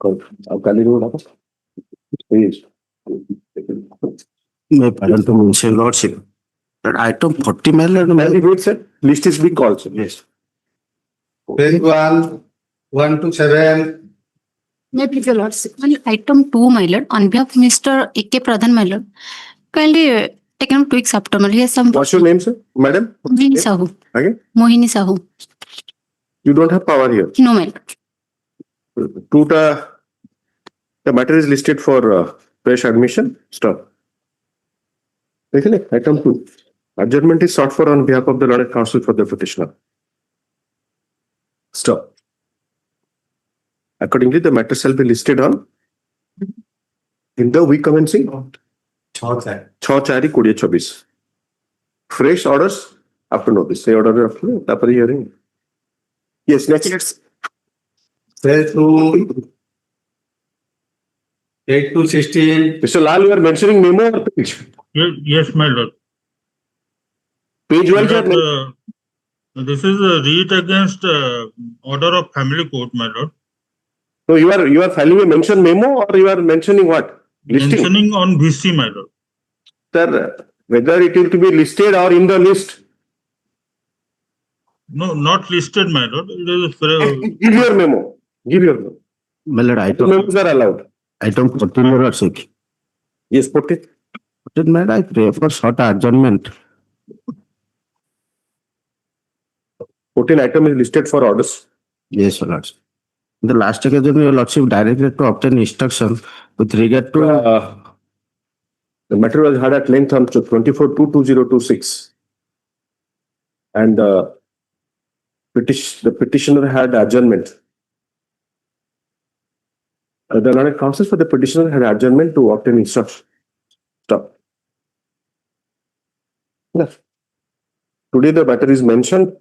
अब काली रोड आप please. My pardon to mention lordship. That item 40 mile and Ma'am, wait, sir. List is being called, sir. yes. Page 1 to 7. May I please, your lordship, on item 2, my lord, on behalf of Mr. A.K. Pradhan, my lord, kindly take some tweaks after, my lord. He has some. What's your name, sir? Madam? Mohini Sahoo. Again? Mohini Sahoo. You don't have power here. No, my lord. The matter is listed for fresh admission. Stop. Item 2. Adjournment is sought for on behalf of the learned counsel for the petitioner. Stop. Accordingly, the matter shall be listed on in the week commencing 6/4/2024. Fresh orders after notice. Say order after hearing. Yes, next. Page 2. 8 to 16. Mr. Lal, you are mentioning memo or page? Yes, my lord. Page 1, My sir. lord, this is a read against order of family court, my lord. So you are filing a mention memo or you are mentioning what? Listing. Mentioning on VC, my lord. Sir, whether it will be listed or in the list. No, not listed, my lord. It is Give your memo. Give your memo. My lord, Memos are allowed. item 14 your lordship. Yes, put it. 14 mile, I pray for short adjournment. 14 item is listed for orders. Yes, your lordship. The last occasion, your lordship directed to obtain instruction with regard to The matter was heard at length on 24/2/2026. And the petitioner had adjournment. The learned counsel for the petitioner had adjournment to obtain instruction. Stop. Yes. Today the matter is mentioned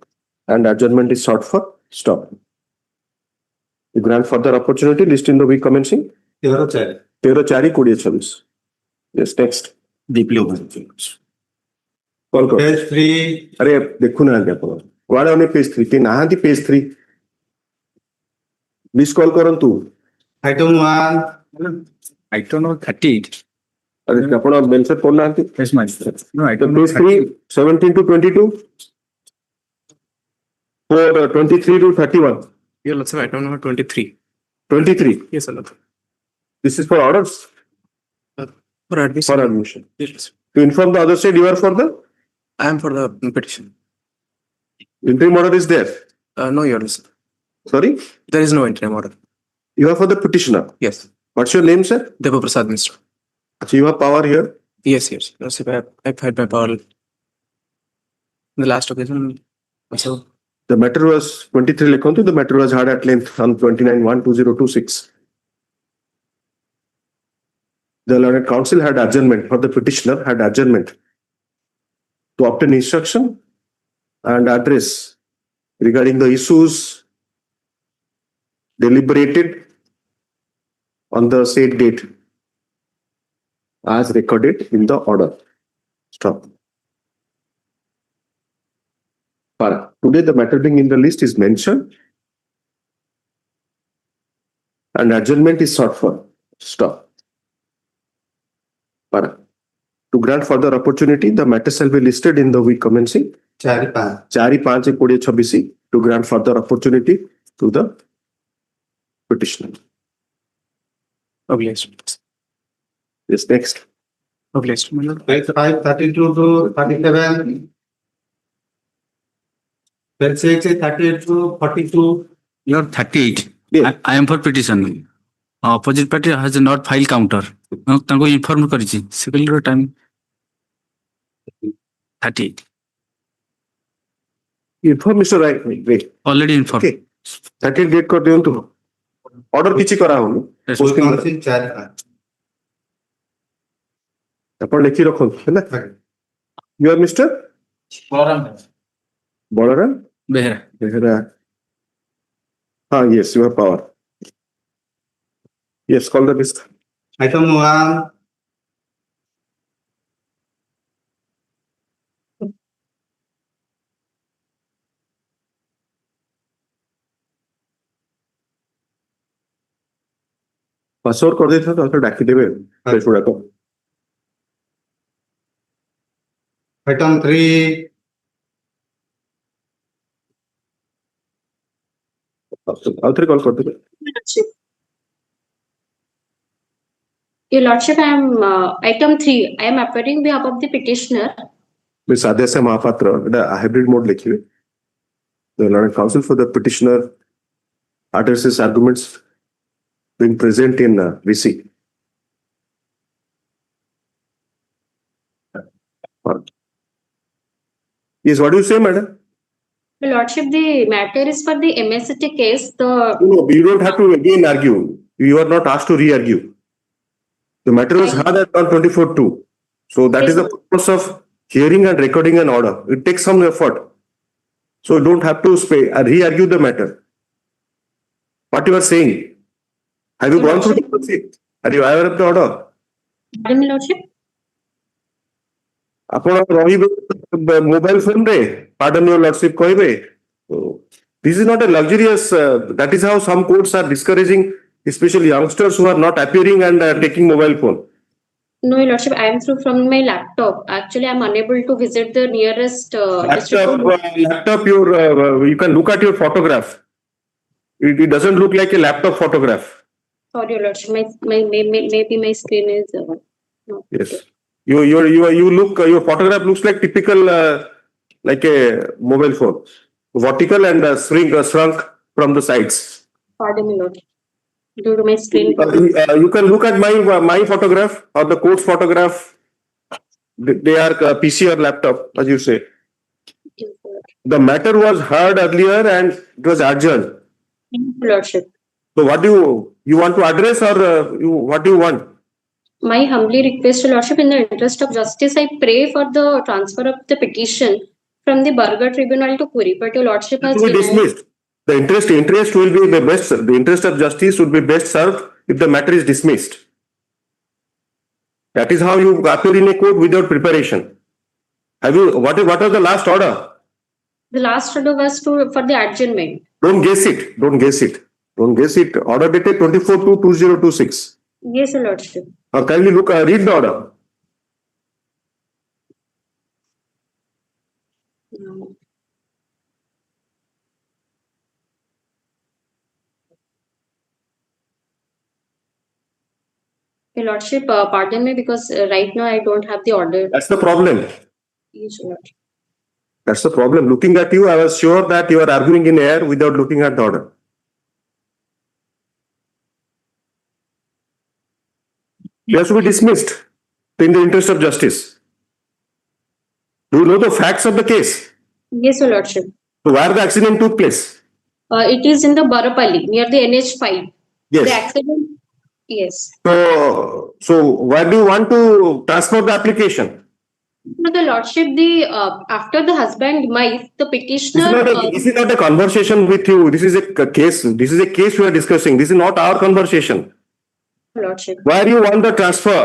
and adjournment is sought for. Stop. You grant further opportunity list in the week commencing 13/4/2026. Yes, next. deeply over. Call करो. Page 3. अरे देखो ना क्या करो. Kuada on page 3. Ke nahanti page 3. Please call करंतु. Item 1. Item number 38. अरे आपण mention कोण नाhanti. Yes, my lord. No, The item page number 3 17 to 22 for 23 to 31. Your lordship, item number 23. 23. Yes, sir. This is for orders For admission. for admission. Yes. To inform the other side you are for the I am for the petition. interim order is there. No, your lordship. Sorry, There is no interim order. you are for the petitioner. Yes. What's your name, sir? Deva Prasad Mr. So you have power here. Yes, yes. Lordship, I've had my power. In the last occasion, so The matter was 23 Lekontu. The matter was heard at length on 29/1/2026. The learned counsel had adjournment, for the petitioner had adjournment to obtain instruction and address regarding the issues deliberated on the said date as recorded in the order. Stop. Para. Today the matter being in the list is mentioned and adjournment is sought for. Stop. Para. To grant further opportunity, the matter shall be listed in the week commencing 4/5. 4/5/2026 to grant further opportunity to the petitioner. obliged. Yes, next. Obliged, my lord. Page 5 32 to 37. Page 6 38 to 42. Your 38. Yeah. I am for petition. Opposite party has not filed counter. तांको inform करिछि. Second time 38. Inform Mr. Ray. Already informed. Okay. 38 date कर दियंतु. Order किछि करा होनी. Yes. Posting Council 4/5. अपन लिखि रखो हैना. You are Mr. Bolaram Behra. Behra. Yes, you have power. Yes, call the list. Item 1. Pass over कर देते तो डाकी देवे पेश गुड़ाक item 3, आउ थे कॉल कर देवे Lordship. Your Lordship, I am item 3. I am appearing behalf of the petitioner. Ms. Adesha Mahapatra, a hybrid mode लिखिए. The Lord Counsel for the petitioner addresses arguments being present in VC. Yes, what do you say, madam? Your Lordship, the matter is for the MSCT case. The No, you don't have to again argue. You are not asked to re-argue. The matter was heard at 24-2. So that is the purpose of hearing and recording an order. It takes some effort. So you don't have to re-argue the matter. What you are saying? Have you gone through the process? Are you aware of the order? pardon, Your Lordship. ଆପଣ ରହିବେ mobile ଫୋନରେ pardon your lordship କହିବେ. This is not a luxurious, that is how some courts are discouraging especially youngsters who are not appearing and taking mobile phone. No, Your Lordship, I am through from my laptop. Actually, I am unable to visit the nearest district court. Laptop, you can look at your photograph. It doesn't look like a laptop photograph. Sorry, Your Lordship, maybe my screen is not Yes. You look, your photograph looks like typical like a mobile phone. Vertical and shrunk from the sides. Pardon me, Lord. Due to my screen. You can look at my photograph or the court's photograph. They are PC or laptop, as you say. The matter was heard earlier and it was adjourned. Your Lordship. So what do you want to address or what do you want? My humbly request, Your Lordship, in the interest of justice, I pray for the transfer of the petition from the Burger Tribunal to Puri. But Your Lordship has It will be denied. dismissed. The interest will be the best. The interest of justice would be best served if the matter is dismissed. That is how you appear in a court without preparation. Have you? What was the last order? The last order was for the adjournment. Don't guess it. Don't guess it. Don't guess it. Order dated 24/2/2026. Yes, Your Lordship. Kindly look. Read the order. Your Lordship, pardon me because right now I don't have the order. That's the problem. Yes, Your Lordship. That's the problem. Looking at you, I was sure that you are arguing in air without looking at the order. You have to be dismissed in the interest of justice. Do you know the facts of the case? Yes, Your Lordship. So where the accident took place? It is in the Barapalli near the NH5. The Yes. accident. Yes. So why do you want to transfer the application? No, the Lordship, the after the husband demise, the petitioner. This is not a conversation with you. This is a case. This is a case we are discussing. This is not our conversation. Lordship. Why do you want the transfer?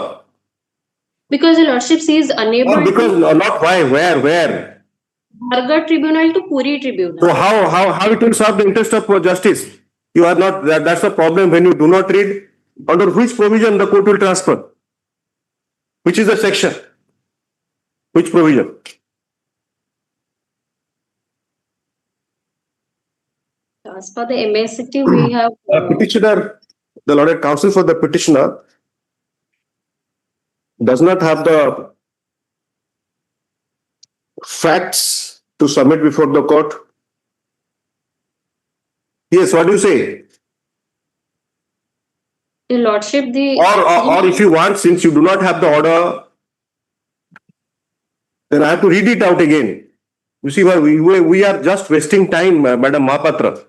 Because the Lordship is unable Or because to not why, where? Burger Tribunal to Puri Tribunal. So how it will serve the interest of justice? You are not, that's the problem when you do not read under which provision the court will transfer. Which is the section? Which provision? As per the MSCT, we have Petitioner, the lauded counsel for the petitioner does not have the facts to submit before the court. Yes, what do you say? the Lordship, the Or if you want, since you do not have the order, then I have to read it out again. You see, we are just wasting time, Madam Mahapatra.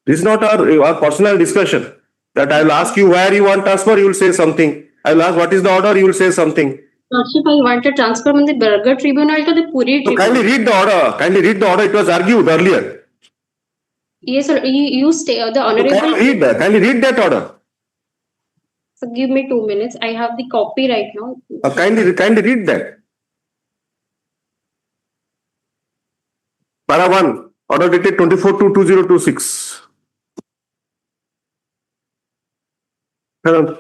This is not our personal discussion. That I will ask you where you want transfer, you will say something. I will ask what is the order, you will say something. Lordship, I want to transfer from the Burger Tribunal to the Puri So Tribunal. kindly read the order. Kindly read the order. It was argued earlier. Yes, sir. You stay the So honorable. kindly read that order. So give me 2 minutes. I have the copy right now. Kindly read that. Para 1, order dated 24/2/2026. Hold on.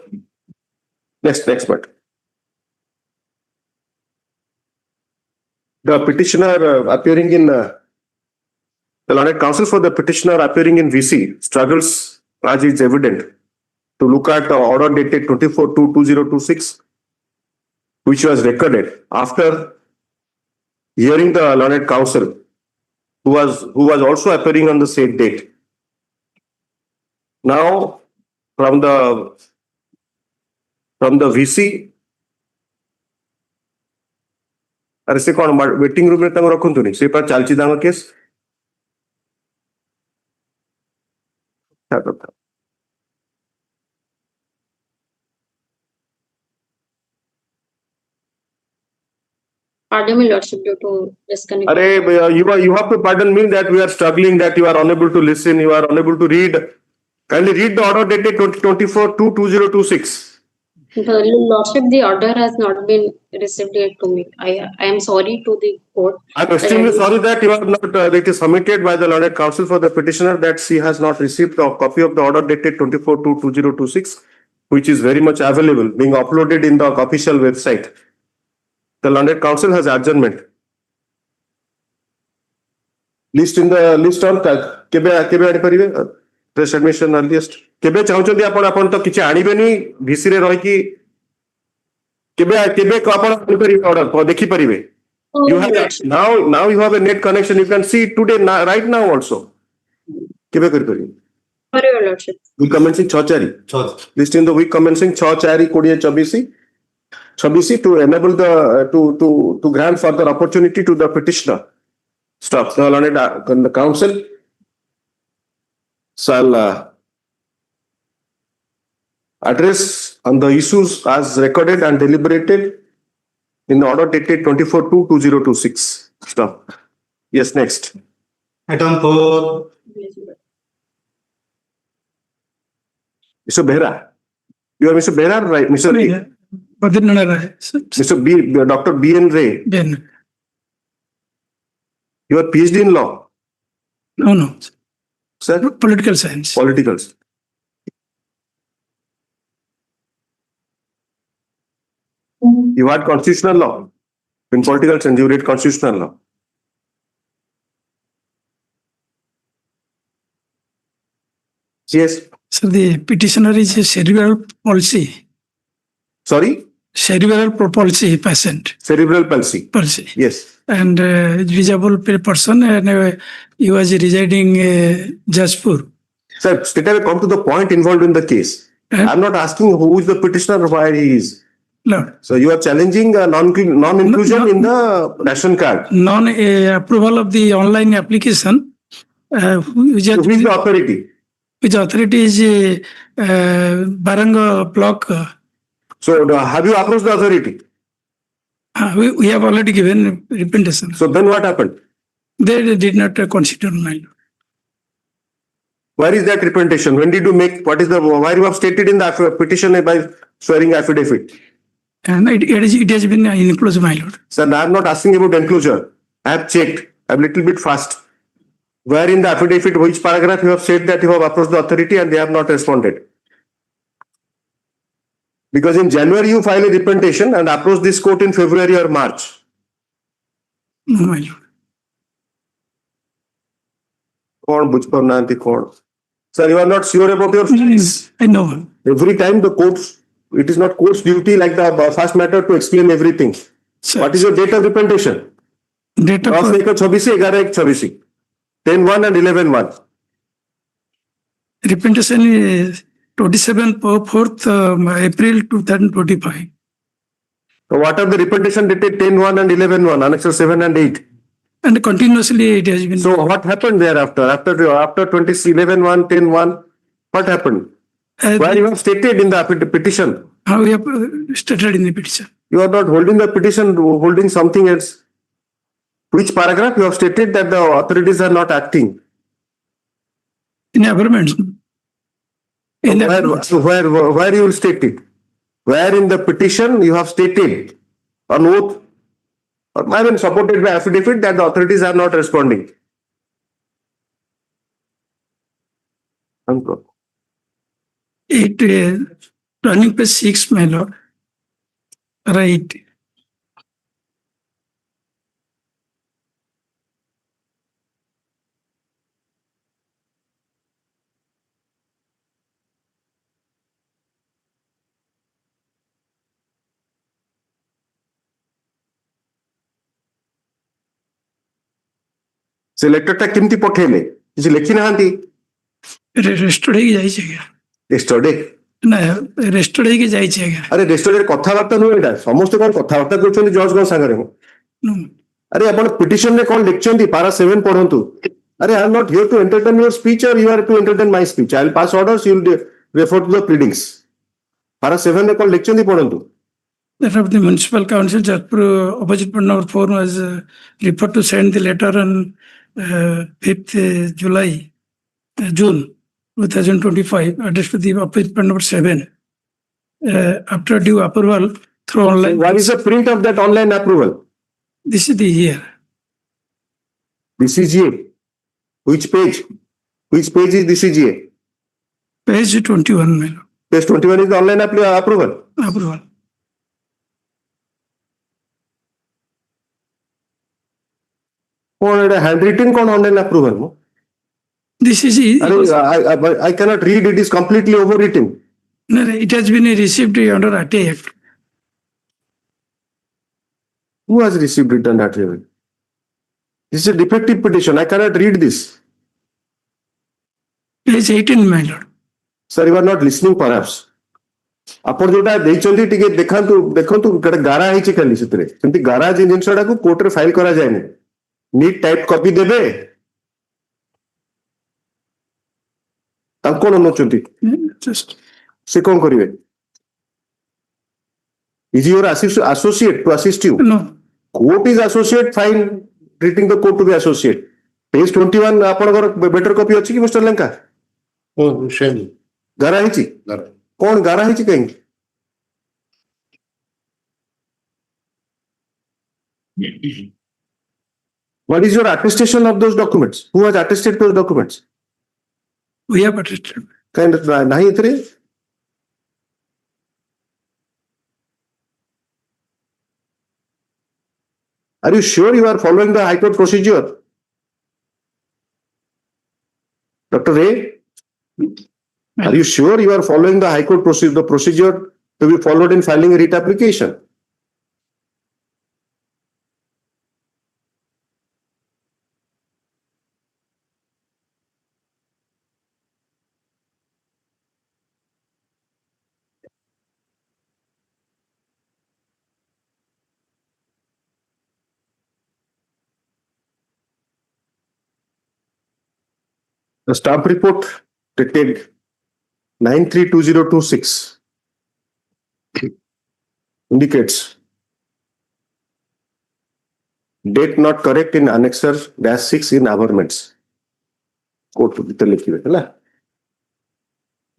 Next part. The petitioner appearing in the learned counsel for the petitioner appearing in VC struggles, as is evident, to look at the order dated 24/2/2026, which was recorded after hearing the learned counsel, who was also appearing on the said date. Now, from the VC, अरे से कौन waiting room में रखुनी से चलती case Pardon me, Lordship, due to disconnect. you have to pardon me that we are struggling, that you are unable to listen, you are unable to read. Kindly read the order dated 2024/2/2026. The Lordship, the order has not been received yet to me. I am sorry to the court. I'm extremely sorry that you are not, it is submitted by the learned counsel for the petitioner that she has not received a copy of the order dated 24/2/2026, which is very much available, being uploaded in the official website. The learned counsel has adjournment. List in the list on केबे आनी परिवे press admission earliest केबे चाहउछथि आपण तो किछि आनिबेनी VC रे रहि कि केबे आपण आनी परिवे ऑर्डर देखि परिवे. You have now you have a net connection, you can see today right now also. केबे करि परिवे. Sorry, Your Lordship. Week commencing 6/4. List in the week commencing 6/4/2024 to enable the to grant further opportunity to the petitioner. Stop. The learned the counsel shall address on the issues as recorded and deliberated in the order dated 24/2/2026. Stop. Yes, next. Item 4. Mr. Behra. You are Mr. Behra, right? Mr. Mr. Dr. B.N. Ray. Then, You are PhD in law, no, sir? political science. Politicals. You had constitutional law. In political science, you read constitutional law. Yes. So the petitioner is a cerebral palsy, Sorry? cerebral palsy patient. Cerebral palsy. Palsy. Yes. And disabled person, and he was residing Jashpur. Sir, straight away come to the point involved in the case. I'm not asking who is the petitioner or where he is. Lord, So you are challenging non-inclusion in the ration card. non-approval of the online application, which So who is the authority? authority is Baranga block. So have you approached the authority? We have already given representation. So then what happened? They did not consider my lord. Where is that representation? When did you make, what is the, why you have stated in the petition by swearing affidavit? And it has been enclosed, my lord. Sir, I am not asking about enclosure. I have checked. I'm a little bit fast. Where in the affidavit, which paragraph you have said that you have approached the authority and they have not responded? Because in January you file a representation and approach this court in February or March. No, my lord. Sir, you are not sure about your feelings. I know. Every time the courts, it is not court's duty like the first matter to explain everything. Sir, What is your date of representation? date of 10/11/26. 10/1 and 11/1. representation is 27/4 April 2025. So what are the representation dated 10/1 and 11/1, annexure 7 and 8? And continuously it has been. So what happened thereafter? After 11/1, 10/1, what happened? Where you have stated in the petition? How we have stated in the petition. You are not holding the petition, holding something else. Which paragraph you have stated that the authorities are not acting? In affirmance. In the Where you will state it? Where in the petition you have stated on oath, or I mean supported by affidavit that the authorities are not responding? It Turning page 6, my lord. Right. ସେ ଲେଟରଟା କେମିତି ପଠେଇଲେ କିଛି ଲେଖି ନାହାନ୍ତି Restored ହେଇକି ଯାଇଛି ଆଜ୍ଞା। ରେଷ୍ଟୋର୍ଡେ ନା restored ହେଇକି ଯାଇଛି ଆଜ୍ଞା। ଆରେ ରେଷ୍ଟୋର୍ଡରେ କଥାବାର୍ତ୍ତା ନୁହେଁ ଏଇଟା ସମସ୍ତେ କଣ କଥାବାର୍ତ୍ତା କରୁଛନ୍ତି ଜଜଙ୍କ ସାଙ୍ଗରେ No. ଆରେ ଆପଣ ପିଟିସନରେ କଣ ଲେଖିଛନ୍ତି ପାରା 7 ପଢନ୍ତୁ ଆରେ I am not here to entertain your speech or you are to entertain my speech I will pass orders you will refer to the pleadings para 7 ରେ କଣ ଲେଖିଛନ୍ତି ପଢନ୍ତୁ That of the municipal council, opposite point number 4 was referred to send the letter on 5th July, June 2025, addressed to the opposite point number 7. After due approval through online. what is the print of that online approval This is the year. this is here which page is this is here Page 21, my lord. page 21 is the online approval Approval. କଣ ଏଇଟା hand return କଣ online approval ମୁଁ This is, I cannot read it is completely overwritten no, it has been received under RTA Act. who has received written that level this is a defective petition I cannot read this Page 18, my lord. sir you are not listening perhaps ଆପଣ ଯୋଉଟା ଦେଇଛନ୍ତି ଟିକେ ଦେଖନ୍ତୁ ଗୋଟେ ଗାରା ହେଇଛି ଖାଲି ସେଥିରେ ସେମିତି ଗାରା ଜିନିଷଟାକୁ କୋର୍ଟରେ ଫାଇଲ କରାଯାଏନି ନିଟ୍ ଟାଇପ କପି ଦେବେ ତାଙ୍କୁ କଣ ନଉଛନ୍ତି Just ସେ କଣ କରିବେ is your associate to assist you no. court is associate fine treating the court to be associate page 21 ଆପଣଙ୍କର ବେଟର କପି ଅଛି କି ମିଷ୍ଟର ଲଙ୍କା ଗାରା ହେଇଛି କଣ ଗାରା ହେଇଛି କାହିଁକି what is your attestation of those documents who has attested those documents We have attested. kind of nahi ithre are you sure you are following the high court procedure Dr. Ray are you sure you are following the high court procedure the procedure to be followed in filing a writ application The staff report dated 932026 indicates date not correct in annexer -6 in averments. Court ଭିତରେ ଲେଖିବେ ହେଲା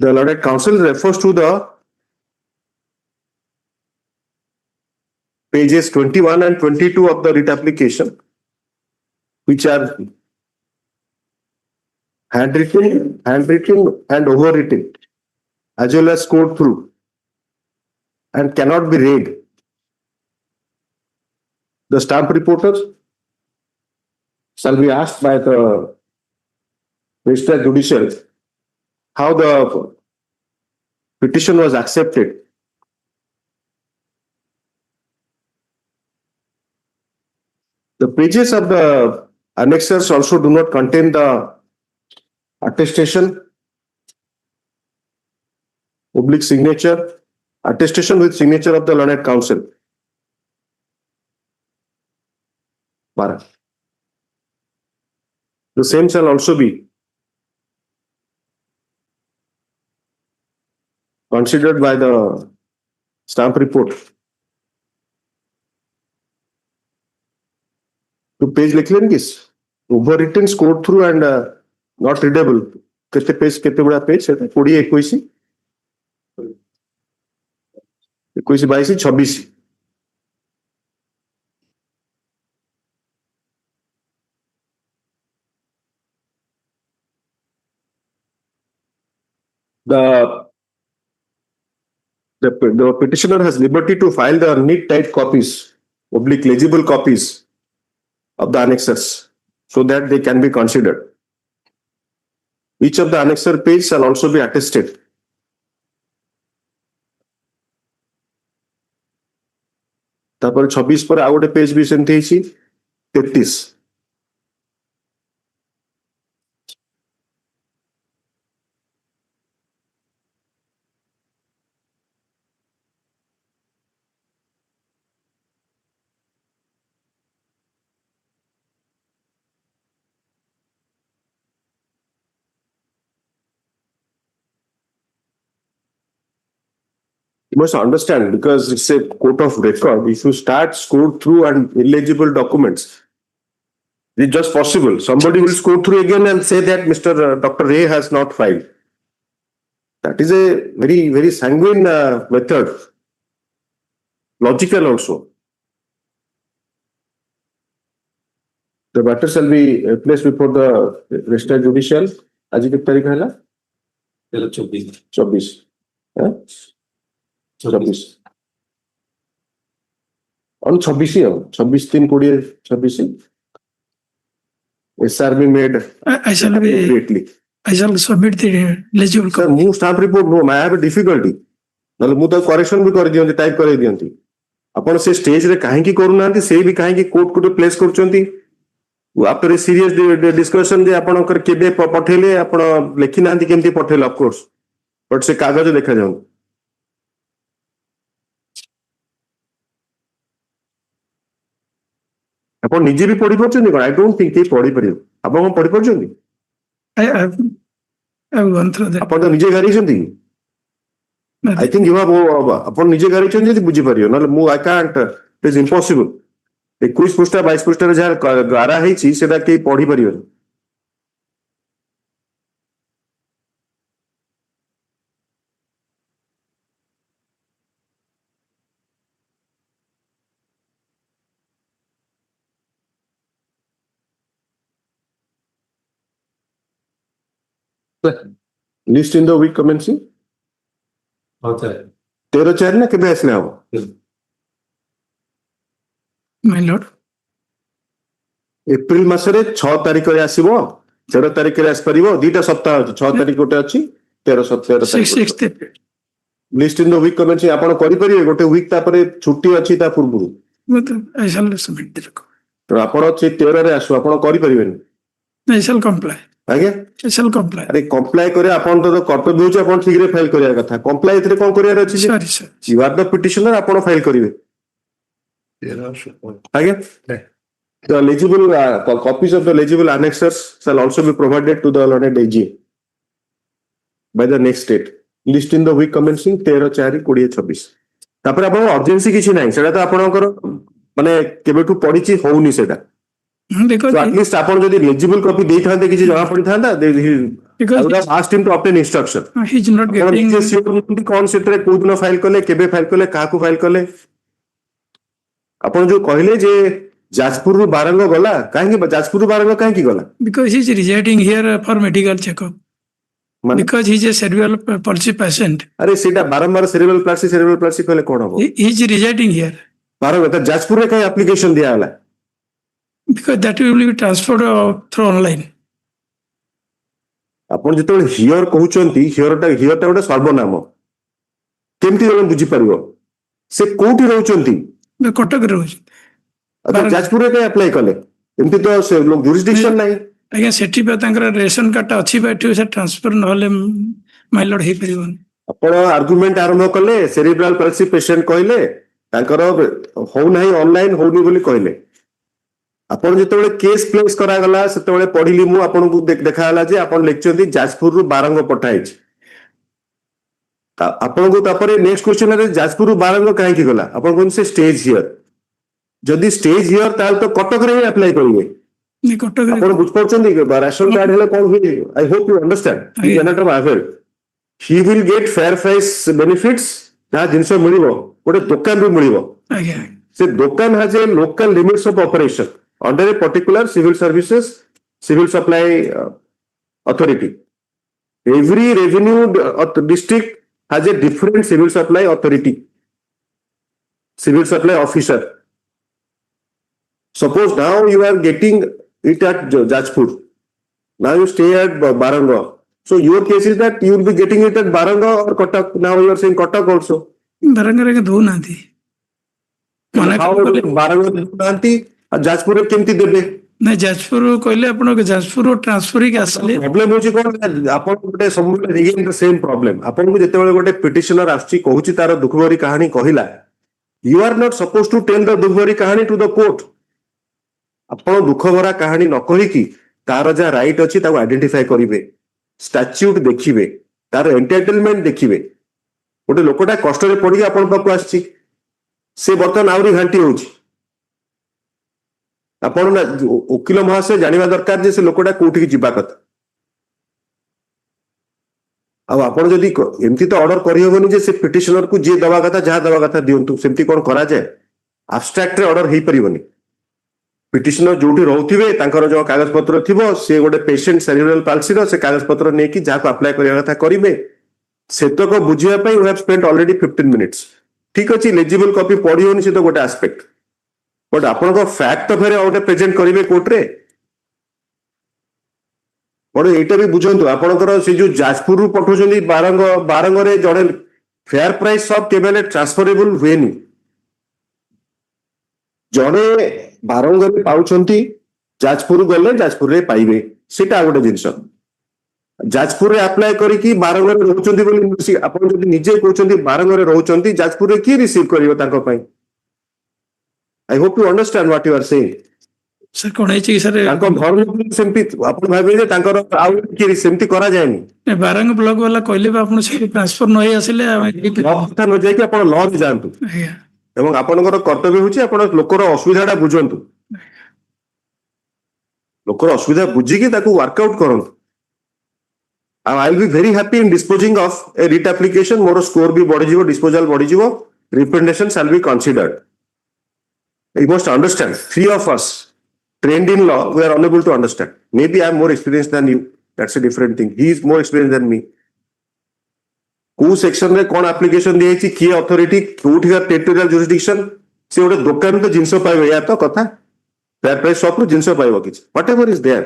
The allotted counsel refers to the pages 21 and 22 of the writ application, which are handwritten and overwritten, as well as scored through, and cannot be read. The stamp reporters shall be asked by the Minister Judicial how the petition was accepted. The pages of the annexers also do not contain the attestation, public signature, attestation with signature of the learned counsel. The same shall also be considered by the stamp report. तो page लिख लेन किस overwritten score through and not readable केते page केते बड़ा page है 20 21 21 22 26 the the petitioner has liberty to file the neat tight copies, oblique legible copies of the annexures so that they can be considered. Each of the annexer page shall also be attested. तापर 26 पर आ गोटे page भी सेमती हेछि 33 You must understand, because it's a court of record, if you start scroll through and illegible documents, it's just possible. Somebody will scroll through again and say that Mr. Dr. Ray has not filed. That is a very, very sanguine method. Logical also. The matter shall be placed before the registered judicial. आज की तारीख है ना? 24. हाँ? 26 on 26 3 20 SR be made I shall immediately. I shall submit the legible Sir, copy. mu stamp report no, I have a difficulty. नले मु तो correction भी कर दियंती टाइप कर दियंती आपण से स्टेज रे काहे की करू नांती से भी काहे की कोर्ट को प्लेस करचंती आफ्टर ए सीरियस डिस्कशन जे आपण कर केबे पठेले आपण लेखि नांती केमती पठेले ऑफ कोर्स बट से कागज देखा जाऊ ଆପଣ ନିଜେ ବି ପଢି ପାରୁଛନ୍ତି କଣ? I don't think କେହି ପଢି ପାରିବ। ଆପଣ କଣ ପଢି ପାରୁଛନ୍ତି? I've gone through that. ଆପଣ ତ ନିଜେ ଗାରେଇଛନ୍ତି। I think you have ଆପଣ ନିଜେ ଗାରେଇଛନ୍ତି ଯଦି ବୁଝିପାରିବ ନହେଲେ ମୁଁ I can't, it is impossible। 21 ପୃଷ୍ଠା 22 ପୃଷ୍ଠାରେ ଯାହା ଗାରା ହେଇଛି ସେଟା କେହି ପଢି ପାରିବେନି। List in the week commencing 13/4 ନା କେବେ ଆସିଲେ ହବ? My lord. ଏପ୍ରିଲ ମାସରେ 6 ତାରିଖରେ ଆସିବ 13 ତାରିଖରେ ଆସିପାରିବ ଦିଟା ସପ୍ତାହ ଅଛି 6 ତାରିଖ ଗୋଟେ ଅଛି 13 6th April. ଲିଷ୍ଟ ଇନ ଦ ୱିକ୍ କମେନ୍ସିଂ ଆପଣ କରିପାରିବେ ଗୋଟେ ୱିକ୍ ତାପରେ ଛୁଟି ଅଛି ତା ପୂର୍ବରୁ But I shall submit the record. ତ ଆପଣ ସେ 13 ରେ ଆସୁ ଆପଣ କରିପାରିବେନି I shall comply. ଆଜ୍ଞା I shall comply. ଆରେ କମ୍ପ୍ଲାଏ করে ଆପଣ ତ କର୍ତ୍ତବ୍ୟ ହେଉଛି ଆପଣ ଠିକରେ ଫାଇଲ କରିବା କଥା କମ୍ପ୍ଲାଏ ଏଥିରେ କଣ କରିବାର ଅଛି ଯେ Sorry, sir. ୟୁ ଆର୍ ଦ ପିଟିସନର ଆପଣ ଫାଇଲ କରିବେ ଆଜ୍ଞା The legible copies of the legible annexures shall also be provided to the learned AG by the next date. List in the week commencing 13/4/2026. ତାପରେ ଆପଣଙ୍କର urgency କିଛି ନାହିଁ ସେଟା ତ ଆପଣଙ୍କର ମାନେ କେବେଠୁ ପଡିଛି ହଉନି ସେଟା Because so at least ଆପଣ ଯଦି legible copy ଦେଇଥାନ୍ତେ କିଛି ଜଣା ପଡିଥାନ୍ତା I would have asked him to obtain instruction. he's not ଆପଣ getting. ନିଜେ sure ନୁହନ୍ତି କଣ ସେଥିରେ କୋଉ ଦିନ ଫାଇଲ କଲେ କେବେ ଫାଇଲ କଲେ କାହାକୁ ଫାଇଲ କଲେ ଆପଣ ଯୋଉ କହିଲେ ଯେ ଯାଜପୁରରୁ ବାରଙ୍ଗ ଗଲା କାହିଁକି ଯାଜପୁରରୁ ବାରଙ୍ଗ କାହିଁକି ଗଲା Because he's residing here for medical checkup. ମାନେ Because he's a cerebral palsy patient. ଆରେ ସେଇଟା ବାରମ୍ବାର ସେରିବ୍ରାଲ ପ୍ଲାସି କହିଲେ କଣ ହବ He's residing here. ବାରଙ୍ଗ ତ ଯାଜପୁରରେ କାହିଁ ଆପ୍ଲିକେସନ ଦିଆଗଲା Because that will be transferred through online. ଆପଣ ଯେତେବେଳେ ହିଅର କହୁଛନ୍ତି ହିଅରଟା ଗୋଟେ ସର୍ବନାମ କେମିତି ଜଣେ ବୁଝିପାରିବ ସେ କୋଉଠି ରହୁଛନ୍ତି The Kotak Road. ଯାଜପୁରରେ କାହିଁ ଆପ୍ଲାଏ କଲେ ଏମିତି ତ ଜୁରିସଡିକ୍ସନ ନାହିଁ ଆଜ୍ଞା ସେଠି ବା ତାଙ୍କର ରେସନ କାର୍ଡଟା ଅଛି ବା ଏଠି ସେ ଟ୍ରାନ୍ସଫର ନହେଲେ ମାଇ ଲର୍ଡ ହେଇପାରିବନି ଆପଣ ଆର୍ଗୁମେଣ୍ଟ ଆରମ୍ଭ କଲେ ସେରିବ୍ରାଲ ପାଲସି ପେସେଣ୍ଟ କହିଲେ ତାଙ୍କର ହଉନାହିଁ ଅନଲାଇନ ହଉନି ବୋଲି କହିଲେ ଆପଣ ଯେତେବେଳେ କେସ୍ ପ୍ଲେସ୍ କରାଗଲା ସେତେବେଳେ ପଢିଲି ମୁଁ ଆପଣଙ୍କୁ ଦେଖାଗଲା ଯେ ଆପଣ ଲେଖିଛନ୍ତି ଯାଜପୁରରୁ ବାରଙ୍ଗ ପଠାଇଛି ଆପଣଙ୍କୁ ତାପରେ ନେକ୍ସଟ କ୍ୱେଶ୍ଚନ ରେ ଯାଜପୁରରୁ ବାରଙ୍ଗ କାହିଁକି ଗଲା ଆପଣ କୁହନ୍ତି ସେ ଷ୍ଟେଜ ହିଅର ଯଦି ଷ୍ଟେଜ ହିଅର ତାହେଲେ ତ କଟକରେ ହିଁ ଆପ୍ଲାଏ କରିବେ ଆପଣ ବୁଝିପାରୁଛନ୍ତି ରାସନ କାର୍ଡ ହେଲେ କଣ ହୁଏ I hope you understand he will get fair price benefits ଯାହା ଜିନିଷ ମିଳିବ ଗୋଟେ ଦୋକାନରୁ ମିଳିବ ଆଜ୍ଞା ସେ ଦୋକାନ has a local limits of operation under a particular civil services civil supply authority every revenue district has a different civil supply authority, civil supply officer. Suppose now you are getting it at Jajpur. Now you stay at Baranga. So your case is that you will be getting it at Baranga or Kotak. Now you are saying Kotak also. ବାରଙ୍ଗରେ ଦଉନାହାନ୍ତି ମନା କଲେ Baranga Jajpur କେମିତି ଦେବେ? ନାଇଁ ଯାଜପୁର କହିଲେ ଆପଣ Jajpur transfer ହେଇକି ଆସିଲେ ପ୍ରୋବ୍ଲେମ ହଉଛି କଣ ଆପଣ ଗୋଟେ ସବୁବେଳେ ସେମ ପ୍ରୋବ୍ଲେମ ଆପଣଙ୍କୁ ଯେତେବେଳେ ଗୋଟେ ପିଟିସନର ଆସୁଛି କହୁଛି ତାର ଦୁଃଖ ଭରି କାହାଣୀ କହିଲା you are not suppose to tell the ଦୁଃଖ ଭରି କାହାଣୀ ଟୁ ଦ କୋର୍ଟ ଆପଣ ଦୁଃଖ ଭରା କାହାଣୀ ନ କହିକି ତାର ଯାହା ରାଇଟ୍ ଅଛି ତାକୁ ଆଇଡେଣ୍ଟିଫାଏ କରିବେ ଷ୍ଟାଚ୍ୟୁଟ ଦେଖିବେ ତାର ଏଣ୍ଟାଇଟଲମେଣ୍ଟ ଦେଖିବେ ଗୋଟେ ଲୋକଟା କଷ୍ଟରେ ପଡିକି ଆପଣଙ୍କ ପାଖକୁ ଆସିଛି ସେ ବର୍ତ୍ତମାନ ଆହୁରି ଘାଣ୍ଟି ହଉଛି ଆପଣ ନା ଓକିଲ ମହାଶୟ ଜାଣିବା ଦରକାର ଯେ ସେ ଲୋକଟା କୋଉଠିକି ଯିବା କଥା ଆଉ ଆପଣ ଯଦି ଏମିତି ତ ଅର୍ଡର କରିହେବନି ଯେ ସେ ପିଟିସନର କୁ ଯିଏ ଦବା କଥା ଯାହା ଦବା କଥା ଦିଅନ୍ତୁ ସେମିତି କଣ କରାଯାଏ ଆବଷ୍ଟ୍ରାକ୍ଟରେ ଅର୍ଡର ହେଇପାରିବନି ପିଟିସନର ଯୋଉଠି ରହୁଥିବେ ତାଙ୍କର ଯୋଉ କାଗଜପତ୍ର ଥିବ ସେ ଗୋଟେ ପେସେଣ୍ଟ ସେରିବ୍ରାଲ ପାଲସିର ସେ କାଗଜପତ୍ର ନେଇକି ଯାହାକୁ ଆପ୍ଲାଏ କରିବା କଥା କରିବେ ସେତକ ବୁଝିବା ପାଇଁ we have spent already 15 minutes ଠିକ ଅଛି ଲେଜିବଲ କପି ପଢିବନି ସେ ତ ଗୋଟେ ଆସ୍ପେକ୍ଟ ବଟ୍ ଆପଣଙ୍କ ଫ୍ୟାକ୍ଟ ତ ଫେରେ ଗୋଟେ ପ୍ରେଜେଣ୍ଟ କରିବେ କୋର୍ଟରେ ବଡ ଏଇଟା ବି ବୁଝନ୍ତୁ ଆପଣଙ୍କର ସେ ଯୋଉ ଯାଜପୁରରୁ ପଠଉଛନ୍ତି ବାରଙ୍ଗରେ ଜଣେ ଫେୟାର ପ୍ରାଇସ୍ ସବ୍ କେବେ ଟ୍ରାନ୍ସଫରେବୁଲ ହୁଏନି ଜଣେ ବାରଙ୍ଗରେ ପାଉଛନ୍ତି ଯାଜପୁର ଗଲେ ଯାଜପୁରରେ ପାଇବେ ସେଇଟା ଆଉ ଗୋଟେ ଜିନିଷ ଯାଜପୁରରେ ଆପ୍ଲାଏ କରିକି ବାରଙ୍ଗରେ ରହୁଛନ୍ତି ବୋଲି ଆପଣ ଯଦି ନିଜେ କହୁଛନ୍ତି ବାରଙ୍ଗରେ ରହୁଛନ୍ତି ଯାଜପୁରରେ କିଏ ରିସିଭ୍ କରିବ ତାଙ୍କ ପାଇଁ I hope you understand what you are saying. Sir କଣ ହେଇଛି କି ସାର୍ ତାଙ୍କ ଘର ଲୋକ ସେମିତି ଆପଣ ଭାବିବେ ଯେ ତାଙ୍କର ଆଉ କିଏ ସେମିତି କରାଯାଏନି ବାରଙ୍ଗ ବ୍ଲକ ବାଲା କହିଲେ ବି ଆପଣ ସେଠି ଟ୍ରାନ୍ସଫର ନ ହେଇ ଆସିଲେ ଆମେ ଲ କଥା ନ ଯାଇକି ଆପଣ ଲରେ ଯାଆନ୍ତୁ ଆଜ୍ଞା ଏବଂ ଆପଣଙ୍କର କର୍ତ୍ତବ୍ୟ ହଉଛି ଆପଣ ଲୋକର ଅସୁବିଧାଟା ବୁଝନ୍ତୁ ଲୋକର ଅସୁବିଧା ବୁଝିକି ତାକୁ ୱାର୍କଆଉଟ କରନ୍ତୁ ଆଉ I will be very happy in disposing of a writ application ମୋର ସ୍କୋର ବି ବଢିଯିବ ଡିସ୍ପୋଜାଲ ବଢିଯିବ representation shall be considered You must understand, three of us trained in law, we are unable to understand. Maybe I am more experienced than you. That's a different thing. He is more experienced than me. Who section रे कौन application दिए ची किए authority कोठी का territorial jurisdiction से उड़े दुकान तो जिनसो पाए या तो कथा fair price shop रो जिनसो पाए वो किच whatever is there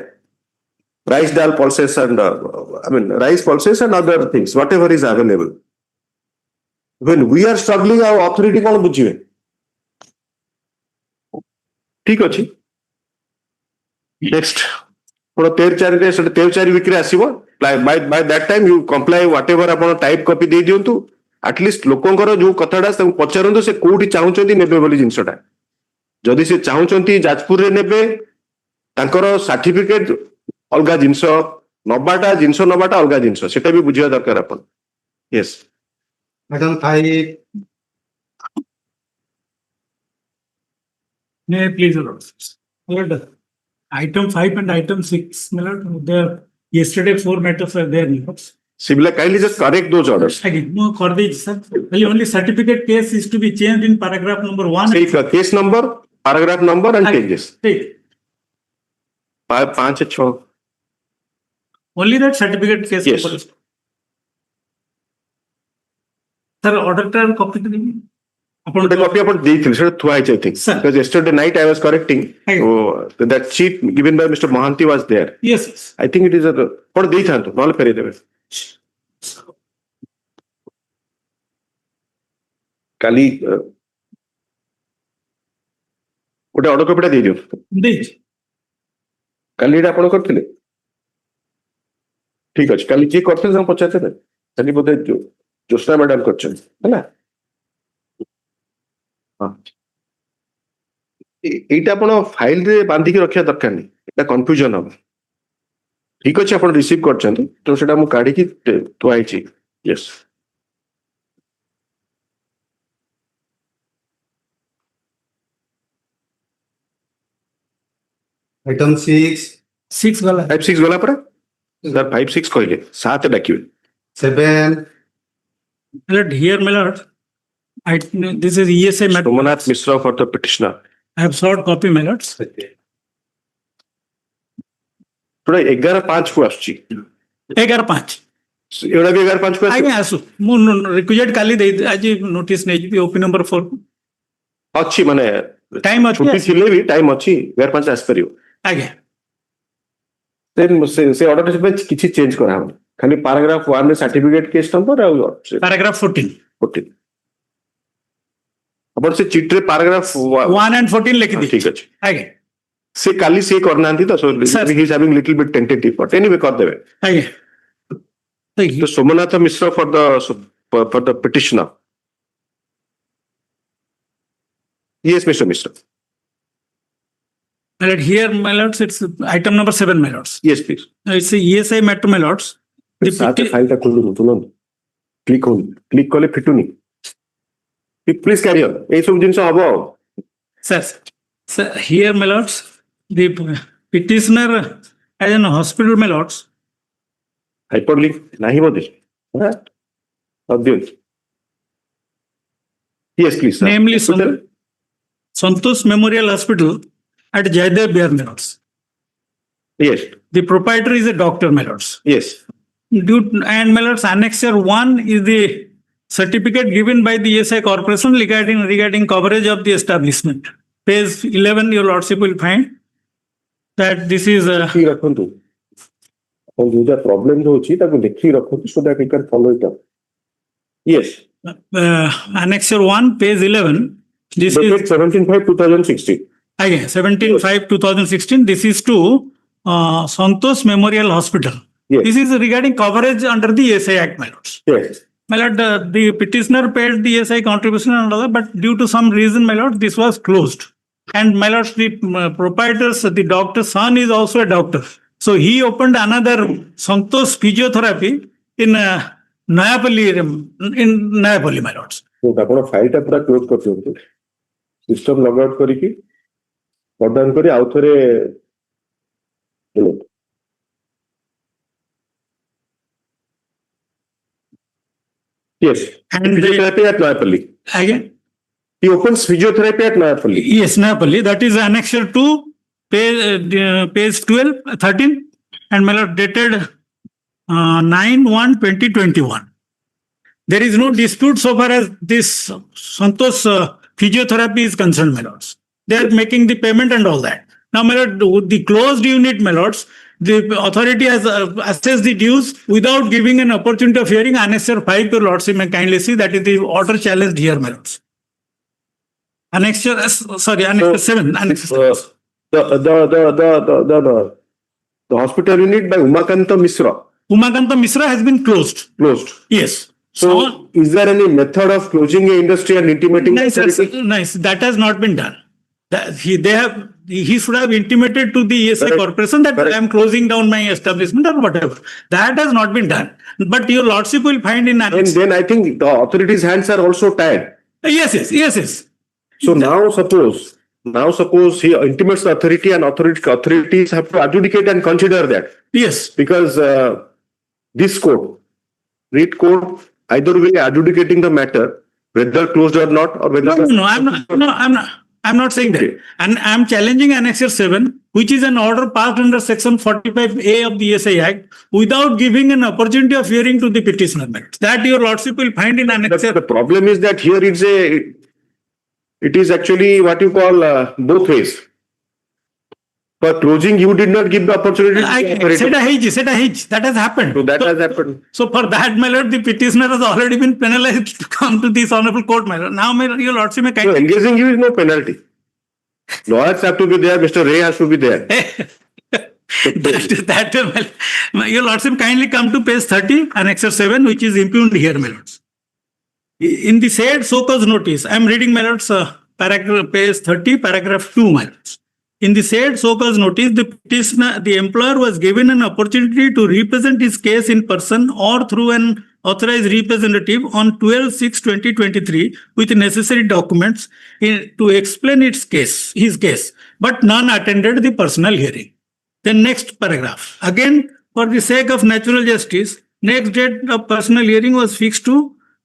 rice dal pulses and rice pulses and other things whatever is available when we are struggling our authority कौन बुझिए ठीक अछि नेक्स्ट पुरो 13/4 रे 13/4 विक्री आसीबो by that time you comply whatever आपण टाइप कॉपी दे दियंतु एटलीस्ट लोकंकर जो कथाडा से पचारंतु से कोठी चाहुचंती नेबे बोली जिंसटा जदि से चाहुचंती जाजपुर रे नेबे तांकर सर्टिफिकेट अलगा जिंस नबाटा अलगा जिंस सेटा भी बुझिया दरकार आपण yes Item 5, May I please, Lord? Lord, item 5 and item 6, my Lord, there, yesterday 4 matters are there, my Lord. Sibila kindly just correct those orders Again, no, sir. Only certificate case is to be changed in paragraph number 1. say case number paragraph number and changes Take. 5 6 Only that certificate case. Yes. number is- Sir, order to copy to me. the copy about the twice, I think. Sir. Because yesterday night I was correcting. Aye. So that sheet given by Mr. Mohanty was there. Yes, yes. I think it is a what they thank all peri debe. Kali ଗୋଟେ order କପିଟା ଦେଇ ଦିଅ Indeed. କାଲି ଏଇଟା ଆପଣ କରିଥିଲେ ଠିକ ଅଛି କାଲି କିଏ କରିଥିଲେ ତାଙ୍କୁ ପଚାରିଥିଲେ କାଲି ବୋଧେ ଜ୍ୟୋତ୍ସ୍ନା ମ୍ୟାଡାମ କରିଛନ୍ତି ହେଲା ହଁ এইটা ଆପଣ ଫାଇଲରେ ବାନ୍ଧିକି ରଖିବା ଦରକାର ନାହିଁ ଏଇଟା କନଫ୍ୟୁଜନ ହବ ଠିକ ଅଛି ଆପଣ ରିସିଭ କରିଛନ୍ତି ତ ସେଟା ମୁଁ କାଢିକି ଥୁଆ ହେଇଛି ୟେସ୍ item 6, 6 gala. 5 6 ଗଲା ପରା ସାର୍ 5 6 କହିଲେ 7 ଡାକିବେ 7, My Lord, here, my Lord, this is ESA matter. Somnath Mishra for the ପିଟିସନର I have sought copy, my Lords. ଯୋଉଟା 11/5 କୁ ଆସୁଛି 11/5. एवढा भी 11/5 को ଆଜ୍ଞା ଆସୁ ମୁଁ ରିକ୍ୱିଜିଟ୍ କାଲି ଦେଇ ଆଜି ନୋଟିସ୍ ନେଇଯିବି ଓପି ନମ୍ବର 4 अच्छी माने ଟାଇମ୍ ଅଛି छुट्टी ଥିଲେ ବି टाइम ଅଛି 11/5 आस परियो ଆଜ୍ଞା देन से ऑर्डर पे किछि चेंज करा हम खाली पैराग्राफ 1 में सर्टिफिकेट केस नंबर और ପ୍ୟାରାଗ୍ରାଫ 14 14 अपन से चिट रे पैराग्राफ 1 and 14 ଲେଖିଦି ठीक अछि ଆଜ୍ଞା से काली से करनांती तो so Sir. He is having little bit tentative but anyway कर देबे ଆଜ୍ଞା तो Somnath Mishra for the petitioner yes Mr. Mishra My lord, here, my lords, it's item number 7, my lords. yes please It's a ESI matter, my lords. The साथ peti- file ता खोलु तुरंत click कले फिटुनी please carry on ए सब जिंस हबो sir, here, my lords, the petitioner as an hospital, my lords, hyperlink नहीं बोले हां obvious yes please sir. namely Santosh Memorial Hospital at Jaydev Biar, my lords. yes The proprietor is a doctor, my lords. yes And my lords, annexure 1 is the certificate given by the ESI corporation regarding coverage of the establishment. Page 11, your lordship will find that this is ठीक रखंतु और जो problem जो होची ताको देखि रखंतु so that you can follow it up yes annexure 1, page 11. This is 17/5/2016 again 17/5/2016. This is to Santosh Memorial Hospital. Yes. This is regarding coverage under the ESI Act, my lords. yes My lord, the petitioner paid the ESI contribution and all that, but due to some reason, my lord, this was closed. And my lord, the proprietors, the doctor's son is also a doctor. So he opened another Santosh Physiotherapy in Nayapalli, my lords. तो आपण file ता पूरा close कर दियंतु system log out करी की प्रदान करी आउ थरे yes And physiotherapy at Nayapalli again, he opens physiotherapy at Nayapalli yes, Nayapalli, that is annexure 2, page 12, 13, and my lord, dated 9/1/2021. There is no dispute so far as this Santosh Physiotherapy is concerned, my lords. They are making the payment and all that. Now, my lord, the closed unit, my lords, the authority has assessed the dues without giving an opportunity of hearing. Annexure 5, your lordship may kindly see, that is the order challenged here, my lords. Annexure 7. Annexure 7. the hospital unit by Umakanta Mishra Umakanta Mishra has been closed. Yes. so is there any method of closing a industry and intimating Nice, authority? nice. That has not been done. He should have intimated to the ESI Correct. corporation that Correct. I am closing down my establishment or whatever. That has not been done. But your lordship will find in and annex. then I think the authorities hands are also tied Yes. so now suppose he intimates the authority and authorities have to adjudicate and consider that Yes. because this court read court either will be adjudicating the matter whether closed or not or whether No, I'm not saying that. Okay. And I'm challenging annexure 7, which is an order passed under section 45A of the ESI Act without giving an opportunity of hearing to the petitioner. That your lordship will find in annexure. the problem is that here it is actually what you call both ways. For closing, you did not give the opportunity. That has happened. So that has happened. So for that, my lord, the petitioner has already been penalized to come to this honorable court, my lord. Now, my lord, your lordship may So kindly. engaging you is no penalty. Lawyers have to be there. Mr. Ray has to be there. Your lordship kindly come to page 30, annexure 7, which is impugned here, my lords. In the said so-cause notice, I am reading, my lords, paragraph page 30, paragraph 2, my lords. In the said so-cause notice, the employer was given an opportunity to represent his case in person or through an authorized representative on 12/6/2023 with necessary documents to explain his case, but none attended the personal hearing. The next paragraph. Again, for the sake of natural justice, next date of personal hearing was fixed to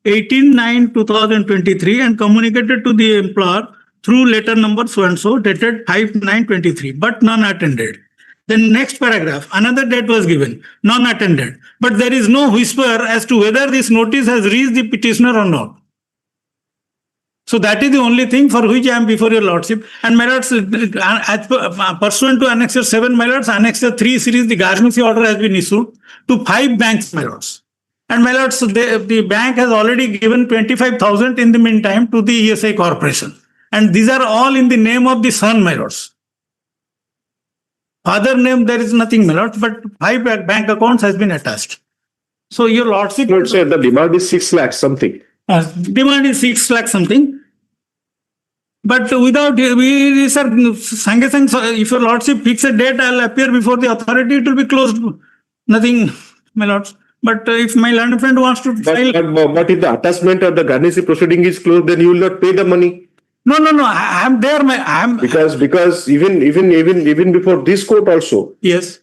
18/9/2023 and communicated to the employer through letter number so and so dated 5/9/23, but none attended. Then next paragraph, another date was given, non-attended. But there is no whisper as to whether this notice has reached the petitioner or not. So that is the only thing for which I am before your lordship. And my lords, pursuant to Annexure 7, my lords, Annexure 3 series, the garnishee order has been issued to 5 banks, my lords. And my lords, the bank has already given 25,000 in the meantime to the ESI corporation. And these are all in the name of the son, my lords. Father name, there is nothing, my lords, but 5 bank accounts has been attached. So your lordship... Let's say the demand is 6 lakhs something. Demand is 6 lakh something. But without, we, sir, if your lordship fix a date, I'll appear before the authority, it will be closed. Nothing, my lords. But if my learned friend wants to file... But if the attachment of the garnishee proceeding is closed, then you will not pay the money. No, I am there, Because even before this court also, yes.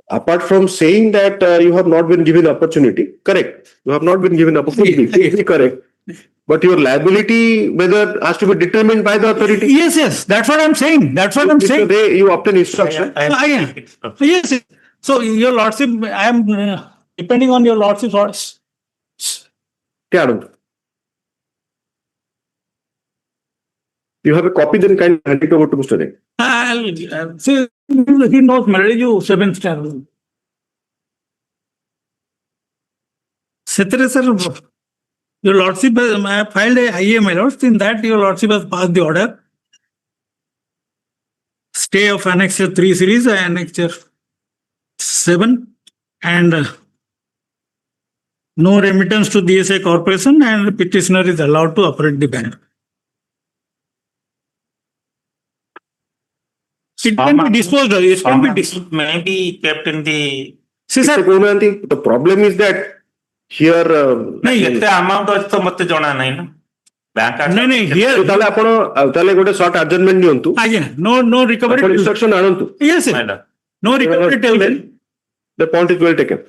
apart from saying that you have not been given opportunity, correct? You have not been given opportunity, correct? But your liability, whether has to be determined by the authority. Yes, that's what I'm saying. You obtain instruction. Yes. So your lordship, I am depending on your lordship's orders. You have a copy, then can hand it over to Mr. Ray. I'll see. He knows marriage, you 7-star. Setre, sir, your lordship has filed a IA, my lords. In that, your lordship has passed the order. Stay of Annexure 3 series, Annexure 7, and no remittance to DSA corporation, and the petitioner is allowed to operate the bank. It can be disposed of. It can be may be kept in the... See, sir, the problem is that here... the amount is to matte jana nahi na. Bank No, here... So, tale gote short adjournment niyantu. No recovery. Instruction anantu. Yes, sir. No recovery till then. The point is well taken.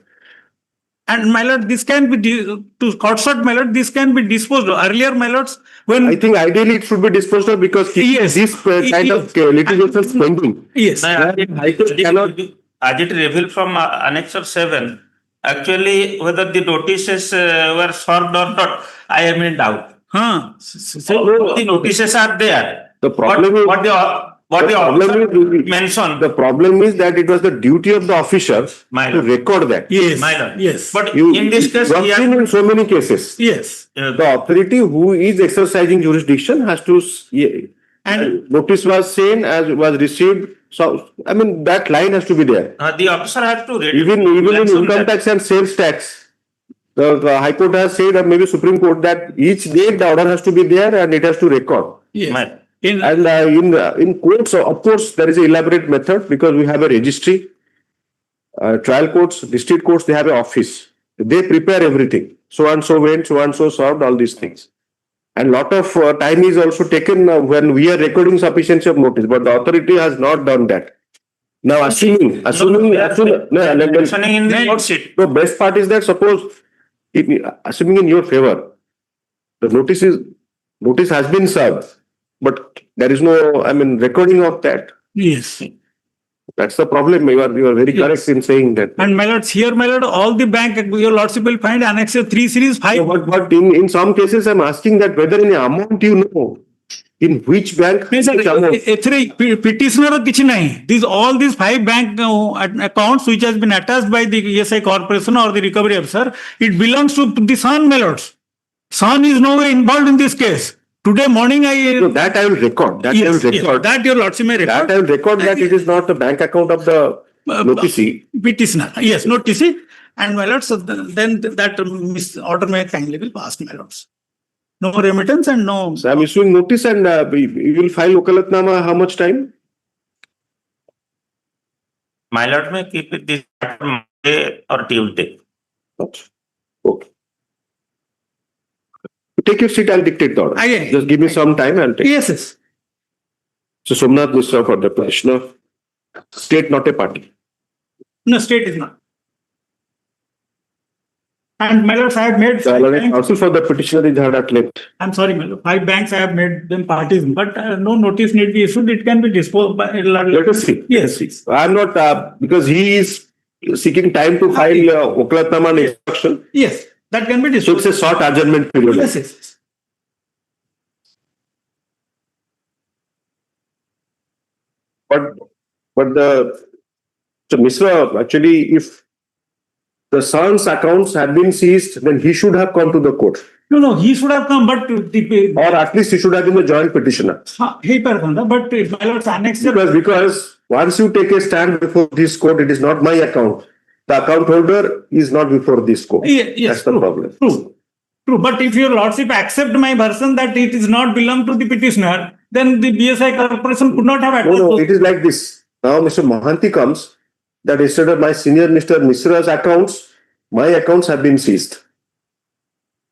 And my lord, this can be, to cut short, my lord, this can be disposed of. Earlier, my lords, when... I think ideally it should be disposed of because this kind of litigation is pending. Yes. As it revealed from Annexure 7, actually, whether the notices were served or not, I am in doubt. So, the notices are there. The problem is... What the officer mentioned. The problem is that it was the duty of the officer to record that. Yes. Yes. But in this case, you have seen in so many cases. Yes. The authority who is exercising jurisdiction has to, and notice was seen as was received. So, I mean, that line has to be there. The officer has to read even in income tax and sales tax, the High Court has said, or maybe Supreme Court, that each day the order has to be there and it has to record. Yes. In courts, of course, there is an elaborate method because we have a registry. Trial courts, district courts, they have an office. They prepare everything. So and so went, so and so served, all these things. And lot of time is also taken when we are recording sufficiency of notice, but the authority has not done that. Now, assuming in the court sheet. The best part is that suppose, assuming in your favor, the notice has been served. But there is no, recording of that. Yes. That's the problem. You are very correct in saying that. And my lords, here, my lord, all the bank, your lordship will find Annexure 3 series 5. But in some cases, I'm asking that whether in the amount you know, in which bank. Petitioner kichhi nahi. All these 5 bank accounts which has been attached by the ESI corporation or the recovery officer, it belongs to the son, my lords. Son is nowhere involved in this case. Today morning, that I will record. That I will record. Yes, that your lordship may record. That I will record that it is not the bank account of the noticee. Petitioner. Yes, noticee. And my lords, then that order may kindly be passed, my lords. No remittance and no... So I'm issuing notice and you will file Wakalatnama how much time? My lord may keep it this Monday or Tuesday. Okay. Take your seat, I'll dictate the order. Just give me some time, I'll take. Yes. So Somnath Mishra for the petitioner. State not a party. No, state is not. And my lords, I have made The learned counsel for the petitioner is heard at length. I'm sorry, my lord, 5 banks I have made them parties, but no notice need be issued. It can be disposed by. Let us see. Yes. I'm not, because he is seeking time to file Oklatnama and instruction. Yes, that can be So disposed. it's a short adjournment period. Yes. But so Mr. Actually, if the son's accounts had been seized, then he should have come to the court. No, he should have come, but Or at least he should have been the joint petitioner. he performed, but my lord's annexure. Because once you take a stand before this court, it is not my account. The account holder is not before this court. Yes, That's the problem. True. But if your lordship accept my version that it is not belong to the petitioner, then the BSI corporation could not have No, it is like this. Now Mr. Mohanty comes that instead of my senior Mr. Misra's accounts, my accounts have been seized.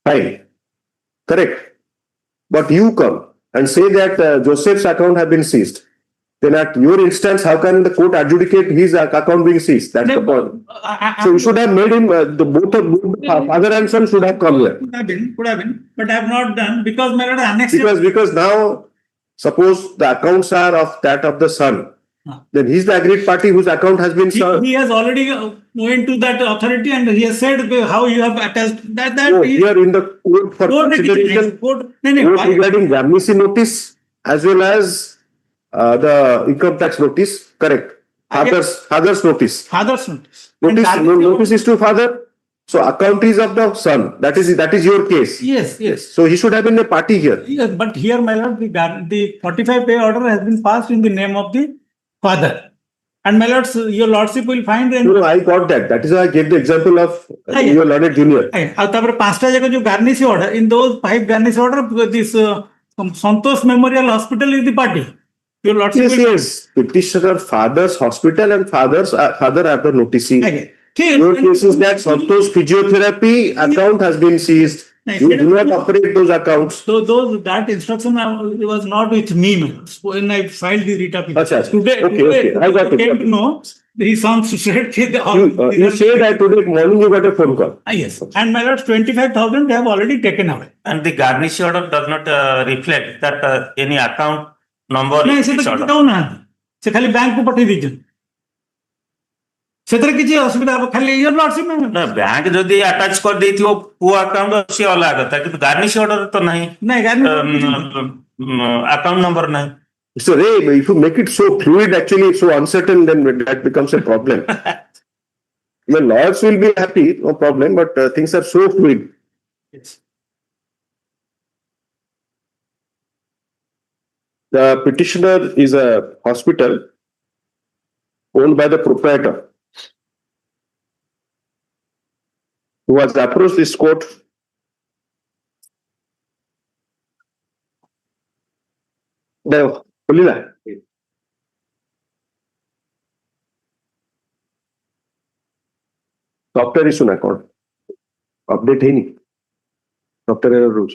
Fine. Correct. But you come and say that Joseph's account have been seized. Then at your instance, how can the court adjudicate his account being seized? That's the point. So you should have made him, both father and son should have come here. Could have been, but I have not done because my lord annexure. Because now, suppose the accounts are of that of the son, then he's the agreed party whose account has been served. He has already went to that authority and he has said how you have attached that. No, here in the court for consideration, court regarding garnishee notice as well as the income tax notice, correct? Father's notice. Father's notice. Notice is to father. So account is of the son. That is your case. Yes. So he should have been a party here. Yes, but here, my lord, the 45-day order has been passed in the name of the father. And my lords, your lordship will find. No, I got that. That is why I gave the example of your learned junior. Garnishee order. In those 5 garnishee order, this Santosh Memorial Hospital is the party. Your lordship. Yes. Petitioner father's hospital and father are the noticee. Your case is that Santosh physiotherapy account has been seized. You do not operate those accounts. So that instruction was not with me when I filed the writ of petition. Okay. I got it. No, he sounds straight. You said that today morning you got a phone call. Yes. And my lords, 25,000 they have already taken away. And the garnishee order does not reflect that any account number No, is ସେ this ତ order. କିଛି ଦଉନାହାନ୍ତି ସେ ଖାଲି ବ୍ୟାଙ୍କକୁ ପଠେଇ ଦେଇଛନ୍ତି ସେଥିରେ କିଛି ଅସୁବିଧା ହବ ଖାଲି ଇୟର ଲର୍ଡସିପ ନା ବ୍ୟାଙ୍କ ଯଦି ଆଟାଚ କରିଦେଇଥିବ ପୁଅ ଆକାଉଣ୍ଟ ସିଏ ଅଲଗା କଥା କିନ୍ତୁ ଗାର୍ନିଶ୍ ଅର୍ଡର ତ ନାହିଁ ଆକାଉଣ୍ଟ ନମ୍ବର ନାହିଁ. So if you make it so fluid, actually so uncertain, then that becomes a problem. The lawyers will be happy, no problem, but things are so fluid. Yes. The petitioner is a hospital owned by the proprietor who has approached this court Software issue na कौन update है नहीं software error रोज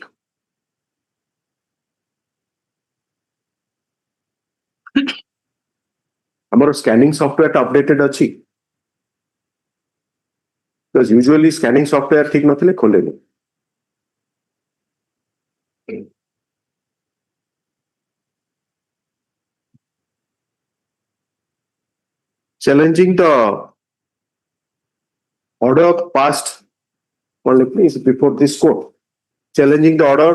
हमारा scanning software updated अच्छी because usually scanning software ठीक नथिले खोले नहीं challenging the order passed is before this court, challenging the order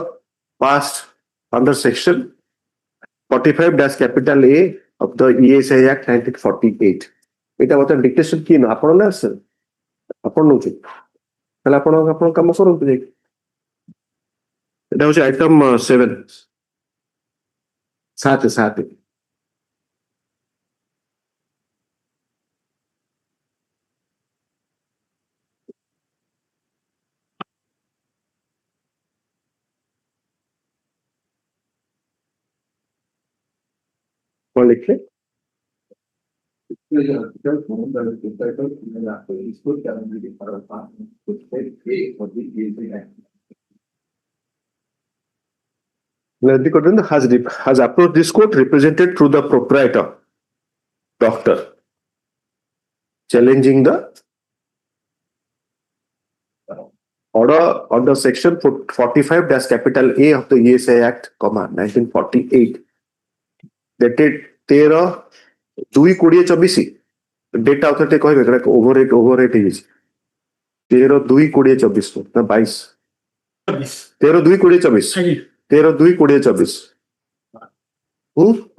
passed under section 45-capital A of the ESI Act 1948. এটা বলতে ডিক্টেশন কি না আপন না স্যার আপন নউছে তাহলে আপন কাম করুন তো এটা হচ্ছে আইটেম 7 সাথে कौन लिखे has approached this court represented through the proprietor doctor challenging the order under section 45 dash capital A of the ESI Act, 1948, dated 13/2/2024. Date authority कहबे overrate is 13/2/2024 ना 22 13/2/2024 13/2/2024. Who?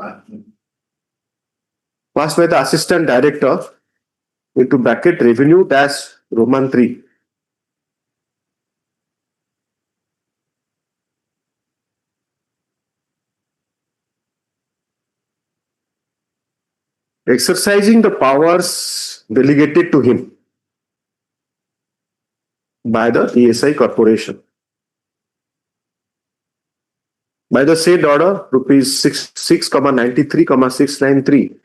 Passed by the assistant director into bracket revenue dash Roman 3. Exercising the powers delegated to him by the ESI Corporation. By the said order, rupees 6,93,693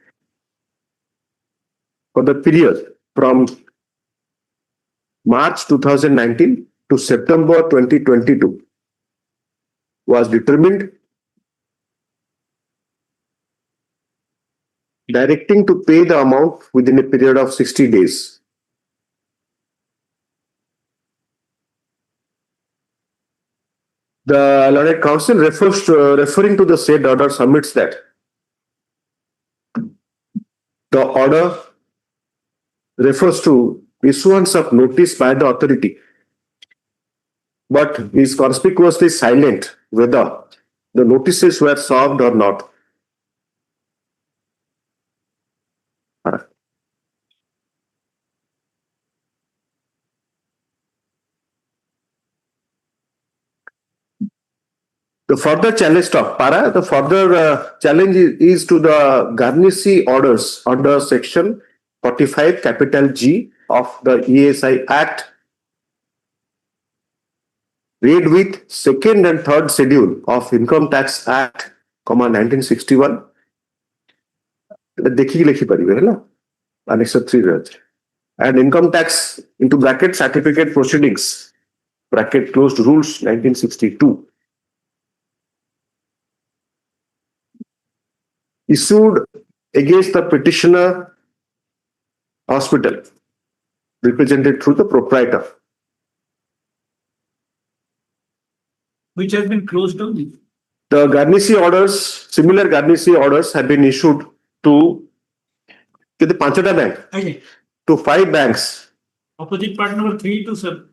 for the period from March 2019 to September 2022 was determined, directing to pay the amount within a period of 60 days. The Learned Counsel referring to the said order submits that the order refers to issuance of notice by the authority, but is conspicuously silent whether the notices were served or not. The further challenge challenge is to the garnishee orders under section 45 capital G of the ESI Act, read with second and third schedule of Income Tax Act, 1961. देखिए लिखी परिवे है ना, Annex 3 and Income Tax into bracket certificate proceedings bracket closed rules 1962. Issued against the petitioner hospital represented through the proprietor. Which has been closed down. The garnishee orders, similar garnishee orders have been issued to the Panchata Bank, to 5 banks. Opposite part number 3 to 7.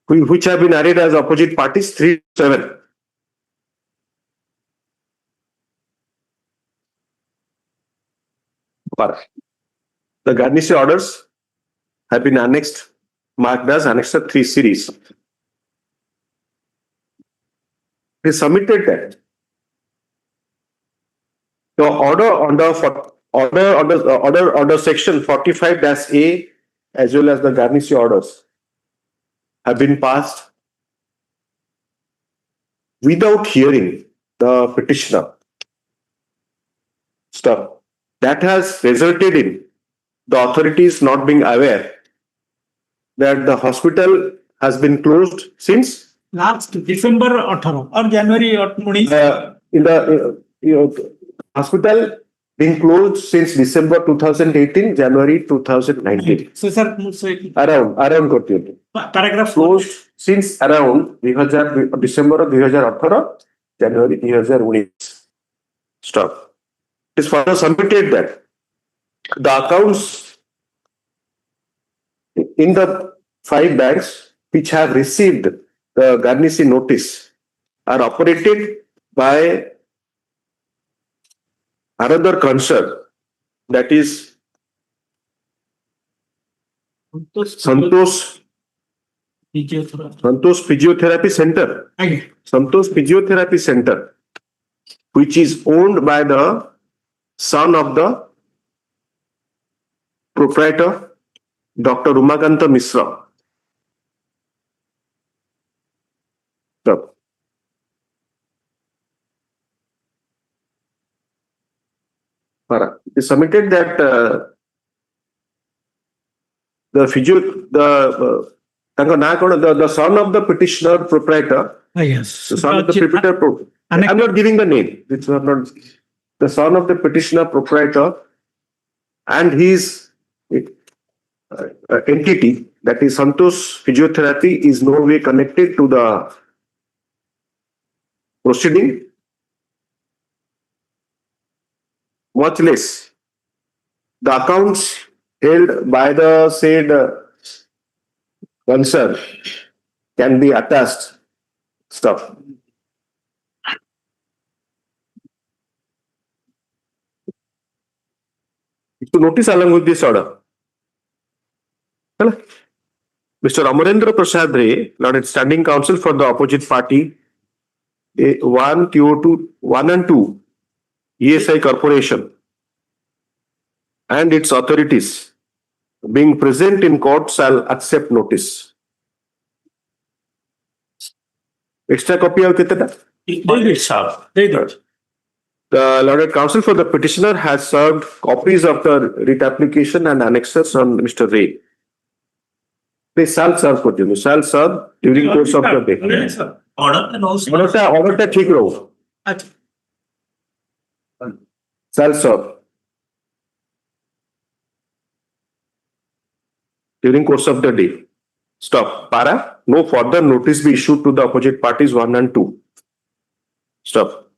Which have been added as opposite parties 3 to 7. The garnishee orders have been annexed, marked as Annex 3 series. He submitted that the order under section 45-A as well as the garnishee orders have been passed without hearing the petitioner. Stuff that has resulted in the authorities not being aware that the hospital has been closed since Last December 18 or January 19. Hospital being closed since December 2018, January 2019. So, sir, Around paragraph closed since around December 2018, January 2019. Stop. It is further submitted that the accounts in the 5 banks which have received the garnishee notice are operated by another concern, that is Santosh Physiotherapy Center. Santosh Physiotherapy Center, which is owned by the son of the proprietor, Dr. Umakanta Misra. They submitted that the son of the petitioner proprietor. Yes. The son of the petitioner. I'm not giving the name. It's not the son of the petitioner proprietor and his entity, that is Santosh Physiotherapy, is no way connected to the proceeding, much less the accounts held by the said concern can be attached stuff. To notice along with this order. Mr. Amarendra Prasad Ray, Lord Standing Counsel for the opposite party, 1 TO2 1 and 2 ESI Corporation and its authorities being present in court shall accept notice. Extra copy of Ketata? They did, sir. They did. The Lord Counsel for the petitioner has served copies of the writ application and annexes on Mr. Ray. They shall serve during course of the day. Yes, sir. Order and also. Order ta ठीक रहो. Shall serve during course of the day. Stop. Para. No further notice be issued to the opposite parties 1 and 2. Stop.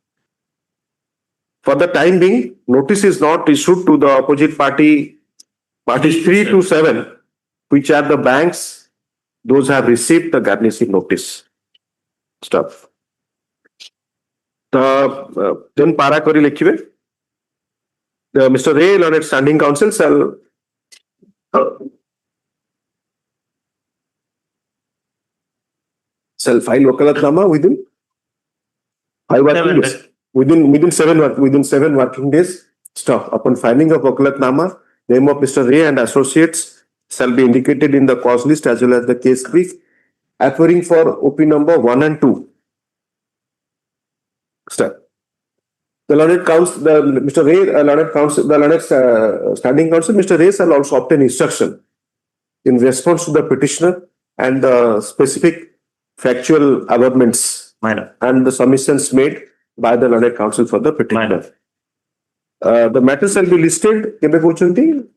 For the time being, notice is not issued to the opposite parties 3 to 7, which are the banks. Those have received the garnishee notice. Stop. Then para kari likhibe. Mr. Ray, Lord Standing Counsel, shall file wakalatnama within 5 working days. Within 7 working days. Stop. Upon filing of wakalatnama, name of Mr. Ray and associates shall be indicated in the cause list as well as the case brief, appearing for OP number 1 and 2. Stop. The Learned Counsel, Mr. Ray, Standing Counsel, Mr. Ray shall also obtain instruction in response to the petitioner and the specific factual amendments and the submissions made by the Learned Counsel for the petitioner. The matter shall be listed. केबे कहउछंती?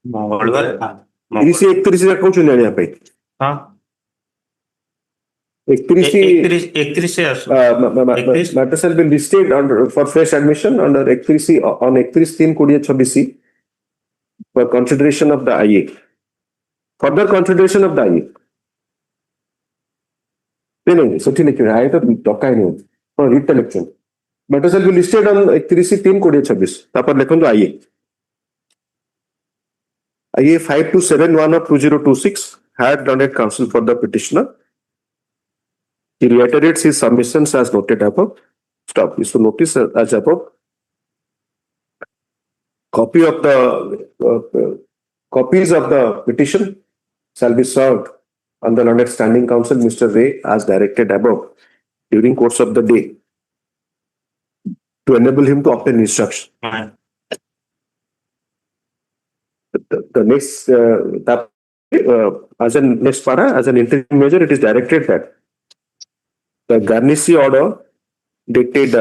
मंगलवार. 31 रे कहउछन जानिया पे. हां. 31 matter shall be listed for fresh admission under 31 on 31/3/2026 for consideration of the IA. Further consideration of the IA. नहीं सठी लिखियो आए तो डका ही नहीं पर read लिखछन. Matter shall be listed on 31/3/2026 तापर लिखन IA. IA 5271 of 2026 had Learned Counsel for the petitioner. He reiterates his submissions as noted above. Stop. Is to notice as above. Copies of the petition shall be served on the Learned Standing Counsel, Mr. Ray, as directed above during course of the day to enable him to obtain instruction. The next, as an next para, as an interim measure, it is directed that the garnishee order dated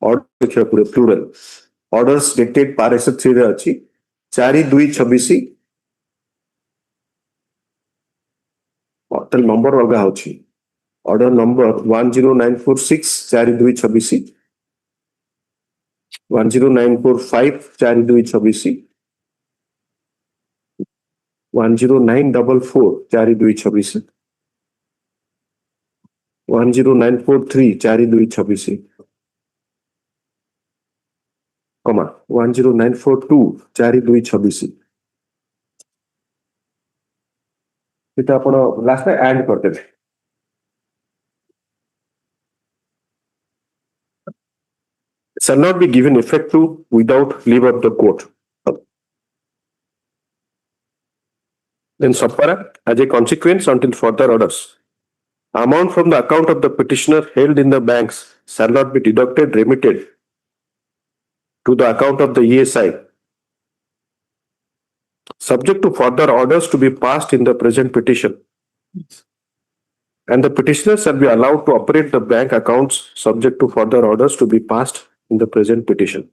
plural orders dated para 3 रे अछि 4/2/26 total number अलगा होछि order number 10946 4/2/26 10945 4/2/26 10944 4/2/26 10943 4/2/26 comma 10942 4/2/26 এটা आपण last में add करते थे shall not be given effect to without leave of the court. Then subpara, as a consequence until further orders, amount from the account of the petitioner held in the banks shall not be deducted, remitted to the account of the ESI, subject to further orders to be passed in the present petition. And the petitioner shall be allowed to operate the bank accounts subject to further orders to be passed in the present petition.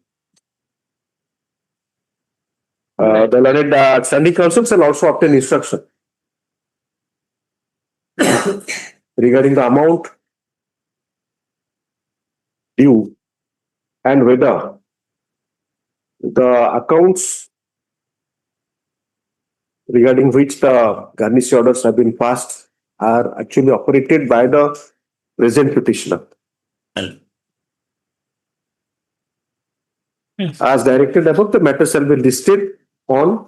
The learned standing counsel shall also obtain instruction regarding the amount due and whether the accounts regarding which the garnishee orders have been passed are actually operated by the present petitioner. Yes. As directed above, the matter shall be listed on.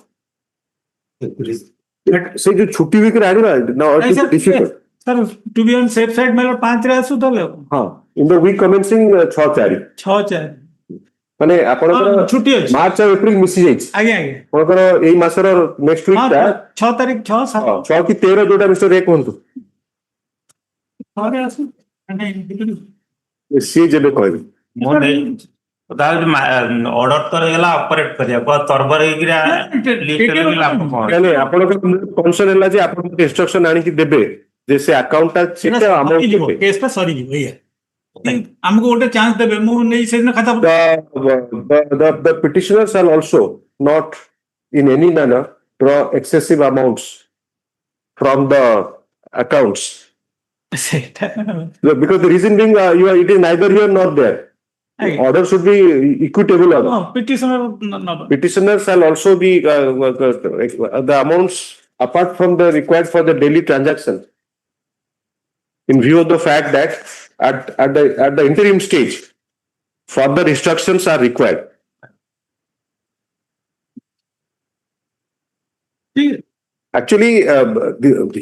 Say जो छुट्टी भी करा रहा now it is difficult. Sir, to be on safe side, मेरे 5 रे आसु तो ले हाँ, in the week commencing 6-4 6-4 माने आपनकर छुट्टी अछि मार्च और एप्रिल मिसी जाइछ आगे आगे आपनकर एई मासर नेक्स्ट वीक ता 6 तारीख 6-7 6 की 13 जोटा मिस्टर रे कोहंतु रे आसु नहीं सी जेबे कहबे मोने ऑर्डर तो रेला ऑपरेट करिया को तरबर हेगिरा लिस्ट लेवल आप कोन नहीं आपनकर कंसर्न हैला जे आपन इंस्ट्रक्शन आनी की देबे जैसे अकाउंट ता सेटा अमाउंट केस पे सॉरी जी भैया हमको गोटे चांस देबे मु नै सेदिन खाता the petitioner shall also not in any manner draw excessive amounts from the accounts because the reason being it is neither here nor there. Order should be equitable order. Petitioner shall also be the amounts apart from the required for the daily transaction in view of the fact that at the interim stage further instructions are required. Actually,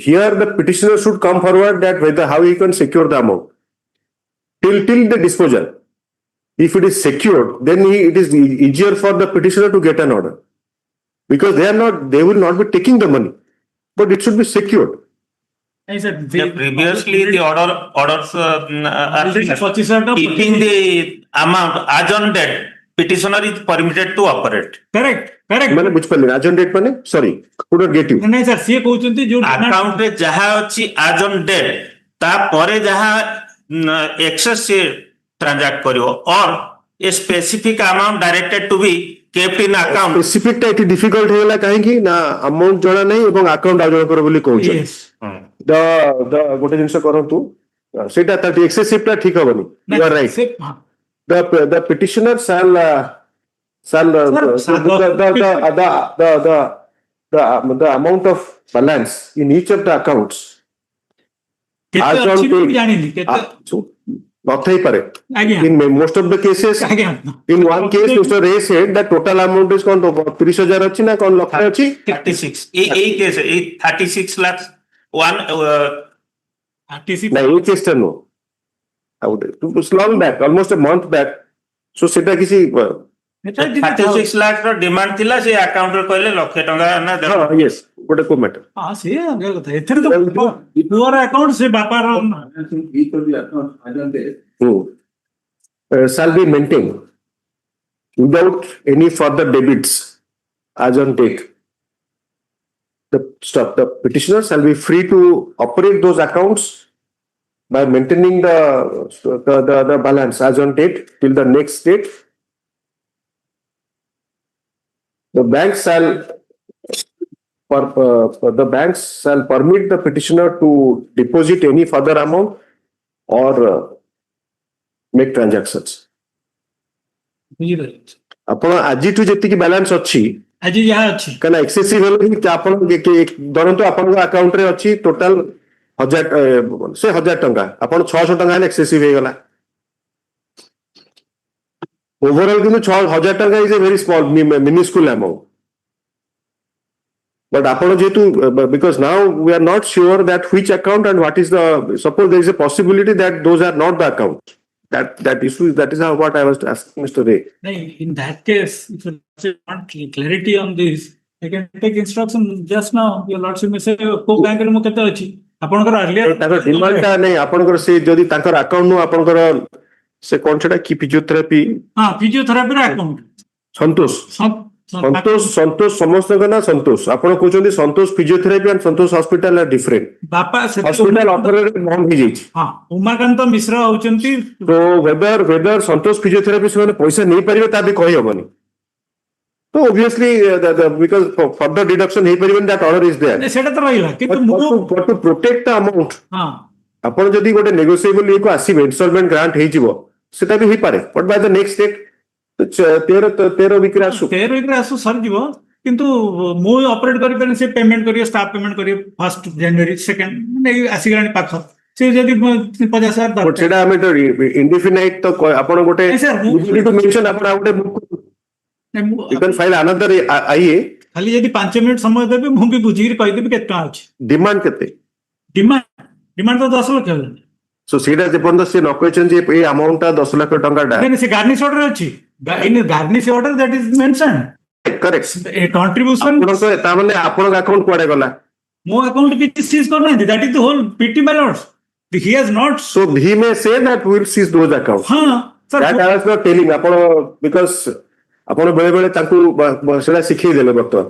here the petitioner should come forward that whether how he can secure the amount till the disposal. If it is secured, then it is easier for the petitioner to get an order because they will not be taking the money, but it should be secured. Previously the orders are keeping the amount as on date. Petitioner is permitted to operate. Correct. माने बुझ पल्ले as on date माने sorry could not get you. नहीं sir सी कहउचंती जो account रे जहा अछि as on date ता परे जहा एक्सेस से ट्रांजैक्ट करियो और a specific amount directed to be kept in account. Specific टा इट डिफिकल्ट हेला काहे कि ना अमाउंट जणा नै एवं अकाउंट आजो कर बोली कहउछ. द गोटे जिंस करंतु सेटा ता एक्सेसिव टा ठीक होबनी. You are right. The petitioner shall the amount of balance in each of the accounts as on not in most of the cases in one case Mr. Ray said that total amount is kon 30,000 achi na kon lakh achi 36 ei case 36 lakhs one 36 na ei case no I would it was long back almost a month back so seta kisi 36 lakh ro demand thila se account ro कहले लाख टका ना दे हां yes गोटे को matter हां से आगे कथा एथरे तो पुअर अकाउंट से व्यापार shall be maintained without any further debits as on date. The petitioner shall be free to operate those accounts by maintaining the balance as on date till the next date. The banks shall permit the petitioner to deposit any further amount or make transactions. आपण आज to जेति की balance अछि आज यहा अछि कना excessive hello कि आपण धरंतु आपण अकाउंट रे अछि टोटल 1000 टंका आपण 600 टंका ने एक्सेसिव हे गला ओवरऑल किनु 6000 टंका is a very small miniscule amount but आपण जेतु because now we are not sure that which account and what is the suppose there is a possibility that those are not the account that issue that is how what I was asking Mr. Ray. In that case, if you want clarity on this, I can take instruction just now. Your lordship may say, "Ko bank रे मु केते अछि?" आपनकर earlier ताकर demand ता नै आपनकर से जदी ताकर अकाउंट नु आपनकर से कोन छडा की फिजियोथेरेपी हां फिजियोथेरेपी रे अकाउंट संतोष समस्त ना संतोष आपण कहउछन्ती Santosh physiotherapy and Santosh hospital are different बापा हॉस्पिटल ऑफर बंद हो जाई हां उमाकांत मिश्र होउछन्ती तो वेदर संतोष फिजियोथेरेपी से पैसा नहीं पारिबे ता भी कहि होबनी So obviously, because further deduction ହେଇପାରିବନି, that order is there. ସେଟା ତ ରହିଲା କିନ୍ତୁ But to protect the amount, ହଁ ଆପଣ ଯଦି ଗୋଟେ negotiable ଇଏକୁ ଆସିବେ, installment grant ହେଇଯିବ, ସେଟା ବି ହେଇପାରେ, but by the next date 13 weekରେ ଆସୁ। 13 weekରେ ଆସୁ ସରିଯିବ କିନ୍ତୁ ମୁଁ ଅପରେଟ କରିପାରିନି, ସେ ପେମେଣ୍ଟ କରିବେ, ଷ୍ଟାଫ ପେମେଣ୍ଟ କରିବେ 1st January 2nd ମାନେ ଆସିଗଲାଣି ପାଖ, ସେ ଯଦି 50,000 But ସେଟା ଆମେ indefinite ତ ଆପଣ ଗୋଟେ ନାଇଁ sir, you need to mention ଆପଣ ଆଉ ଗୋଟେ you can file another IA ଖାଲି ଯଦି 5 ମିନିଟ ସମୟ ଦେବେ ମୁଁ ବି ବୁଝିକି କହିଦେବି କେତେ ଟଙ୍କା ଅଛି। demand କେତେ? ଡିମାଣ୍ଡ ତ 10 ଲକ୍ଷ ହେଲାଣି। So ସେଇଟା ଯେପର୍ଯ୍ୟନ୍ତ ସେ ନ କହିଛନ୍ତି ଯେ ଏଇ amount ଟା 10 ଲକ୍ଷ ଟଙ୍କାଟା ସେ ଗାର୍ନିଶ ଅର୍ଡର ଅଛି, in garnish order that is mention correct କଣ୍ଟ୍ରିବ୍ୟୁସନ। ଆପଣଙ୍କ ତାମାନେ ଆପଣଙ୍କ ଆକାଉଣ୍ଟ କୁଆଡେ ଗଲା? ମୋ ଆକାଉଣ୍ଟ କିଛି ସିଜ୍ କରିନାହାନ୍ତି, that is the whole petty matters, he has not. So he may say that we will seize those accounts. ହଁ That I was not telling ଆପଣ because ଆପଣ ବେଳେ ବେଳେ ତାଙ୍କୁ ସେଟା ଶିଖେଇ ଦେଲେ ବର୍ତ୍ତମାନ।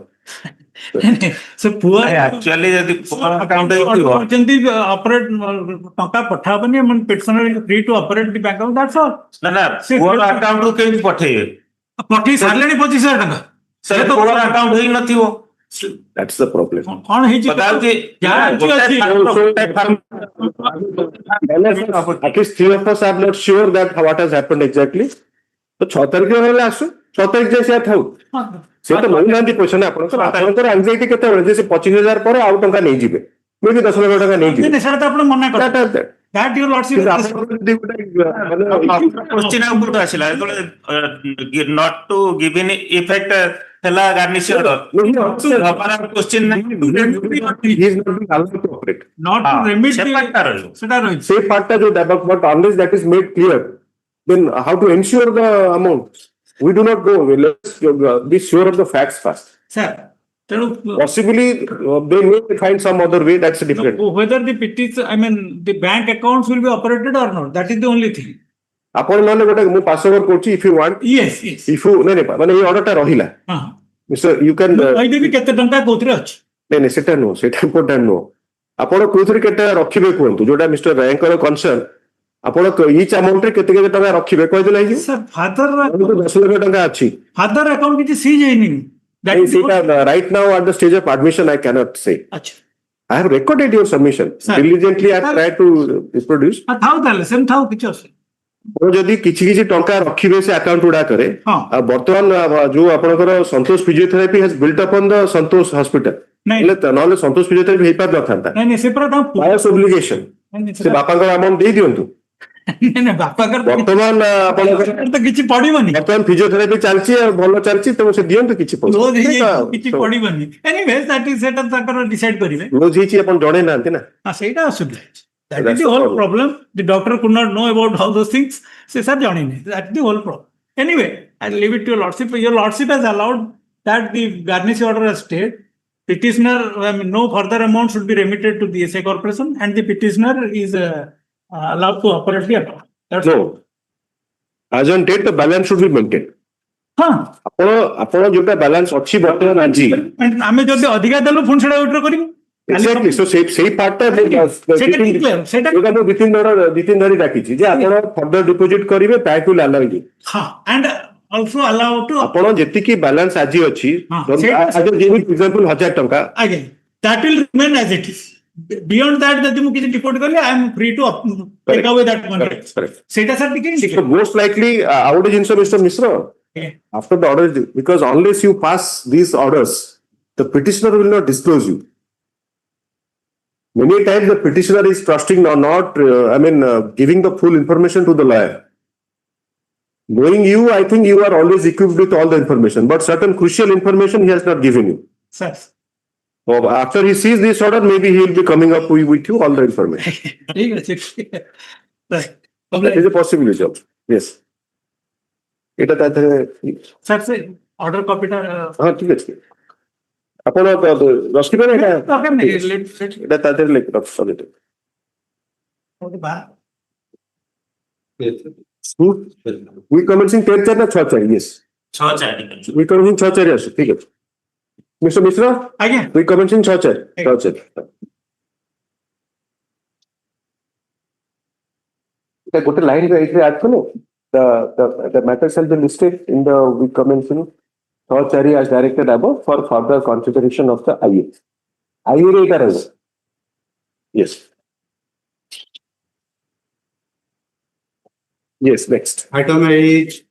ସେ ପୁଅ actually ଯଦି ପୁଅ account କରିଛନ୍ତି ଅପରେଟ ଟଙ୍କା ପଠାବନି, petitioner free to operate the bank account, that's all. ନା ପୁଅ account ରୁ କେମିତି ପଠେଇବେ? ପଠେଇ ସାରିଲେଣି 25,000 ଟଙ୍କା। ସେ ତ ପୁଅ account ହେଇ ନଥିବ। That's the problem. କଣ ହେଇଛି At least 3 of us are not sure that what has happened exactly. ତ 6 ତାରିଖ ହେଲେ ଆସୁ, 6 ତାରିଖ ଯାଏ ସେ ଥାଉ। ସେ ତ ନେଉନାହାନ୍ତି ପଇସା ନା ଆପଣଙ୍କର ଆଂଜାଇଟି କେତେବେଳେ ଯେ ସେ 25,000 ପରେ ଆଉ ଟଙ୍କା ନେଇଯିବେ, ମେ ବି 10 ଲକ୍ଷ ଟଙ୍କା ନେଇଯିବେ। ସେଟା ତ ଆପଣ ମନା କଲେ। That your lordship question ଆଉ କୋଉଠୁ ଆସିଲା ଯେତେବେଳେ not to give in effect ହେଲା garnish order question he is not being allowed to operate. not to remit ସେଟା ରହିଛି ସେ ପାର୍ଟଟା ଯୋଉଟା, but unless that is made clear, then how to ensure the amount? We do not go, let's be sure of the facts first. sir. Possibly they may find some other way, that's different. Whether the petition, I mean the bank accounts will be operated or not, that is the only thing. ଆପଣ ନହେଲେ ଗୋଟେ ମୁଁ pass over କରୁଛି, if you want, yes if you ମାନେ ଏଇ ଅର୍ଡରଟା ରହିଲା, Mr. you can କହିଦେବି କେତେ ଟଙ୍କା କୋଉଥିରେ ଅଛି। ନାଇଁ ସେଟା ନୁହଁ, ସେଟା ଇମ୍ପୋର୍ଟାଣ୍ଟ ନୁହଁ। ଆପଣ କୋଉଥିରେ କେତେ ରଖିବେ କୁହନ୍ତୁ, ଯୋଉଟା ମିଷ୍ଟର ରାୟଙ୍କର କନସର୍ନ, ଆପଣ ଇଚ୍ ଆମାଉଣ୍ଟରେ କେତେ କେତେ ଟଙ୍କା ରଖିବେ କହିଦେଲେ ହେଇଯିବ। ସାର୍ ଫାଦର 10 ଲକ୍ଷ ଟଙ୍କା ଅଛି, ଫାଦର ଆକାଉଣ୍ଟ କିଛି ସିଜ୍ ହେଇନି। Right now at the stage of admission I cannot say. ଆଚ୍ଛା I have recorded your submission diligently. I tried to reproduce. ଥାଉ ତାହେଲେ ସେମିତି ଥାଉ, କିଛି ଅସୁବିଧା। ଆପଣ ଯଦି କିଛି କିଛି ଟଙ୍କା ରଖିବେ ସେ ଆକାଉଣ୍ଟ ଗୁଡାକରେ, ଆଉ ବର୍ତ୍ତମାନ ଯୋଉ ଆପଣଙ୍କର Santosh physiotherapy has built upon the Santosh hospital, ନହେଲେ ସନ୍ତୋଷ ଫିଜିଓଥେରାପି ହେଇପାରି ନଥାନ୍ତା। ବାୟସ୍ ଓବ୍ଲିଗେସନ ସେ ବାପାଙ୍କର ଆମାଉଣ୍ଟ ଦେଇ ଦିଅନ୍ତୁ। ବର୍ତ୍ତମାନ ଆପଣଙ୍କର କିଛି ପଡିବନି, ବର୍ତ୍ତମାନ ଫିଜିଓଥେରାପି ଚାଲିଛି, ଭଲ ଚାଲିଛି, ତେଣୁ ସେ ଦିଅନ୍ତୁ କିଛି ପଇସା, କିଛି ପଡିବନି। ଏନିୱେ ସେଟା ତାଙ୍କର ଡିସାଇଡ୍ କରିବେ। କ୍ଲୋଜ୍ ହେଇଛି ଆପଣ ଜଣେଇ ନାହାନ୍ତି ନା, ସେଇଟା ଅସୁବିଧା ଅଛି। That is the whole problem. The doctor could not know about all those things. Se sir janine. That's the whole problem. Anyway, I'll leave it to your lordship. Your lordship has allowed that the garnish order has stayed. Petitioner, no further amount should be remitted to the SA corporation, and the petitioner is allowed to operate the account. That's no. As on date, the balance should be maintained. ଆପଣ ଯୋଉଟା balance ଅଛି ବର୍ତ୍ତମାନ ଆଜି, ଆମେ ଯଦି ଅଧିକା ଦେଲୁ ପୁଣି ସେଟା ୱିଥଡ୍ର କରିବୁ। Exactly. So ସେଇ ପାର୍ଟଟା ମୁଁ ଦି ତିନି ଧରି ଡାକିଛି ଯେ ଆପଣ ଫର୍ଦର ଡିପୋଜିଟ କରିବେ, bank will allow you. and also allow to ଆପଣ ଯେତିକି ବାଲାନ୍ସ ଆଜି ଅଛି, ଏକ୍ସାମ୍ପଲ 1000 ଟଙ୍କା, ଆଜ୍ଞା, that will remain as it is. Beyond that, ଯଦି ମୁଁ କିଛି ଡିପୋଜିଟ କଲି, I am free to take away that money. ସେଇଟା ସାର୍ ଟିକେ So most likely ଆଉ ଗୋଟେ ଜିନିଷ mister Mishra, after the order, because unless you pass these orders, the petitioner will not disclose you. Many times the petitioner is trusting or not, giving the full information to the lawyer. Knowing you, I think you are always equipped with all the information, but certain crucial information he has not given you. Sir. After he sees this order, maybe he will be coming up with you all the information. That is a possibility also. Yes. Sir, order copy টা ঠিক আছে, ଆପଣ ରଖିବେ ନା ଏଇଟା ତା ଦେହରେ ରଖିଦେବେ। We commencing 13 ନା 6-4? Yes, 6-4 we commencing 6-4 ଆସୁ, ଠିକ ଅଛି ମିଷ୍ଟର ମିଶ୍ର। ଆଜ୍ଞା, we commencing 6-4 ଗୋଟେ ଲାଇନ ଏଇଥିରେ ଆଡ୍ କଲେ, the matter shall be listed in the we commencing 6 as directed above for further consideration of the IA. IA rate is yes. Yes, next. Item 8,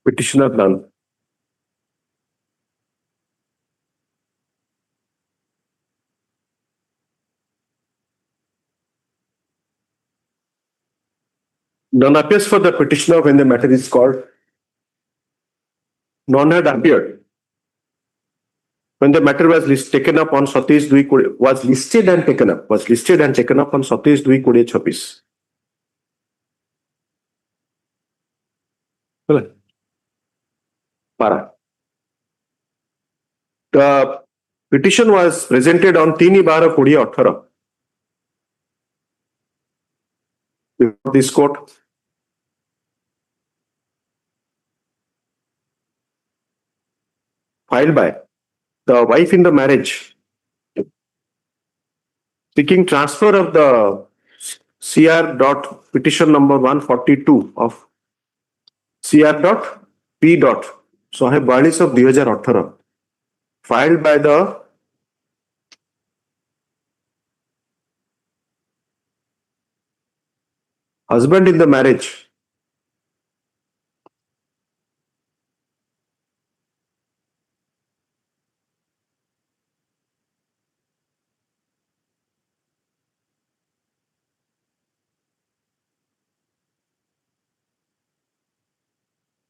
Petitioner none. None appears for the petitioner when the matter is called. None had appeared when the matter was taken up on 27/2 was listed and taken up on 27/2/2026. Para. The petition was presented on 3/12/2018 before this court. Filed by the wife in the marriage seeking transfer of the CR dot petition number 142 of CR dot P dot 142 of 2018 filed by the husband in the marriage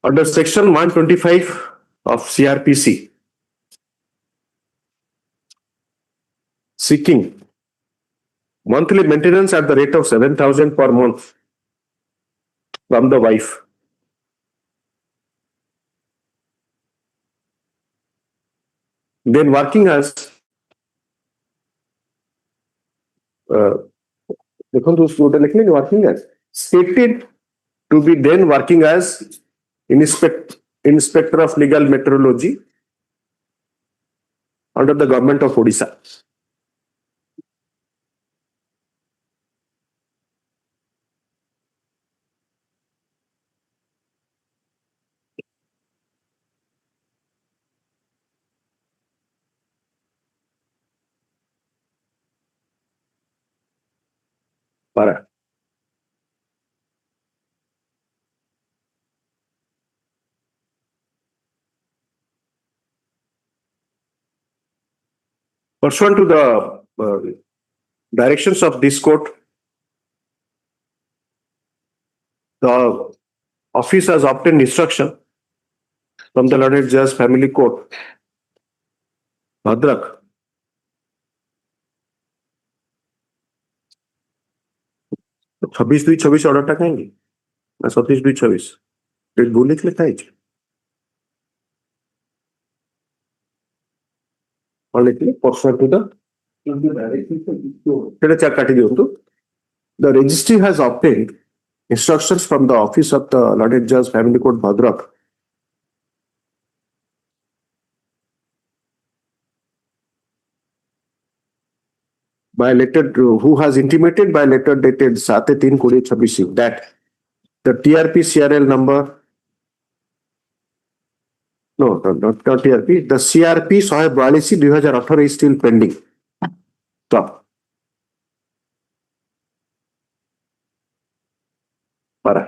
under section 125 of CRPC seeking monthly maintenance at the rate of 7,000 per month from the wife. Then working as working as stated to be then working as Inspector of Legal Metrology under the government of Odisha. Para. Pursuant to the directions of this court, the office has obtained instruction from the Learned Judge Family Court, Bhadrak, तो 26/2/26 order कहेंगे ना 27/2/26 date भूल लिखा है और लिखले pursuant to the सेटा check काटी दियंतु. The registry has obtained instructions from the office of the Learned Judge Family Court, Bhadrak, by letter who has intimated by letter dated 7/3/2026 that the TRP CRL number not TRP, the CRP 142/2018 is still pending. Stop. Para.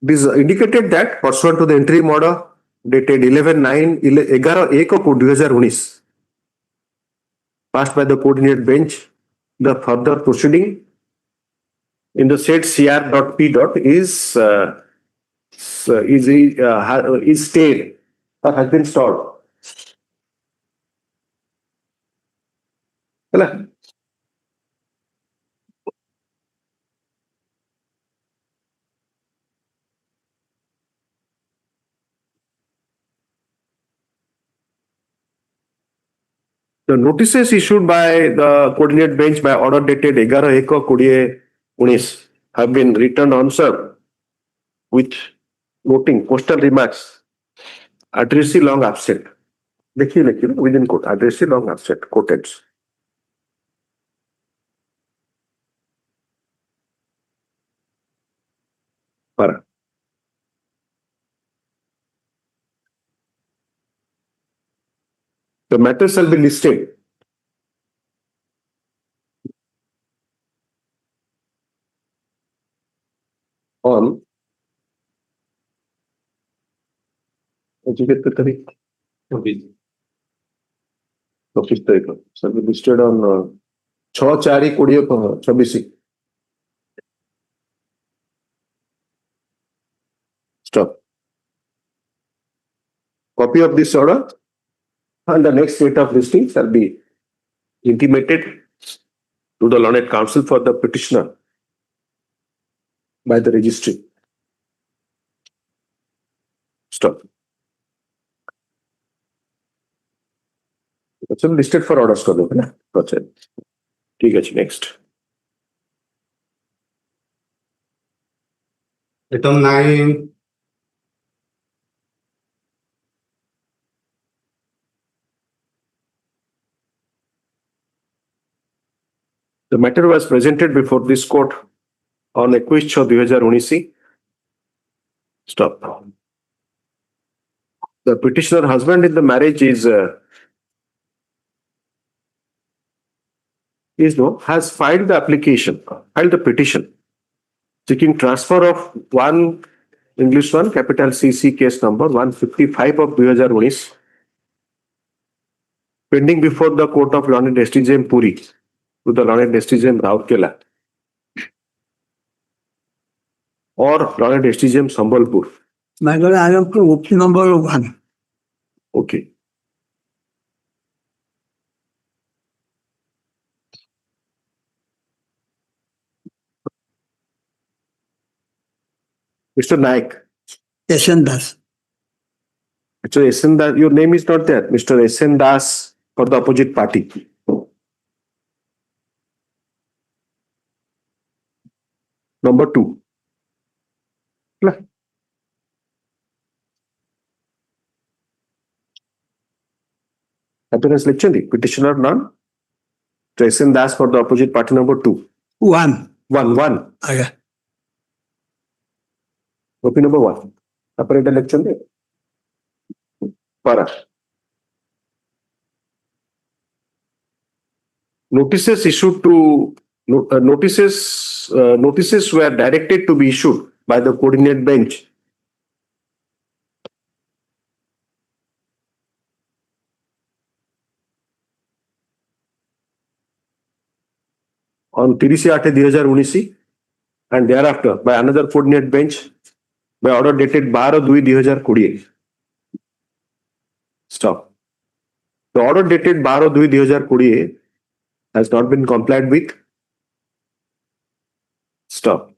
It is indicated that pursuant to the interim order dated 11/9/2019 passed by the coordinate bench, the further proceeding in the said CR.P. is stayed or has been stalled. Hello? The notices issued by the coordinate bench by order dated 11/1/2019 have been returned answer with noting postal remarks, addressee long absent. देखिए within quote, addressee long absent, quoted. Para. The matter shall be listed on educate तारीख 24 तारीख shall be listed on 6/4/2026. Stop. Copy of this order and the next date of listing shall be intimated to the learned counsel for the petitioner by the registry. Stop. अच्छा listed for orders कर दोगे ना? अच्छा ठीक है next. Item 9. The matter was presented before this court on 21/6/2019. Stop. The petitioner husband in the marriage has filed the petition seeking transfer of English 1 capital CC case number 155 of 2019 pending before the court of learned STJM Puri to the learned STJM Raurkela or learned STJM Sambalpur. My God, I am to option number 1. Okay. Mr. Naik. SN Das. Actually, SN Das, your name is not there. Mr. SN Das for the opposite party. Number 2. Appearance lecture, petitioner none. So SN Das for the opposite party number 2. 1. 1. Okay. Copy number 1. Apparator lecture. Para. Notices issued to notices were directed to be issued by the coordinate bench on 30/8/2019 and thereafter by another coordinate bench by order dated 12/2/2020. Stop. The order dated 12/2/2020 has not been complied with. Stop.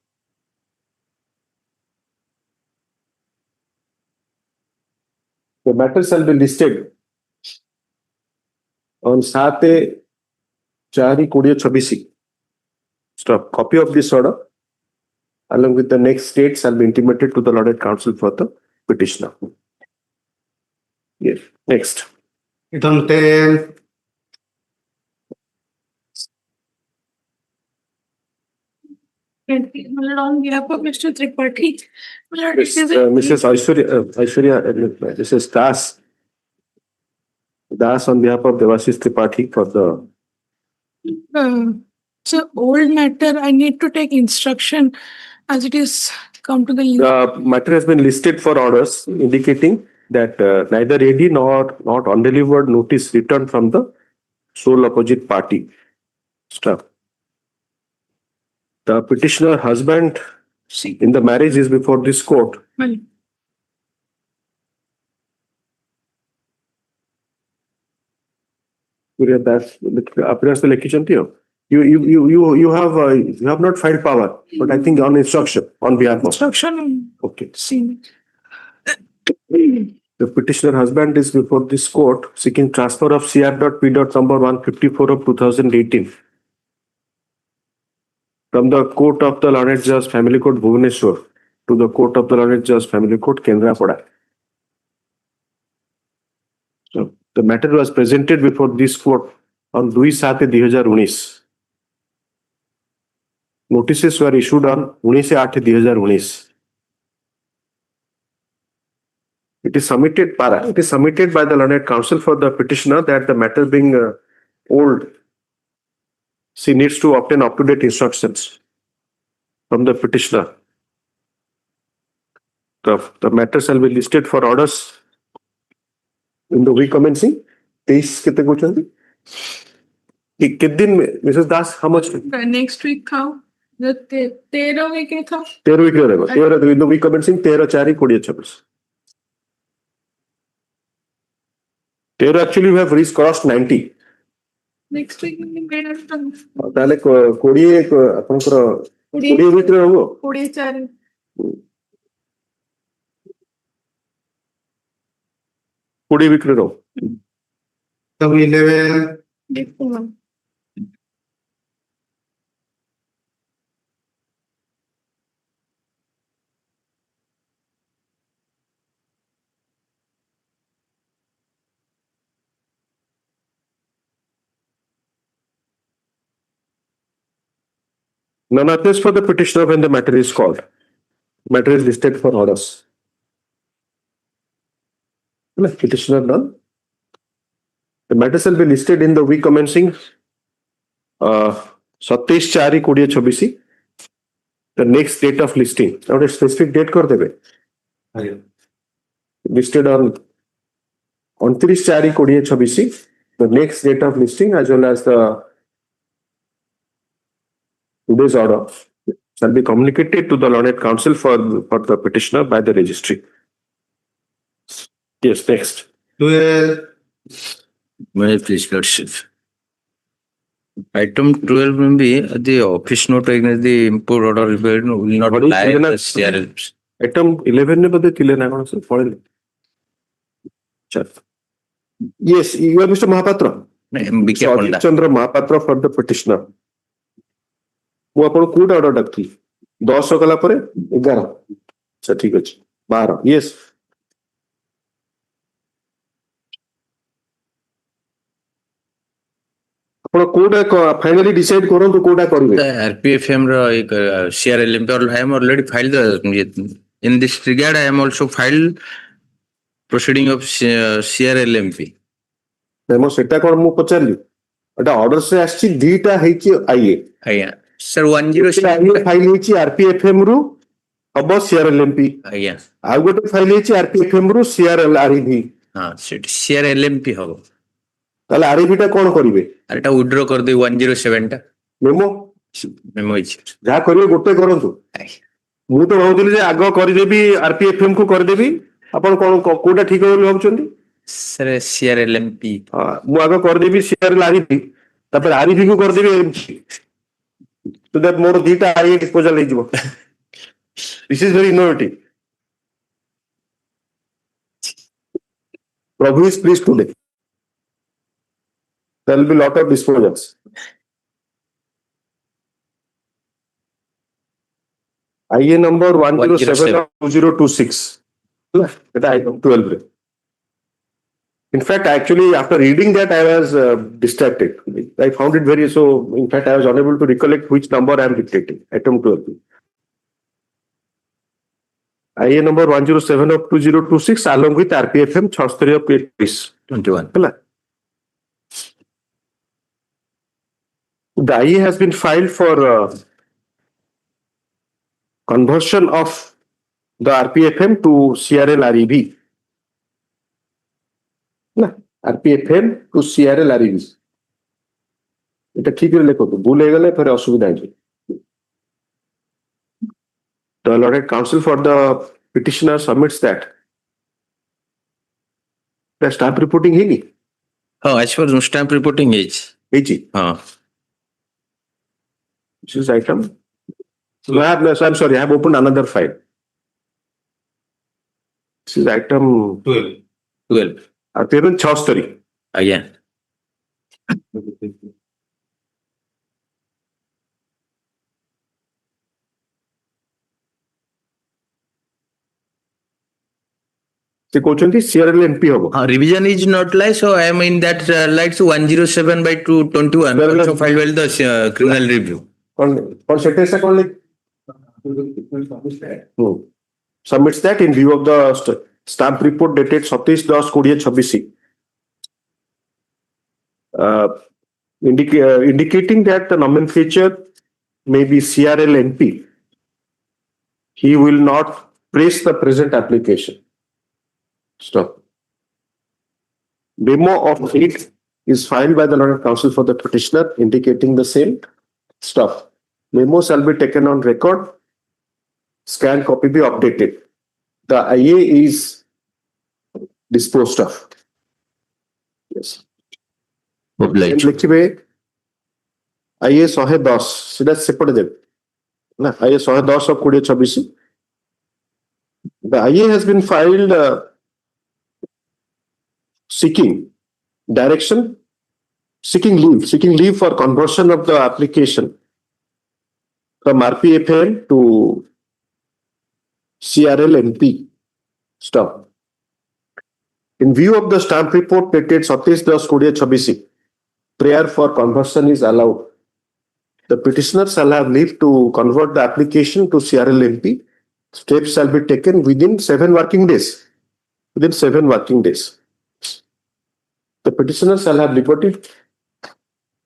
The matter shall be listed on 7/4/2026. Stop. Copy of this order along with the next date shall be intimated to the learned counsel for the petitioner. Yes. Next. Item 10. On behalf of Mr. Tripathi, Mrs. Aishwarya, Mrs. Das on behalf of Devashish Tripathi for the. so old matter, I need to take instruction as it is come to the Matter has been listed for orders indicating that neither ready nor not undelivered notice returned from the sole opposite party. Stop. The petitioner husband in the marriage is before this court. Well, Appearance the location to you have not filed power, but I think on instruction on behalf of. instruction. Okay. See. The petitioner husband is before this court seeking transfer of CR.P. number 154 of 2018 from the court of the learned judge, Family Court, Bhubaneswar, to the Court of the Learned Judge Family Court, Kendrapada. So the matter was presented before this court on 2/7/2019. Notices were issued on 19/8/2019. It is submitted by the learned counsel for the petitioner that the matter being old, she needs to obtain up-to-date instructions from the petitioner. The matter shall be listed for orders in the week commencing 23 कितने को चलती? कितने दिन में Mrs. Das, how much? Next week था जो 13 week में था 13 week रहेगा 13 in the week commencing 13/4/2026. 13 actually we have reached crossed 90. Next week में मेरा था ताले 20 ଆପଣଙ୍କର 20 ଭିତରେ ହବ 24 20 ଭିତରେ ରହ तब 11 देखूंगा none appears for the petitioner when the matter is called. Matter is listed for orders. Petitioner none. The matter shall be listed in the week commencing 27/4/2026. The next date of listing. Now a specific date कर देबे. Listed on 29/4/2026. The next date of listing as well as the today's order shall be communicated to the learned counsel for the petitioner by the registry. Yes, next. 12 May I please, Lordship. Item 12 will be the office note against the import order will not What is lie it? the CRLs. Item 11 ने बदले तिले ना कौन से पढ़े ले. चल. Yes, you are Mr. Mahapatra. BK Ponda. Chandra Mahapatra for the petitioner. ମୁଁ ଆପଣ କୋଉଟା ଅର୍ଡର ଡାକୁଥିଲି 10 କଲା ପରେ 11 ଆଚ୍ଛା ଠିକ ଅଛି 12 yes ଆପଣ କୋଉଟା ଫାଇନାଲି ଡିସାଇଡ୍ କରନ୍ତୁ କୋଉଟା କରିବେ RPFM CRLM I am already filed in this regard. I am also filed proceeding of CRLMP. ମୁଁ ସେଟା କଣ ମୁଁ ପଚାରିଲି ଏଟା ଅର୍ଡର ସେ ଆସିଛି ଦିଟା ହେଇଛି ଆଇଏ ଆଜ୍ଞା sir 107 ଫାଇଲ ହେଇଛି RPFM ରୁ ହବ CRLMP ଆଜ୍ଞା ଆଉ ଗୋଟେ ଫାଇଲ ହେଇଛି RPFM ରୁ CRLREV ହଁ ସେଠି CRLMP ହବ ତାହେଲେ REV ଟା କଣ କରିବେ ଆରେ ଏଟା ୱିଥଡ୍ର କରିଦେଇ 107 ଟା ମେମୋ ହେଇଛି ଯାହା କରିବେ ଗୋଟେ କରନ୍ତୁ ମୁଁ ତ ଭାବୁଥିଲି ଯେ ଆଗ କରିଦେବି RPFM କୁ କରିଦେବି ଆପଣ କଣ କୋଉଟା ଠିକ ହେବ ବୋଲି ଭାବୁଛନ୍ତି sir CRLMP ମୁଁ ଆଗ କରିଦେବି CRLREV ତାପରେ REV କୁ କରିଦେବି so that ମୋର ଦିଟା RE disposal ହେଇଯିବ this is very innovative Prabhu is pleased today there will be lot of disposals IA number 107 of 2026 এটা item 12 রে in fact actually after reading that I was distracted I found it very so in fact I was unable to recollect which number I am dictating item 12 IA number 107 of 2026 along with RPFM 66 of 21 ହେଲା the IA has been filed for conversion of the RPFM to CRLREV ना RPFM to CRLREV এটা ঠিক করে লেখো তো ভুল হয়ে গেলে ফের অসুবিধা হবে the learned counsel for the petitioner submits that the stamp reporting ହେଇନି ହଁ as per stamp reporting ହେଇଛି ହଁ this is item I'm sorry I have opened another file this is item 12 RPFM 66 ଆଜ୍ଞା ସେ କହୁଛନ୍ତି CRL MP ହବ। Revision is not live, so I am in that light 107 by 221 also filed by the criminal review. On sentence only submits that in view of the stamp report dated 27/10/2026, indicating that the nomenclature may be CRL NP. He will not press the present application. Stop. Memo of it is filed by the learned counsel for the petitioner indicating the same. Stop. Memo shall be taken on record. Scan copy be updated. The IA is disposed of. Yes. Obliged. लिखिबे IA 110 सेटा सेपटे दे ना IA 110 of 2026. The IA has been filed seeking direction, seeking leave for conversion of the application from RPFL to CRL NP. Stop. In view of the stamp report dated 27/10/2026, prayer for conversion is allowed. The petitioner shall have leave to convert the application to CRL NP. Steps shall be taken within 7 working days. Within 7 working days. The petitioner shall have liberty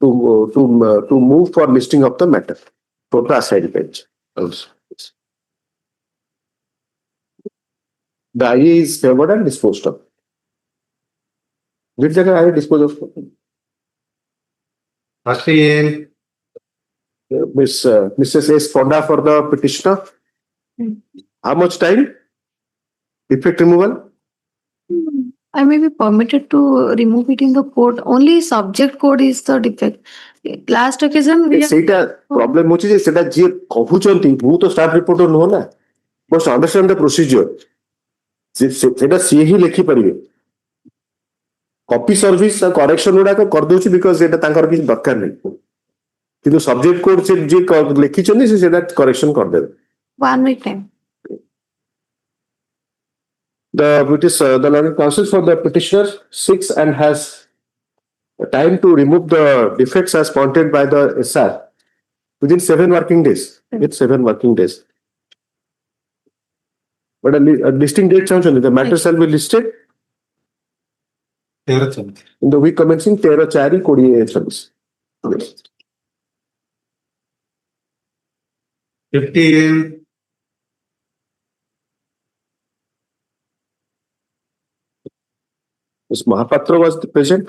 to move for listing of the matter for the assigned bench. Also. The IA is favored and disposed of. Which jagah IA disposed of? Mrs. S. Fonda for the petitioner. How much time? Defect removal? I may be permitted to remove it in the court. Only subject code is the defect. Last occasion we have, ସେଇଟା problem ଅଛି ଯେ ସେଟା ଯିଏ କହୁଛନ୍ତି ମୁଁ ତ staff reporter ନୁହଁ ନା ବସ୍ ଅଣ୍ଡରଷ୍ଟାଣ୍ଡ ଦ ପ୍ରୋସିଜିଅର ସେଟା ସିଏ ହିଁ ଲେଖିପାରିବେ କପି ସର୍ଭିସ କରେକ୍ସନ ଗୁଡାକ କରିଦଉଛି ବିକଜ ସେଇଟା ତାଙ୍କର କିଛି ଦରକାର ନାହିଁ କିନ୍ତୁ ସବଜେକ୍ଟ କୋଡ୍ ସେ ଯିଏ ଲେଖିଛନ୍ତି ସେ ସେଇଟା କରେକ୍ସନ କରିଦେବେ 1 week time. The learned counsel for the petitioner seeks and has time to remove the defects as pointed by the SR within 7 working days. With 7 working days. But a listing date sounds only. The matter shall be listed in the week commencing 13/4/2026. 15. Ms. Mahapatra was present.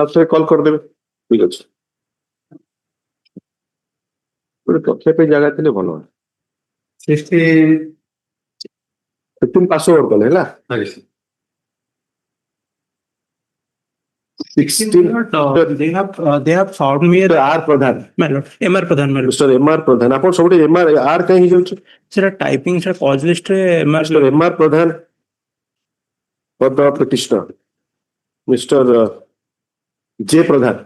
आपसे call कर देवे ठीक अछि पूरे कक्षा पे जगह थे भलो 16. 15 पास ओवर कले हला 16 they have found me R Pradhan my lord MR Pradhan my lord mister MR प्रधान आपण सबटे MR R कहीं जाउछ सेटा टाइपिंग से कॉज लिस्ट रे mister MR Pradhan for the petitioner Mr. J Pradhan.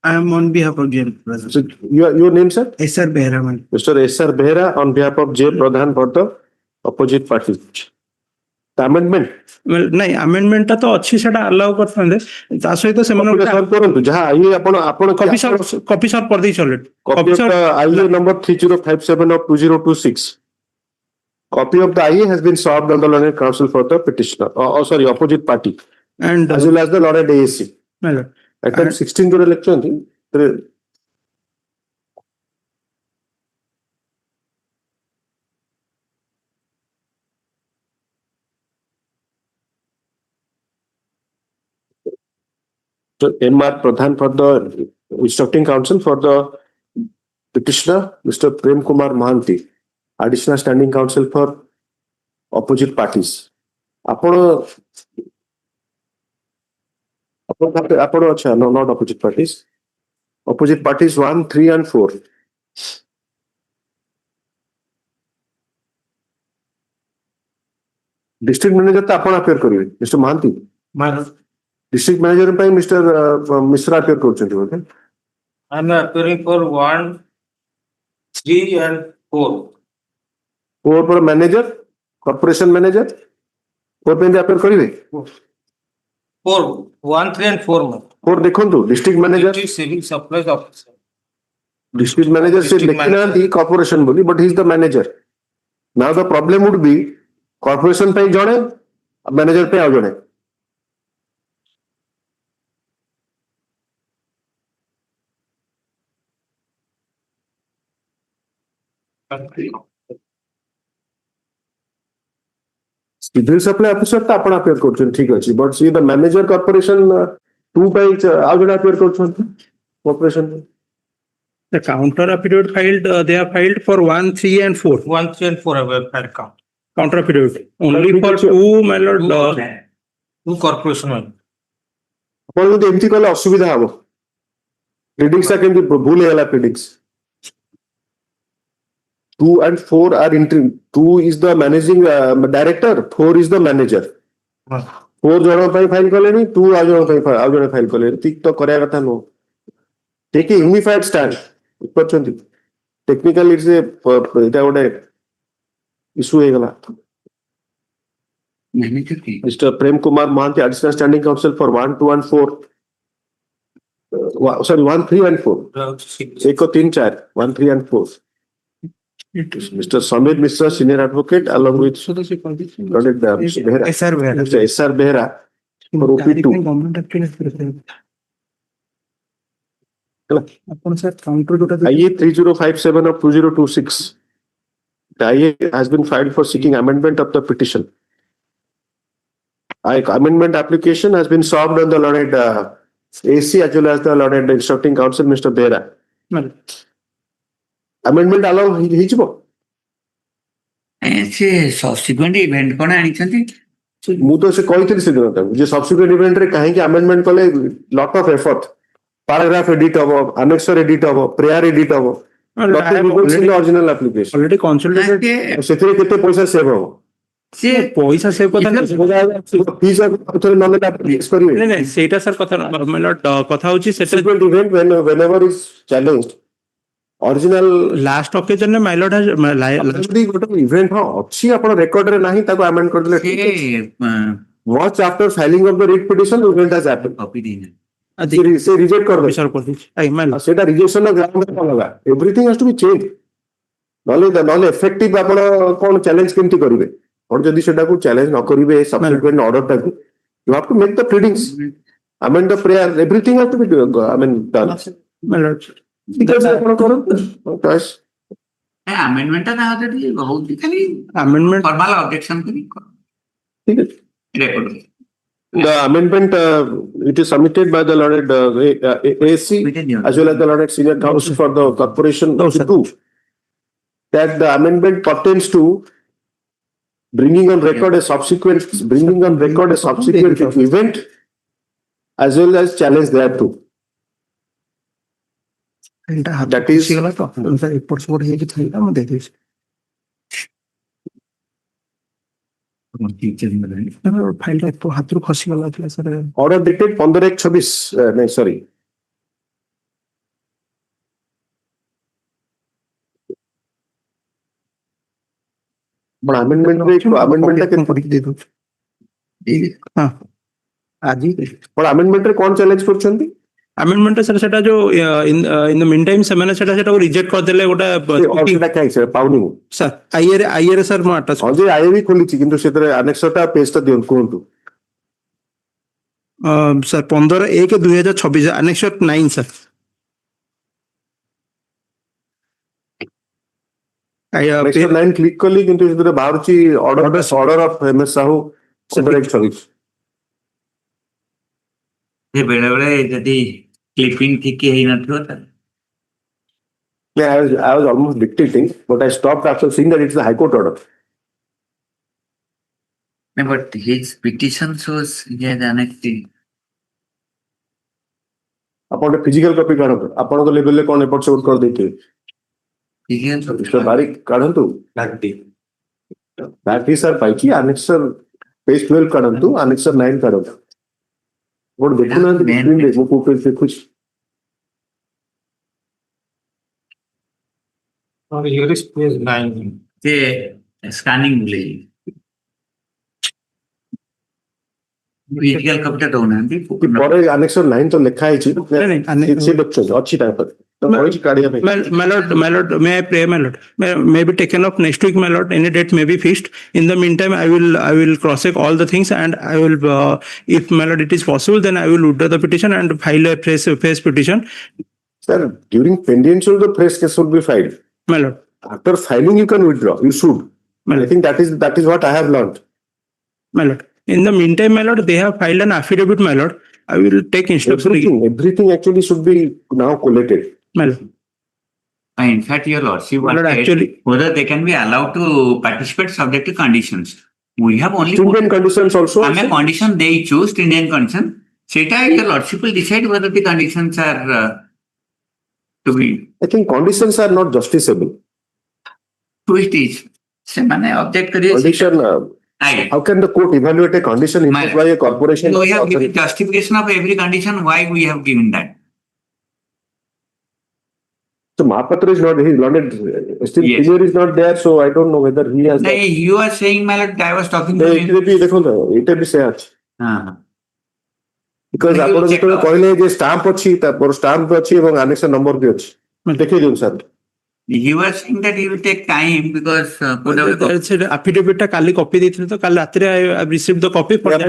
I am on behalf of J Pradhan. So your name sir? SR Behra man. Mr. SR Behra on behalf of J Pradhan for the opposite party. The amendment well nahi amendment ta to अच्छी सेटा allow करथांदे ता सहित से मन sir करंतु जहां आइए आपण कॉपी सर कर दै चले copy of the IE number 3057 of 2026. Copy of the IE has been served on the learned counsel for the petitioner. Sorry, opposite party. and As well as the learned AAC. my lord Item 16 to election. So MR Pradhan for the instructing counsel for the petitioner, Mr. Prem Kumar Mahanti, additional standing counsel for opposite parties. अच्छा no not opposite parties. Opposite parties 1, 3 and 4. District manager तो आपण appear करिवे mister Mahanti district manager पे mister Mishra appear करछन्ती बोले I am appearing for 1, 3 and 4. 4 पर manager corporation manager 4 पे appear करिवे 4, 1, 3 and 4 month. 4 देखंतु district manager Civil supplies officer. district manager से District लेकिन दी corporation बोली but he is the manager. Now the problem would be corporation पे जणे manager पे आ जणे सिविल सप्लाई ऑफिसर तो आपण अपेयर करछन ठीक अछि but see the manager corporation 2 पे आ जणे अपेयर करछन corporation The counter affidavit filed, they are filed for 1, 3 and 4. 1, 3 and 4 have filed count. Counter affidavit. Only for 2, my lord. 2 corporation one. आपण যদি एमटी कले असुविधा हबो प्रीडिक्स ता केमती भूल हेला Predix 2 and 4 are interim 2 is the managing director 4 is the manager 4 जण पे फाइल कलेनी 2 आ जण पे आ जण फाइल कले ठीक तो करया कथा no take a unified stand परछंती टेक्निकली इट्स एटा गोटे इशू हे गला mister Prem Kumar Mahanti additional standing council for 1, 2 and 4 sorry 1, 3 and 4 एक को 3 4 1, 3 and 4 Mr. Samir Mishra, senior advocate, along with Lord Behera, SR Behera for OP2. IA 3057 of 2026. The IA has been filed for seeking amendment of the petition. Amendment application has been solved on the Lord AC as well as the Lord instructing counsel, Mr. Behera. Amendment allow ହେଇଯିବ ସେ ସବସିକ୍ୱେଣ୍ଟ event କଣ ଆଣିଛନ୍ତି ମୁଁ ତ ସେ କହିଥିଲି ସେଦିନ ତାଙ୍କୁ ଯେ ସବସିକ୍ୱେଣ୍ଟ ଇଭେଣ୍ଟ ରେ କାହିଁକି ଆମେଣ୍ଡମେଣ୍ଟ କଲେ lot of effort paragraph edit ହବ ଆନେକ୍ସର ଏଡିଟ ହବ ପ୍ରେୟାର ଏଡିଟ ହବ ଅରିଜିନାଲ ଆପ୍ଲିକେସନ Already consulted. ସେଥିରେ କେତେ ପଇସା ସେଭ୍ ହବ ସେ ପଇସା ସେଭ୍ କଥା ଫିସ୍ ଥରେ ନହେଲେ ଆପ୍ଲିକେସ କରିବେ ନାଇଁ ସେଇଟା ସାର୍ କଥା my lord, କଥା ହଉଛି ସେଟା ସବସିକ୍ୱେଣ୍ଟ event whenever is challenged original last occasion ରେ my lord has ଯଦି ଗୋଟେ ଇଭେଣ୍ଟ ହଁ ଅଛି ଆପଣ ରେକର୍ଡ ରେ ନାହିଁ ତାକୁ ଆମେଣ୍ଡ କରିଦେଲେ ଠିକ ଅଛି watch after filing of the writ petition the event has happened copy ଦେଇନା ସେ ରିଜେକ୍ଟ କରିଦେବେ ସେଟା ରିଜେକ୍ସନ ର ଗ୍ରାଉଣ୍ଡ ଅଲଗା everything has to be change ନହେଲେ ଏଫେକ୍ଟିଭ ଆପଣ କଣ ଚ୍ୟାଲେଞ୍ଜ କେମିତି କରିବେ ଆପଣ ଯଦି ସେଟାକୁ ଚ୍ୟାଲେଞ୍ଜ ନ କରିବେ ସବସିକ୍ୱେଣ୍ଟ ଅର୍ଡରଟାକୁ you have to make the pleadings amend the prayer everything has to be I mean done my lord. ठीक है ଆପଣ କରନ୍ତୁ ଚଏସ୍ amendment ଟା ନା ଯଦି ବହୁତ ଖାଲି Amendment ଫର୍ମାଲ ଅବଜେକ୍ସନ କରି ठीक है record the amendment it is submitted by the Lord ASC as well as the Lord Senior Counsel for the corporation to prove that the amendment pertains to bringing on record a subsequent event as well as challenge thereto. That is ଏପଟ ସେପଟ ହେଇକି ଥିଲା ମୁଁ ଦେଇଦେଇଛି ଫାଇଲଟା ହାତରୁ ଖସିଗଲା ଥିଲା sir order dated 15/1/26 ନାଇଁ sorry but amendment ଟା କରିକି ଦେଇଦଉଛି ହଁ ଆଜି but amendment ରେ କଣ ଚ୍ୟାଲେଞ୍ଜ କରୁଛନ୍ତି amendment sir ସେଟା जो in the meantime ସେମାନେ ସେଟାକୁ ରିଜେକ୍ଟ କରିଦେଲେ ଗୋଟେ ସେଟା କାହିଁ ସେଟା ପାଉନି ମୁଁ sir ଆଇଏ sir ମୁଁ ଆଟାଚ ହଁ ଯେ ଆଇଏ ବି ଖୋଲିଛି କିନ୍ତୁ ସେଥିରେ ଆନେକ୍ସରଟା ପେଜଟା ଦିଅନ୍ତୁ କୁହନ୍ତୁ sir 15/1/2026 annexure 9 sir Annexure 9 click କଲି କିନ୍ତୁ ସେଥିରେ ବାହାରୁଛି ଅର୍ଡର ଅଫ MS Sahoo 15/1/26 ବେଳେ ବେଳେ ଯଦି କ୍ଲିପିଂ ଠିକ ହେଇନଥିବ ତାହେଲେ Yeah, I was almost dictating, but I stopped after seeing that it's the High Court order. No, but his petition shows he has annexed it. ଆପଣ ଫିଜିକାଲ କପି କାଢନ୍ତୁ ଆପଣଙ୍କ ଲେଭେଲରେ କଣ ଏପଟ ସେପଟ କରିଦେଇଥିବେ ମିଷ୍ଟର ବାରିକ କାଢନ୍ତୁ ବ୍ୟାଟି ସାର୍ ପାଇକି ଆନେକ୍ସର ପେଜ 12 କାଢନ୍ତୁ ଆନେକ୍ସର 9 କାଢନ୍ତୁ ଆପଣ ଦେଖୁନାହାନ୍ତି ସ୍କ୍ରିନରେ ମୁଁ କୋଉ ପେଜ ଦେଖୁଛି Here is page 9. ସେ ସ୍କାନିଂ ବୁଲେଇ Physical copy ଟା ଦଉନାହାନ୍ତି। କି ପରେ annexure 9 ତ ଲେଖା ହେଇଛି ସେ ଦେଖୁଛନ୍ତି ଅଛି ତାଙ୍କର ତ କହିଛି କାଢିବା ପାଇଁ My lord, may I pray, my lord? May be taken up next week, my lord. Any date may be fixed. In the meantime, I will cross check all the things, and I will, if my lord it is possible, then I will withdraw the petition and file a fresh petition. Sir, during pendency the fresh case will be filed. My lord. After filing, you can withdraw. You should. I think that is what I have learned. My lord. In the meantime, my lord, they have filed an affidavit, my lord. I will take instruction. Everything actually should be now collated. My lord. In fact, your lordship wanted whether they can be allowed to participate subject to conditions. We have only stringent conditions also. I mean, condition they choose stringent condition. Seta, your lordship will decide whether the conditions are to be. I think conditions are not justiciable. Twist is. Semane object kariye. Condition. How can the court evaluate a condition imposed by a corporation? We have given justification of every condition. Why we have given that? So Mahapatra is not, he's learned, still senior is not there, so I don't know whether he has. No, you are saying, my lord, I was talking to him. It be say because ଆପଣ ଯେତେବେଳେ କହିଲେ ଯେ stamp ଅଛି ତାପରେ stamp ଅଛି ଏବଂ ଆନେକ୍ସର number ବି ଅଛି ଦେଖେଇ ଦିଅନ୍ତୁ sir You were saying that he will take time because affidavit ଟା କାଲି କପି ଦେଇଥିଲେ ତ କାଲି ରାତିରେ I received the copy for that.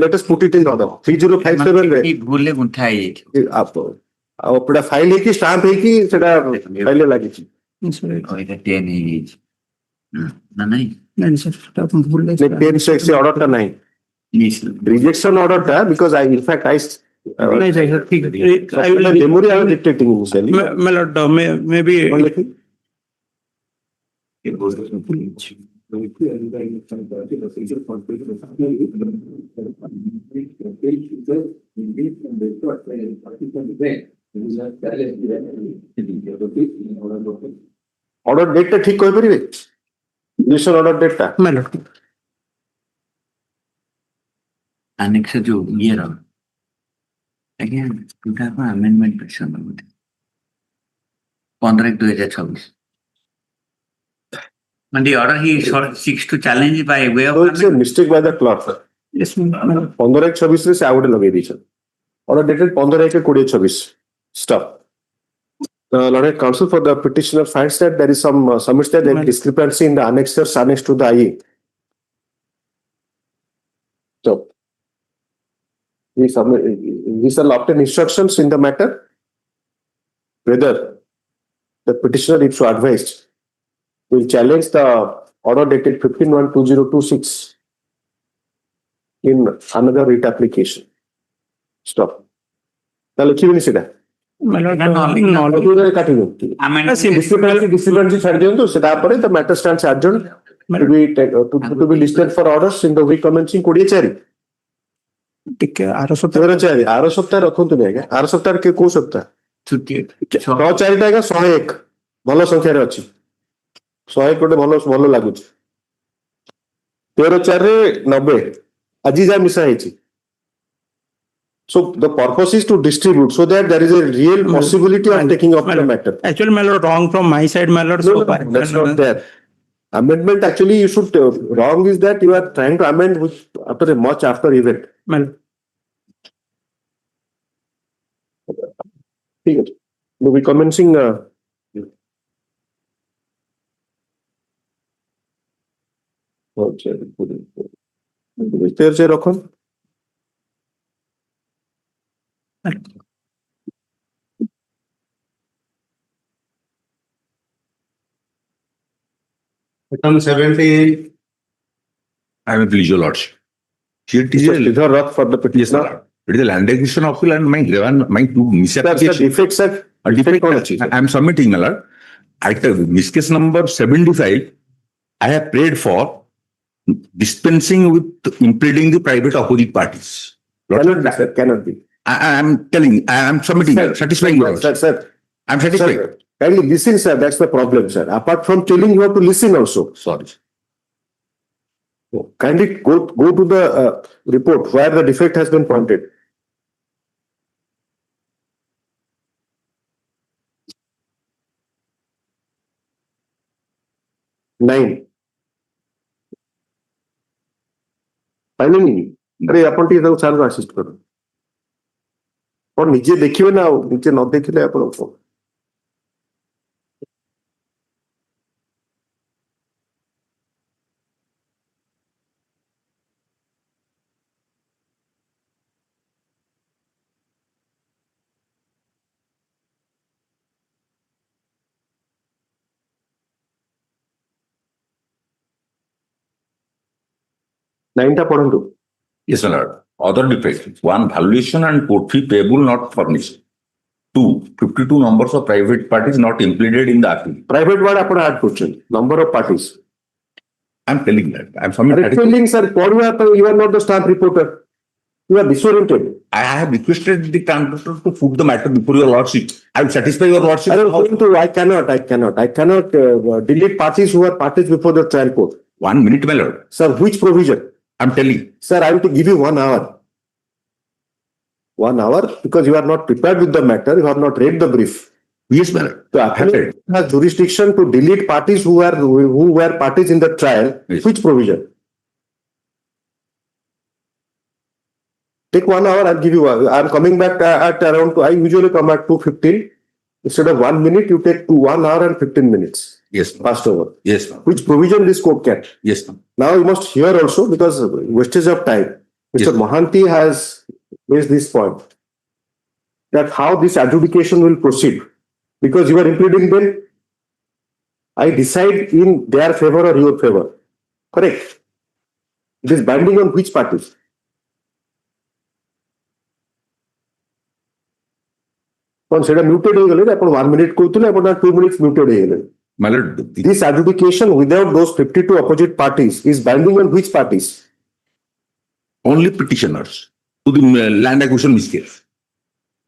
Let us put it in order 3057 ରେ ଭୁଲରେ ଗୁନ୍ଥା ହେଇଯାଇଛି ଆଉ ପୁରା ଫାଇଲ ହେଇକି ଷ୍ଟାମ୍ପ ହେଇକି ସେଟା ଫାଇଲରେ ଲାଗିଛି ଏଇଟା 10 ହେଇଯାଇଛି ନା ନାଇଁ ନାଇଁ ସାର୍ ଭୁଲରେ 10 ସେ ଅର୍ଡରଟା ନାହିଁ rejection order ta because I in fact I memory I was dictating initially. My lord, maybe order date ta ठीक कहि परिबे rejection order date ta my lord annex जो ये रहा again उनका amendment petition होते 15/2026 and the order he seeks to challenge by way of so it's a mistake by the clerk sir yes ma'am 15/26 रे से आउट लगे दीछन order dated 15/2026 stop the Lord Counsel for the petitioner finds that there is some submits that there is discrepancy in the annexures annexed to the IE so we shall obtain instructions in the matter whether the petitioner, if so advised, will challenge the order dated 15/1/2026 in another writ application. Stop. Tale kibini seda. Discrepancy chhadi diyantu seda pare the matter stands adjourned to be listed for orders in the week commencing 24 ଟିକେ ଆର ସପ୍ତାହ ରଖନ୍ତୁ ଆଜ୍ଞା ଆର ସପ୍ତାହ କେ କୋଉ ସପ୍ତାହ 4 ଟା ଆଜ୍ଞା 101 ଭଲ ସଂଖ୍ୟାରେ ଅଛି 101 ଗୋଟେ ଭଲ ଲାଗୁଛି 13/4 ରେ 90 ଆଜି ଯା ମିଶା ହେଇଛି so the purpose is to distribute so that there is a real possibility of taking up the matter actually my lord wrong from my side my lord no, that's not there amendment actually you should wrong is that you are trying to amend which after a much after event ठीक है we'll be commencing से रखो Item 17. I am a pleasure lordship. Here it is a rock for the petitioner. It is a land acquisition of land. My two misapplication. Defects are I am submitting, my lord. Item miscase number 75. I have prayed for dispensing with impeding the private opposite parties. Cannot be. I am telling. I am submitting. Sir, satisfying, my lord. Sir. I am satisfying. Sir, kindly listen, sir. That's the problem, sir. Apart from telling, you have to listen also. Sorry. Kindly go to the report where the defect has been pointed. Nine. Filing अरे आपण T ताऊ sir assist करो और निजे देखिबे ना निजे न देखिले आपण को नाइनटा पढ़ंतु Yes, my lord. Other defects. One, valuation and court fee payable not furnished. Two, 52 numbers of private parties not included in the appeal. Private word आपण ऐड करछन number of parties I'm telling that. I'm अरे submitting. Filling sir पढ़वा तो you are not the staff reporter you are disoriented I have requested the contractor to put the matter before your lordship. I will satisfy your lordship. अरे परंतु I cannot delete parties who are parties before the trial court. 1 minute, my lord. Sir, which provision? I'm telling. Sir, I am to give you 1 hour. 1 hour because you are not prepared with the matter. You have not read the brief. Yes, my lord. So, appellate has jurisdiction to delete parties who were parties in the trial. Yes. Which provision? Take 1 hour. I'll give you. I'm coming back at around. I usually come at 2:15. Instead of 1 minute, you take 1 hour and 15 minutes. Yes, ma'am. Passed over. Yes, ma'am. Which provision this court can? Yes, ma'am. Now you must hear also because wastage of time. Mr. Yes. Mohanty has raised this point that how this adjudication will proceed because you are including them. I decide in their favor or your favor. Correct. It is binding on which parties? कौन सेटा muted हो गले अपन 1 minute कहतले अपन 2 minutes muted हो गले. My lord, This adjudication without those 52 opposite parties is binding on which parties? only petitioners to the land acquisition miscase.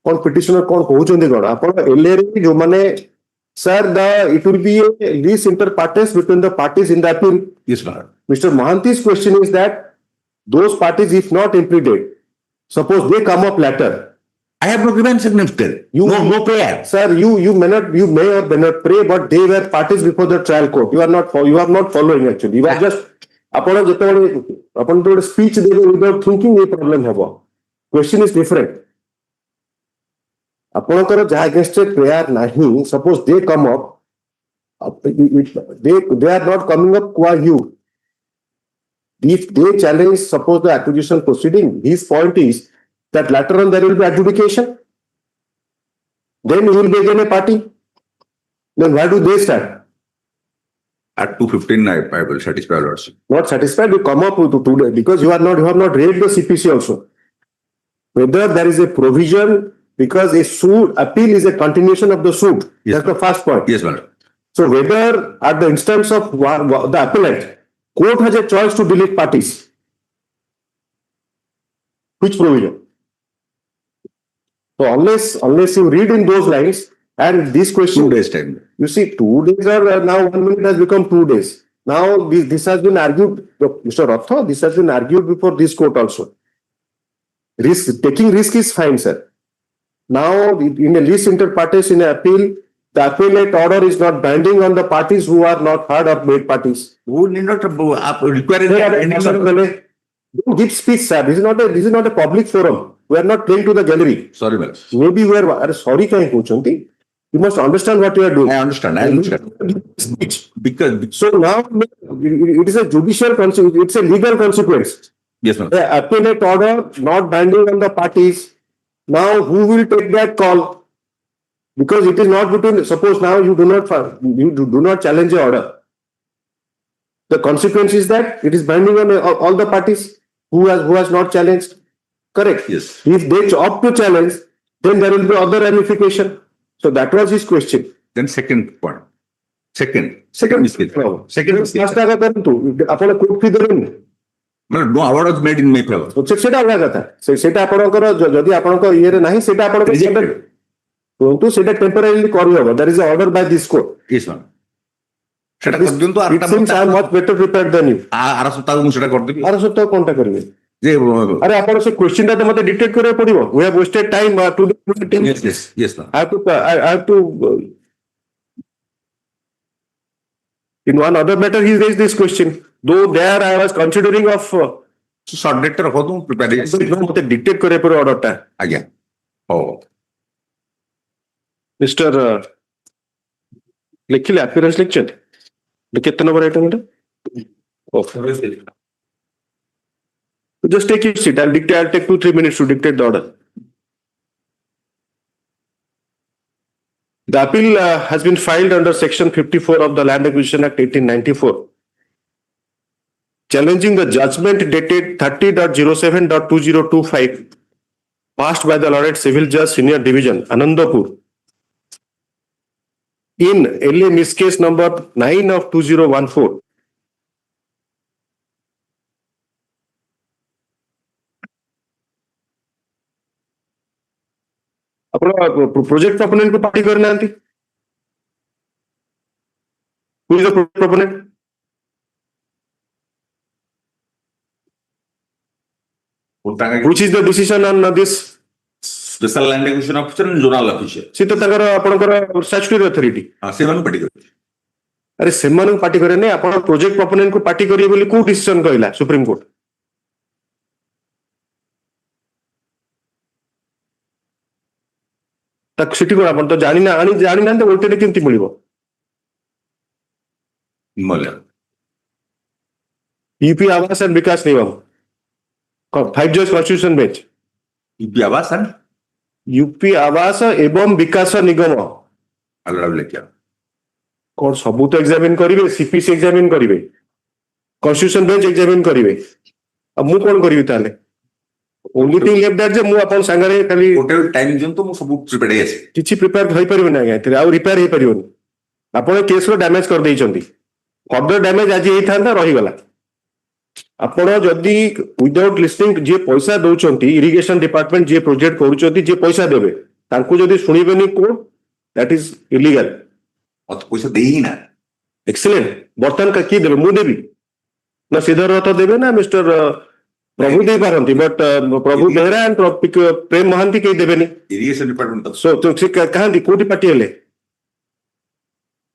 कौन petitioner कौन कहउचंदी कोन आपण एलएरी जो माने sir it will be a lease inter partes between the parties in the appeal. Yes, my lord. Mr. Mohanty's question is that those parties if not implicated, suppose they come up later. I have no grievance against them. No prayer. Sir, you may or may not pray, but they were parties before the trial court. You are not following actually. You are just ଆପଣ ଯେତେବେଳେ ଆପଣ ତ ଗୋଟେ speech ଦେବେ without thinking a problem ହେବ. Question is different. ଆପଣଙ୍କର ଯାହା against prayer ନାହିଁ suppose they come up they are not coming up qua you. If they challenge suppose the acquisition proceeding, his point is that later on there will be adjudication. Then you will be again a party. Then why do they start? At 2:15, I will satisfy your lordship. Not satisfied, you come up with today because you have not read the CPC also. Whether there is a provision because a suit appeal is a continuation of the suit. Yes, that's the first point. Yes, my lord. So whether at the instance of the appellant, court has a choice to delete parties. Which provision? So unless you read in those lines and this question, 2 days time. you see 2 days are now 1 minute has become 2 days. Now this has been argued, Mr. Ratha, this has been argued before this court also. Taking risk is fine, sir. Now in a lease inter partes in an appeal, the appellate order is not binding on the parties who are not heard or made parties. Who need not require Don't give speech, sir. This is not a public forum. We are not playing to the gallery. Sorry, my lord. Maybe we are sorry kahin kuchanti. You must understand what you are doing. I understand. Speech. Because So now it is a judicial consequence. It's a legal consequence. yes, my lord. The appellate order not binding on the parties. Now who will take that call? Because it is not between. Suppose now you do not challenge the order. The consequence is that it is binding on all the parties who has not challenged. Correct. Yes. If they opt to challenge, then there will be other ramification. So that was his question. Then second point. Second mistake. Second mistake. First आगा करंतु आपण court fee देबेन. मतलब no award was made in my favor. तो सेटा अलग कथा. सेटा आपणकर जदि आपणक इये रे नाही सेटा आपणक Rejected. परंतु सेटा टेम्पररीली करि हबो. There is an order by this court. Yes, ma'am. সেটা পর্যন্ত It seems I am much better prepared than you. আর সপ্তাহ ମୁଁ সেটা କରିଦେବି ଆର ସପ୍ତାହ कोनटा करिवे? ଯେ अरे आपण से क्वेश्चन टा मते डिटेक्ट करे पड़िबो. We have wasted time to yes ma'am. I have to in one other matter he raised this question. Though there I was considering of short date ରଖନ୍ତୁ ମୁଁ ପ୍ରିପେୟାର ମତେ ଡିକ୍ଟେଟ୍ କରିବା ପରେ ଅର୍ଡରଟା ଆଜ୍ଞା ହଉ ମିଷ୍ଟର ଲେଖିଲେ appearance ଲେଖିଛନ୍ତି କେତେ ନମ୍ବର ଆଇଟମ ଏଟା just take your seat. I'll take 2-3 minutes to dictate the order. The appeal has been filed under section 54 of the Land Acquisition Act 1894, challenging the judgment dated 30.07.2025 passed by the Lord Civil Judge Senior Division, Anandapur, in LA Miss Case number 9 of 2014. ଆପଣ project ପ୍ରପୋନେଣ୍ଟ କୁ party କରିନାହାନ୍ତି who is the proponent which is the decision on this special land acquisition officer zonal officer ସେ ତ ତାଙ୍କର ଆପଣଙ୍କର ଷ୍ଟାଚୁଟୋରୀ authority ସେମାନଙ୍କୁ party କରିବେ ଆରେ ସେମାନଙ୍କୁ ପାର୍ଟି କରେନି ଆପଣ ପ୍ରୋଜେକ୍ଟ ପ୍ରପୋନେଣ୍ଟ କୁ ପାର୍ଟି କରିବେ ବୋଲି କୋଉ ଡିସିଜନ କହିଲା ସୁପ୍ରିମକୋର୍ଟ ସେଠି କଣ ଆପଣ ତ ଜାଣିନାହାନ୍ତି ଓଲଟେରେ କେମିତି ମିଳିବ यूपी आवास एंड विकास निगम 5 जज कॉन्स्टिट्यूशन बेंच यूपी आवास एवं विकास निगम कौन सबू तो एग्जामिन करिवे सीपीसी एग्जामिन करिवे कॉन्स्टिट्यूशन बेंच एग्जामिन करिवे अब मु कोन करिवे ताले ओनली थिंग लेफ्ट दैट जे मु अपन संगरे खाली गोटे टाइम जंतु मु सब प्रिपेयर हेस किछि प्रिपेयर होई परिबे ना गायत्री आ रिपेयर होई परिबो आपण केस रो डैमेज कर देइचंती फर्दर डैमेज आज हेई थांदा रही गला आपण जदी विदाउट लिस्टिंग जे पैसा दउचंती इरिगेशन डिपार्टमेंट जे प्रोजेक्ट करूचंती जे पैसा देबे तांको जदी सुनिबेनी कोर्ट दैट इज इलीगल अत पैसा देही ना एक्सीलेंट बर्तन का की देबे मु देबी ना सिद्धार्थ देबे ना मिस्टर प्रभु दे पारंती बट प्रभु बेहरा एंड प्रेम महांती के देबेनी इरिगेशन डिपार्टमेंट सो तो कहांती कोटी पार्टी हेले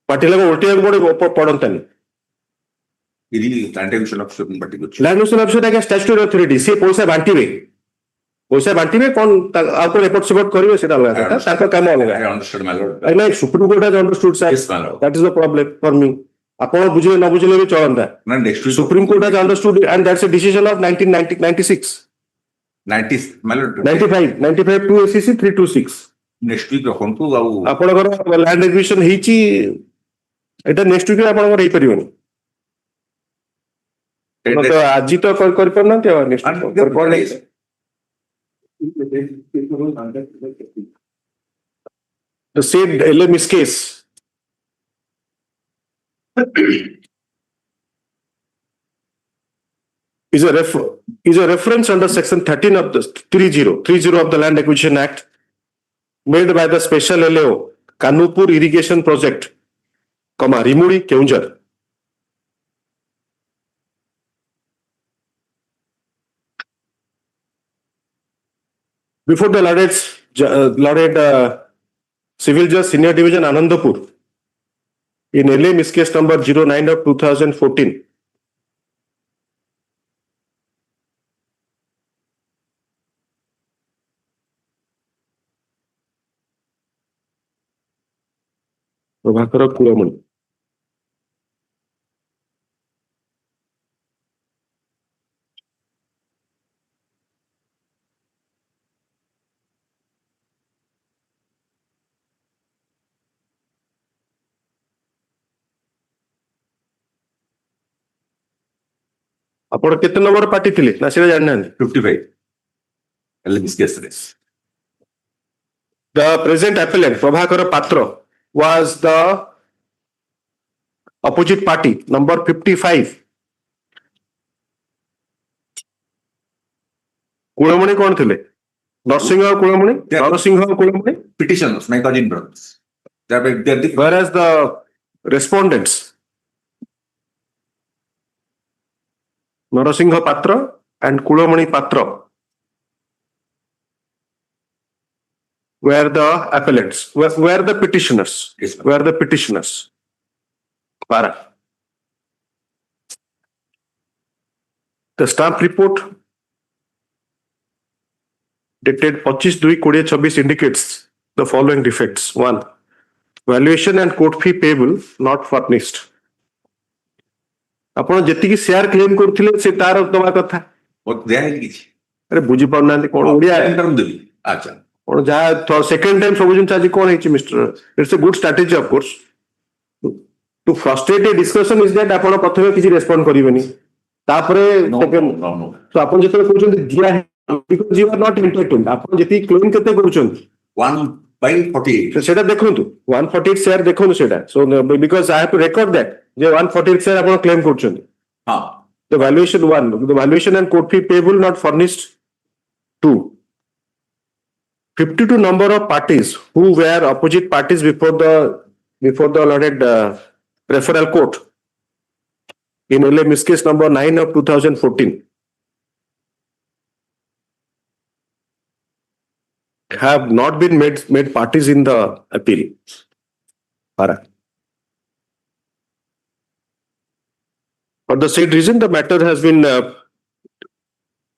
पार्टी लगा उल्टे बड़े पड़ंतानी लैंड एक्विजिशन ऑफिसर पार्टी को लैंड एक्विजिशन ऑफिसर का स्टैट्यूटरी अथॉरिटी से पैसा बांटीबे कोन आउट रिपोर्ट सपोर्ट करिवे सेटा अलग था ताका काम अलग I understand my Lord I like supreme court has understood sir that is the problem for me आपण बुझले न बुझले भी चलंदा ना next supreme court has understood and that's a decision of 1996 90 my Lord 95 2 SC 326 next week रखंतु आ आपणकर land acquisition हेची एटा next week आपणकर हेई परिबनी तो आज तो कर पर ना नेक्स्ट कर पर नहीं the said LMS case is a reference under section 13 of the 30 of the Land Acquisition Act made by the special LAO Kanupur irrigation project Rimudi Keunjhar. Before the Laureate Civil Judge Senior Division Anandapur in LA Miss Case number 09 of 2014. Prabhakar Kuramani. ଆପଣ କେତେ number party ଥିଲେ ନା ସେଟା ଜାଣିନାହାନ୍ତି 55 LMS case रे The present appellant Prabhakar Patra was the opposite party number 55 Kulamani कौन थे नरसिंह और कुलमणि नरसिंह और Kulamani petitioners my cousin brothers whereas the respondents Narasingha Patra and Kulamani Patra were the appellants, were the petitioners, were the petitioners. Para. The stamp report dated 25/2/2026 indicates the following defects. 1. Valuation and court fee payable not furnished. ଆପଣ ଯେତିକି share claim କରୁଥିଲେ ସେ ତାର ଦବା କଥା। ଦିଆହେଇନି କିଛି। ଆରେ ବୁଝି ପାରୁନାହାନ୍ତି କଣ ଓଡିଆ ଦେବି। ଆଚ୍ଛା। କଣ ଯାହା ସେକେଣ୍ଡ ଟାଇମ ସବୁ ଜିନିଷ ଆଜି କଣ ହେଇଛି mister it's a good strategy of course to frustrate a discussion is that ଆପଣ ପ୍ରଥମେ କିଛି ରେସ୍ପଣ୍ଡ କରିବେନି ତାପରେ ଆପଣ ଯେତେବେଳେ କହୁଛନ୍ତି ଦିଆ because you are not entitled ଆପଣ ଯେତିକି କ୍ଲେମ କେତେ କରୁଛନ୍ତି 1/48 ସେଟା ଦେଖନ୍ତୁ 148 ସେୟାର ଦେଖନ୍ତୁ ସେଟା so because I have to record that ଯେ 148 ସେୟାର ଆପଣ କ୍ଲେମ କରୁଛନ୍ତି ହଁ the valuation 1 the valuation and court fee payable not furnished 2 52 number of parties who were opposite parties before the allotted referral court in LMS case number 9 of 2014 have not been made parties in the appeal. For the said reason, the matter has been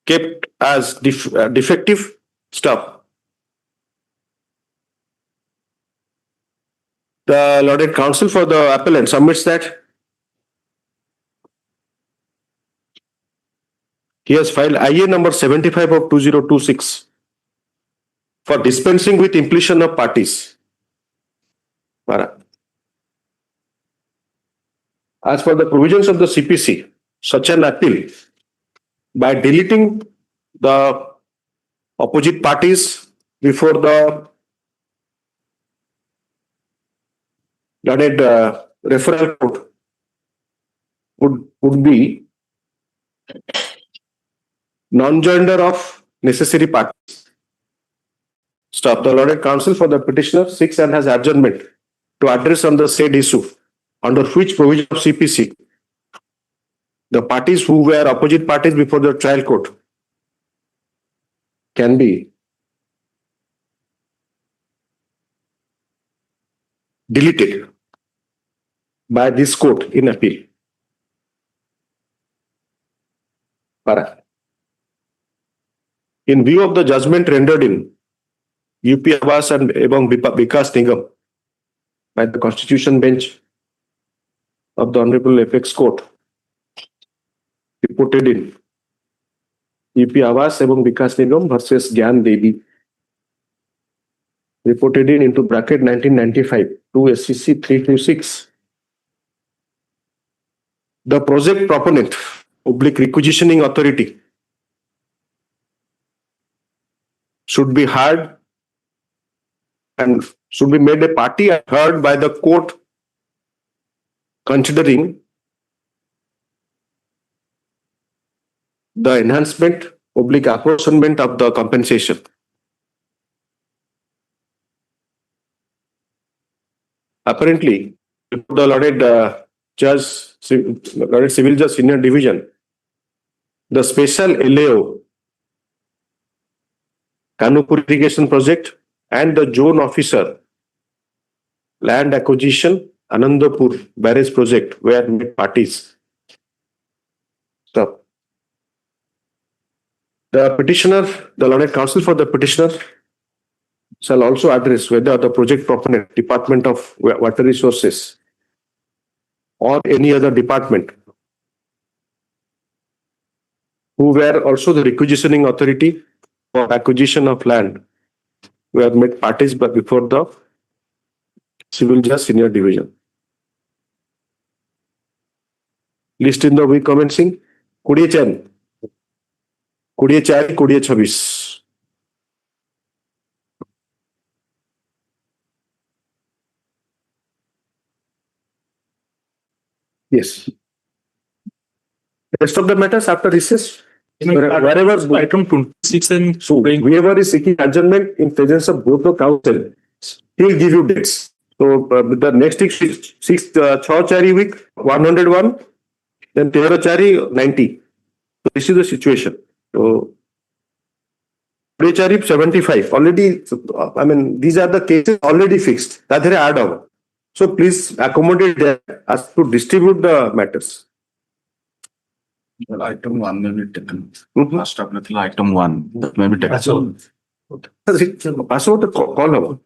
kept as defective stuff. The lauded counsel for the appellant submits that he has filed IA number 75 of 2026 for dispensing with impletion of parties. As for the provisions of the CPC, such an appeal by deleting the opposite parties before the lauded referral court would be non-joinder of necessary parties. Stop. The lauded counsel for the petitioner seeks and has adjournment to address on the said issue under which provision of CPC the parties who were opposite parties before the trial court can be deleted by this court in appeal. In view of the judgment rendered in UP Awas and Ebong Vikas Nigam by the Constitution Bench of the Honorable Apex Court, reported in UP Awas Ebong Vikas Nigam versus Gyan Devi, reported in into bracket 1995 to SCC 326. The project proponent, public requisitioning authority, should be heard and should be made a party and heard by the court considering the enhancement, public apportionment of the compensation. Apparently, the lauded Civil Judge Senior Division, the special LAO, Kanupur Irrigation Project, and the zone officer, land acquisition, Anandapur Barrage Project, were made parties. Stop. The petitioner, the lauded counsel for the petitioner, shall also address whether the project proponent, Department of Water Resources, or any other department who were also the requisitioning authority for acquisition of land were made parties but before the Civil Judge Senior Division. List in the week commencing 24, 26. Yes. Rest of the matters after recess. Wherever item 26 and so whoever is seeking adjournment in presence of both the counsel, he will give you dates. So the next week, 6 week 101, then 90. So this is the situation. So 75 already. I mean, these are the cases already fixed. That is add on. So please accommodate that as to distribute the matters. Well, item 1 may be taken. Last up, item 1 that may be taken. pass out the call over.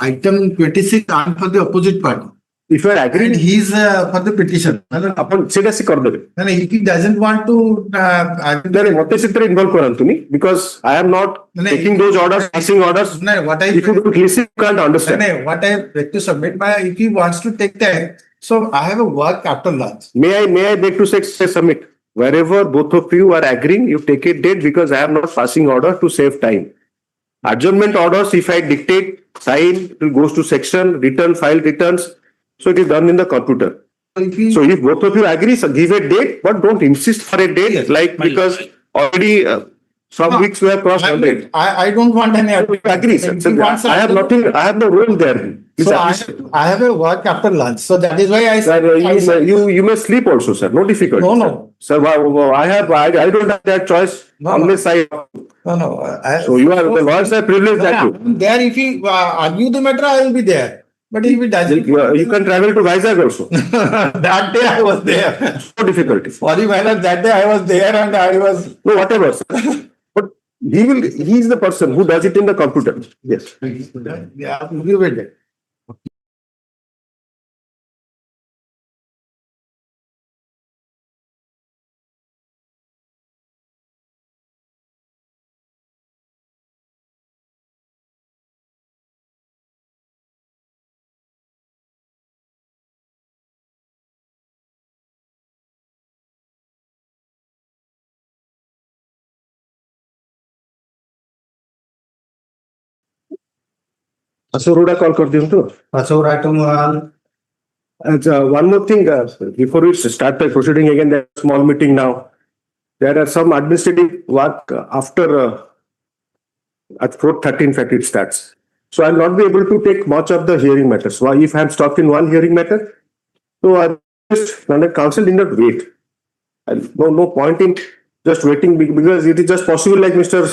Item 26 I'm for the opposite party. If you are agreeing, And he's for the petition. upon say that's If he doesn't want to, involve Korantuni, because I am not taking those orders, passing orders. what I If you don't listen, you can't understand. what I beg to submit if he wants to take time, so I have a work after lunch. May I beg to say submit? Wherever both of you are agreeing, you take a date, because I am not passing order to save time. Adjournment orders, if I dictate, sign, it goes to section, return, file returns. So it is done in the computer. So if both of you agree, so give a date, but don't insist for a date, because already some weeks we have crossed on date. I don't want any. Agree, sir. I have nothing, I have no role there. So I have a work after lunch, so that is why I said. You may sleep also, sir. No difficulty. No. Sir, I don't have that choice unless I. No. So you are the lawyers are privileged that you. There, if he argue the matter, I will be there. But if it doesn't, you can travel to Vizag also. That day I was there. No difficulty. Sorry, madam, that day I was there and I was. No, whatever. But he is the person who does it in the computer. Yes. Yeah, give it. Asaruda call कर दिया तो. Asura tomorrow. One more thing, before we start the proceeding again, there's a small meeting now. There are some administrative work after at 4:30, in fact, it starts. So I'll not be able to take much of the hearing matters. Why? If I'm stuck in one hearing matter, so I just, the council did not wait. No point in just waiting, because it is just possible, like Mr.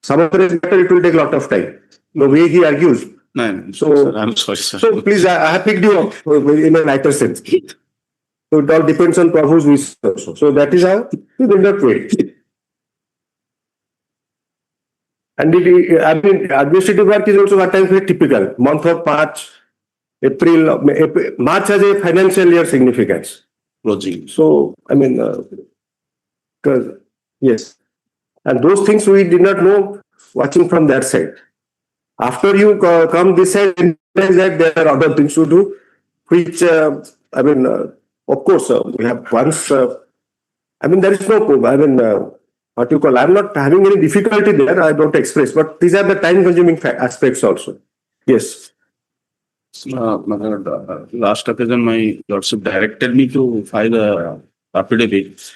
Samathar's matter, it will take a lot of time. The way he argues. No, So, sir, I'm sorry, sir. So please, I have picked you up in a lighter sense. So it all depends on Prabhu's wish also. So that is how you did not wait. And I mean, administrative work is also at times very typical. Month of March, April, March has a financial year significance. Closing. So, I mean, yes. And those things we did not know watching from that side. After you come this side, and realize that there are other things to do, which, I mean, of course, we have once, I mean, there is no, I mean, what you call, I'm not having any difficulty there, I don't express, but these are the time-consuming aspects also. Yes. Last occasion, my lordship directed me to file a affidavit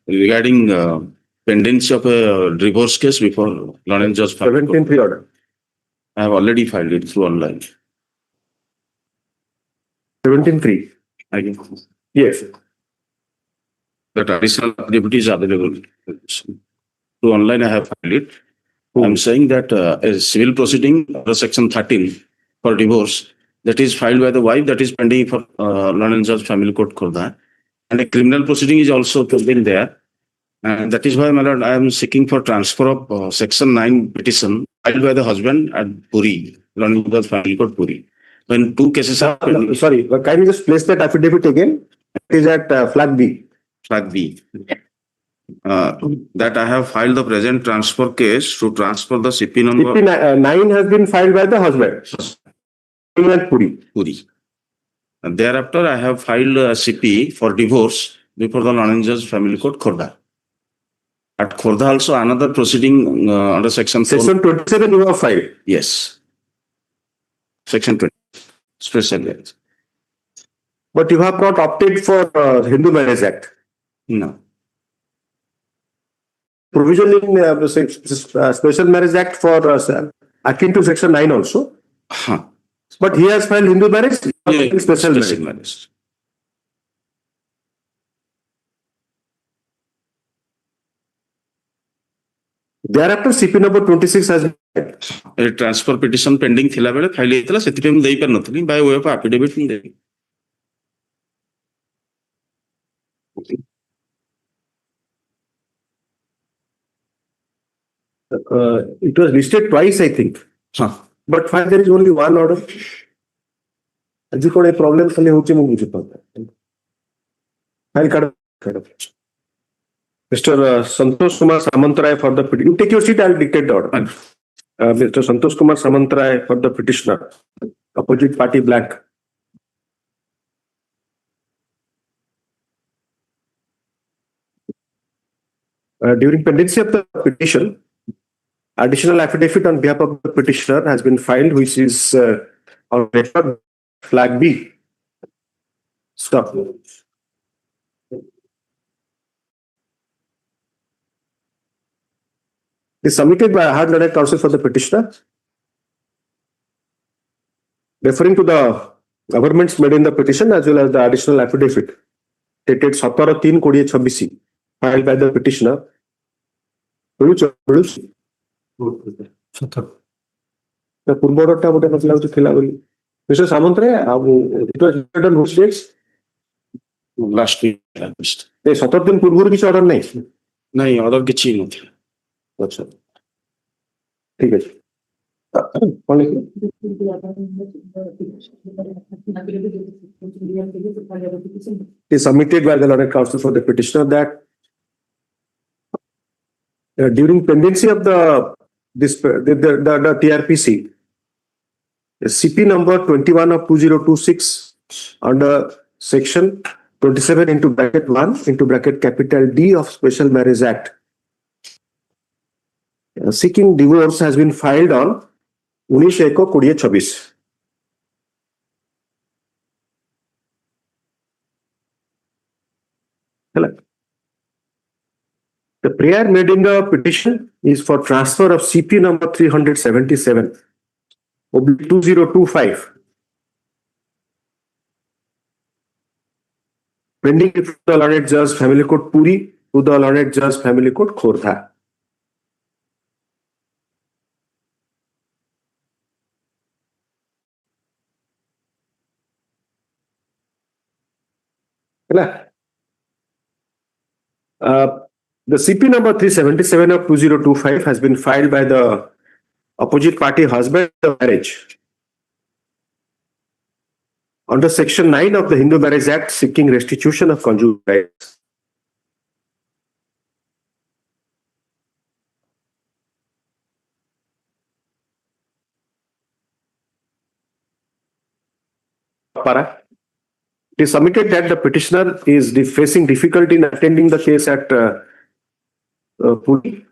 regarding pendency of a divorce case before London Judge. 17-3 order. I have already filed it through online. 17-3. Yes. That additional affidavit is available. Through online, I have filed it. I'm saying that a civil proceeding under section 13 for divorce that is filed by the wife, that is pending for London Judge Family Court Khordha, and a criminal proceeding is also pending there. And that is why, my lord, I am seeking for transfer of section 9 petition filed by the husband at Puri, London Judge Family Court Puri. When two cases are pending. Sorry, can you just place that affidavit again? It is at flag B. Flag B. That I have filed the present transfer case to transfer the CP number. CP 9 has been filed by the husband. At Puri. And thereafter, I have filed a CP for divorce before the London Judge Family Court Khordha. At Khordha also another proceeding under section 4. Section 27 you have filed? Yes. Section 20. Special. But you have not opted for Hindu Marriage Act? No. Provision in Special Marriage Act for akin to section 9 also? But he has filed Hindu marriage? Yeah, special marriage. Thereafter, CP number 26 has been a transfer petition pending thila bele file hitla setipe mu dei par nathili by way of affidavit mu dei. It was listed twice, I think. But fine, there is only one order. As you a problem, File Mr. Santosh Kumar Samantray for the petition. You take your seat, I'll dictate the order. Mr. Santosh Kumar Samantray for the petitioner. Opposite party blank. During pendency of the petition, additional affidavit on behalf of the petitioner has been filed, which is on record flag B. Stop. Is submitted by hard learned counsel for the petitioner. Referring to the governments made in the petition as well as the additional affidavit dated 17/3/2026 filed by the petitioner. Mr. Samantray, it was on which dates? Last week. 17 दिन पूर्व किसी order नहीं? नहीं, order किसी नहीं थे. अच्छा, ठीक है. It is submitted by the learned counsel for the petitioner that during pendency of the TRPC, the CP number 21 of 2026 under section 27 into bracket 1 into bracket capital D of Special Marriage Act. Seeking divorce has been filed on 19/1/2026. The prayer made in the petition is for transfer of CP number 377/2025. Pending to the learned judge family court Puri to the learned judge family court Khordha. The CP number 377 of 2025 has been filed by the opposite party husband of marriage under section 9 of the Hindu Marriage Act seeking restitution of conjugal rights. Para. It is submitted that the petitioner is facing difficulty in attending the case at Puri.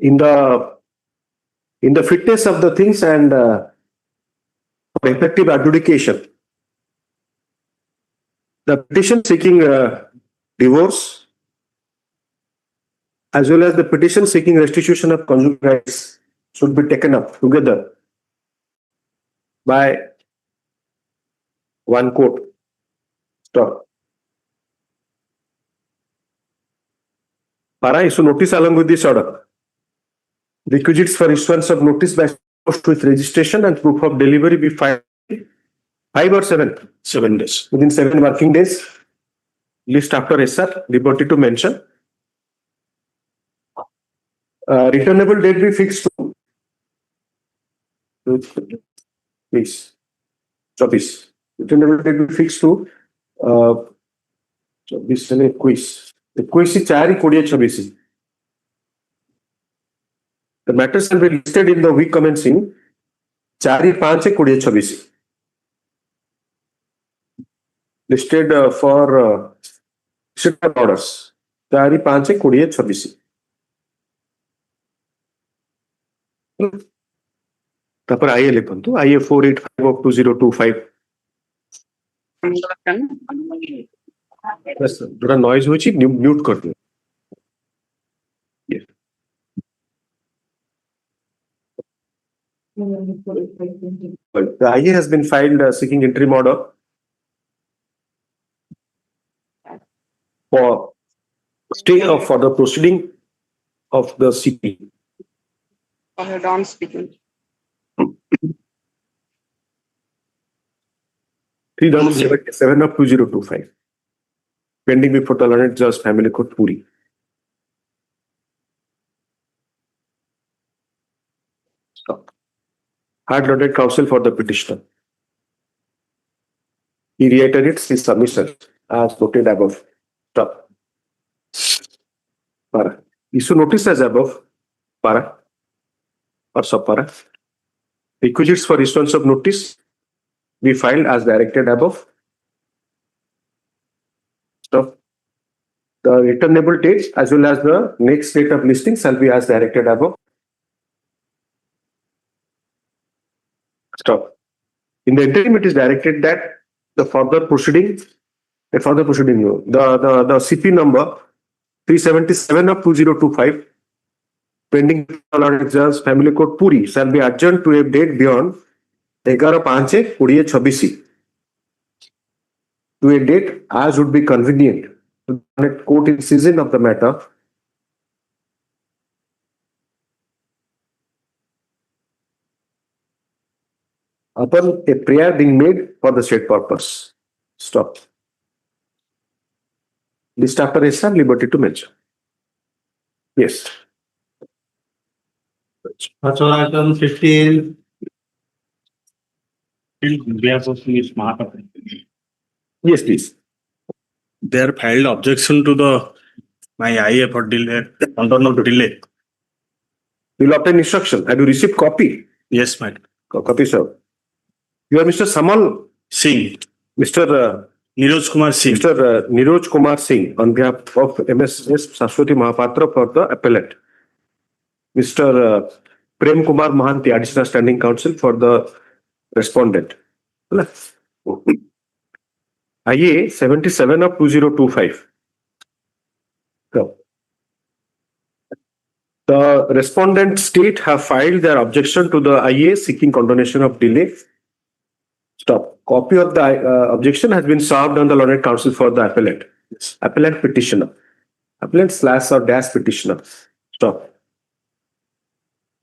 In the fitness of the things and for effective adjudication, the petition seeking divorce as well as the petition seeking restitution of conjugal rights should be taken up together by one court. Stop. Para issue notice along with this order. Requisites for issuance of notice by post with registration and proof of delivery be filed 5 or 7? 7 days. Within 7 working days. List after SR, liberty to mention. Returnable date be fixed to. Please. Choice. Returnable date be fixed to. This is a quiz. The quiz is 4/2026. The matters can be listed in the week commencing 4/5/2026. Listed for certain orders 4/5/2026. तापर IA लिखंतु IA 485 of 2025. बस थोड़ा noise होची mute कर दो. The IA has been filed seeking interim order for stay for the proceeding of the CP. Don speaking. 377 of 2025. Pending before the learned judge family court Puri. Hard noted counsel for the petitioner. He reiterates his submission as noted above. Stop. Para. Issue notice as above. Para. Or sub-para. Requisites for issuance of notice be filed as directed above. Stop. The returnable dates as well as the next date of listing shall be as directed above. Stop. In the interim, it is directed that the further proceeding, the CP number 377 of 2025, pending exams, family court Puri, shall be adjourned to a date beyond 11/5/2026 to a date as would be convenient to the court in season of the matter. Upon a prayer being made for the said purpose. Stop. List after is liberty to mention. Yes. That's all item 15. Yes, please. They are filed objection to the my IA for delay, content of delay. You will obtain instruction. Have you received copy? Yes, madam. Copy, sir. You are Mr. Samal Singh. Mr. Niroj Kumar Singh. Mr. Niroj Kumar Singh on behalf of MSS Saraswati Mahapatra for the appellate. Mr. Prem Kumar Mahanti, additional standing counsel for the respondent. IA 77 of 2025. Go. The respondent state have filed their objection to the IA seeking condonation of delay. Stop. Copy of the objection has been served on the learned counsel for the appellant. Appellant petitioner. Appellant / or dash petitioner. Stop.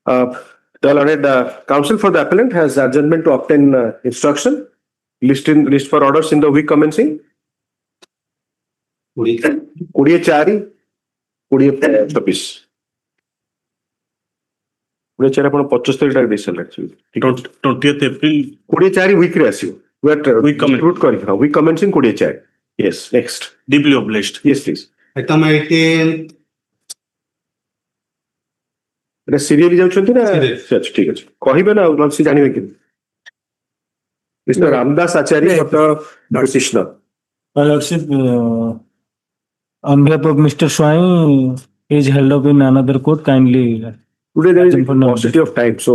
The learned counsel for the appellant has adjournment to obtain instruction. List for orders in the week commencing. 20/4, 20/25. 20/4 ଆପଣ 75 ଟା ଦେଇ ସାରିଲେ actually. 20th April. 20/4 week ରେ ଆସିବ. Week commencing 20/4. Yes, next. Deeply obliged. Yes, please. Item 18. এটা serially যাଉଛନ୍ତି ନା? ଆଚ୍ଛା ଠିକ ଅଛି କହିବେ ନା ଆଉ ସେ ଜାଣିବେ କି? Mr. Ramdas Acharya for the petitioner. My Lordship, on behalf of Mr. Swami is held up in another court. Kindly. Today there is a paucity of time, so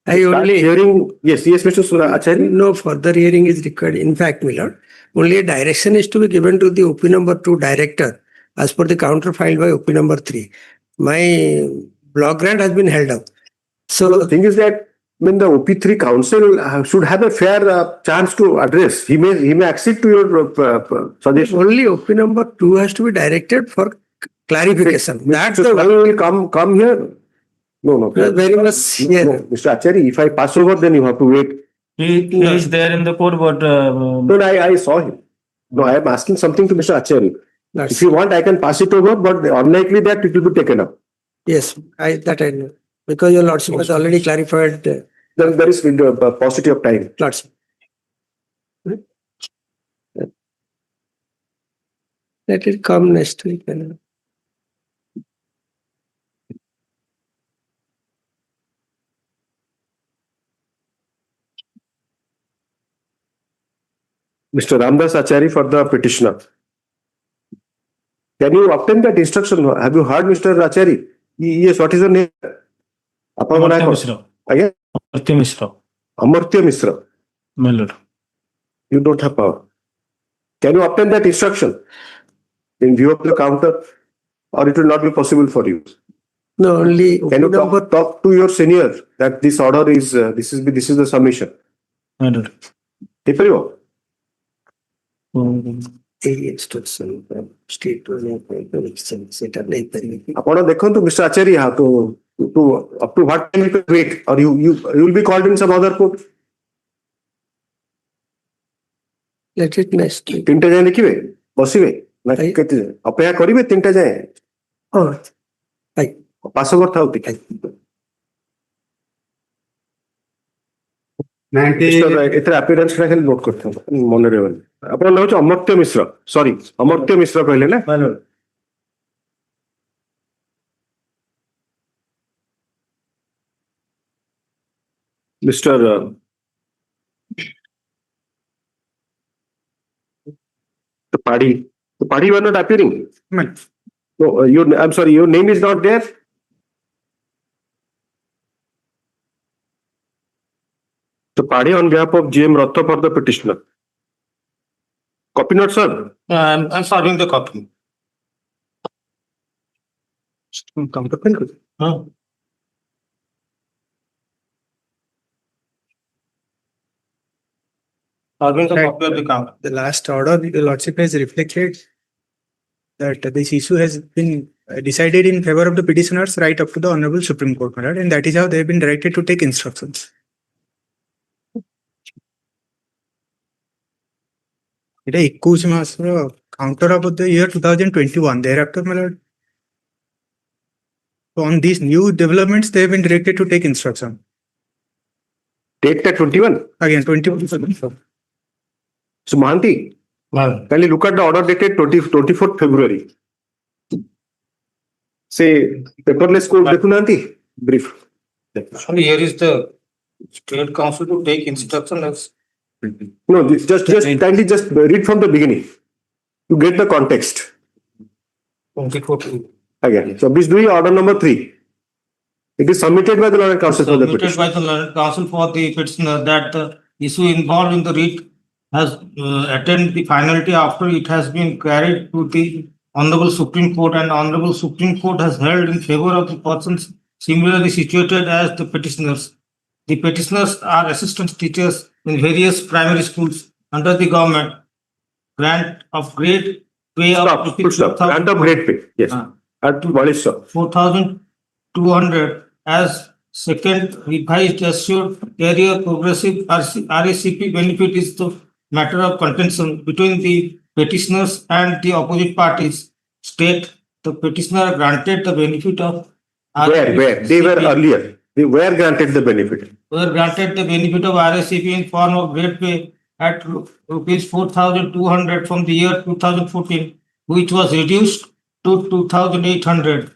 I only hearing. Yes, Mr. Acharya. No further hearing is required. In fact, my lord, only a direction is to be given to the OP number 2 director as per the counter filed by OP number 3. My block grant has been held up. So the thing is that when the OP3 council should have a fair chance to address, he may accede to your suggestion. Only OP number 2 has to be directed for clarification. That's the one will come here. No. Very much here. No, Mr. Acharya, if I pass over, then you have to wait. He is there in the court, but no, I saw him. No, I am asking something to Mr. Acharya. If you want, I can pass it over, but unlikely that it will be taken up. Yes, that I know. Because your lordship has already clarified. Then there is a paucity of time. Lordship. Let it come next week. Mr. Ramdas Acharya for the petitioner. Can you obtain that instruction? Have you heard, Mr. Acharya? Yes, what is your name? Amartya Mishra. Again? Amartya Mishra. Amartya Mishra. My lord. You don't have power. Can you obtain that instruction in view of the counter, or it will not be possible for you? No, only. Can you talk to your senior that this order is this is the submission? My lord. ଆପଣ ଦେଖନ୍ତୁ Mr. Acharya, how to up to what time you can wait, or you will be called in some other court. Let it next week. 3ଟା ଯାଏ ଦେଖିବେ ବସିବେ ନା କେତେ ଅପେକ୍ଷା କରିବେ 3ଟା ଯାଏ? ହଁ ପାସ କରିଥାଉ ଟିକେ। ଏଥିରେ appearance ଟା ଖାଲି note କରିଥାନ୍ତ ମନେ ରହିବନି ଆପଣ ନାଁ ହଉଛି ଅମର୍ତ୍ୟ ମିଶ୍ର ସରି ଅମର୍ତ୍ୟ ମିଶ୍ର କହିଲେ ନା Mr. The party you are not appearing. No, I'm sorry, your name is not there. The party on behalf of GM Ratha for the petitioner. Copy not, sir. I'm serving the copy. Counterfeit. Serving the copy of the count. The last order, the Lordship has reflected that this issue has been decided in favor of the petitioners right up to the Honorable Supreme Court, my lord, and that is how they have been directed to take instructions. It is 21 ମାସର counter of the year 2021. Thereafter, my lord, so on these new developments, they have been directed to take instruction. Take that 21. Again, 21. So Mahanti, kindly look at the order dated 24th February. Say paperless code देखो brief. Actually, here is the State Council to take instruction as. No, just kindly just read from the beginning. You get the context. 24. Again, so this is order number 3. It is submitted by the Learned Counsel for the Submitted petition. by the Learned Counsel for the petitioner that the issue involved in the writ has attained the finality after it has been carried to the Honorable Supreme Court, and Honorable Supreme Court has held in favor of the persons similarly situated as the petitioners. The petitioners are assistant teachers in various primary schools under the government grant of grade pay of Full stop. Grant of grade pay. Yes. What is so? 4,200 as second revised assured career progressive RACP benefit is the matter of contention between the petitioners and the opposite parties. State the petitioner granted the benefit of Where? They were earlier. They were granted the benefit. Were granted the benefit of RACP in form of grade pay at rupees 4,200 from the year 2014, which was reduced to 2,800.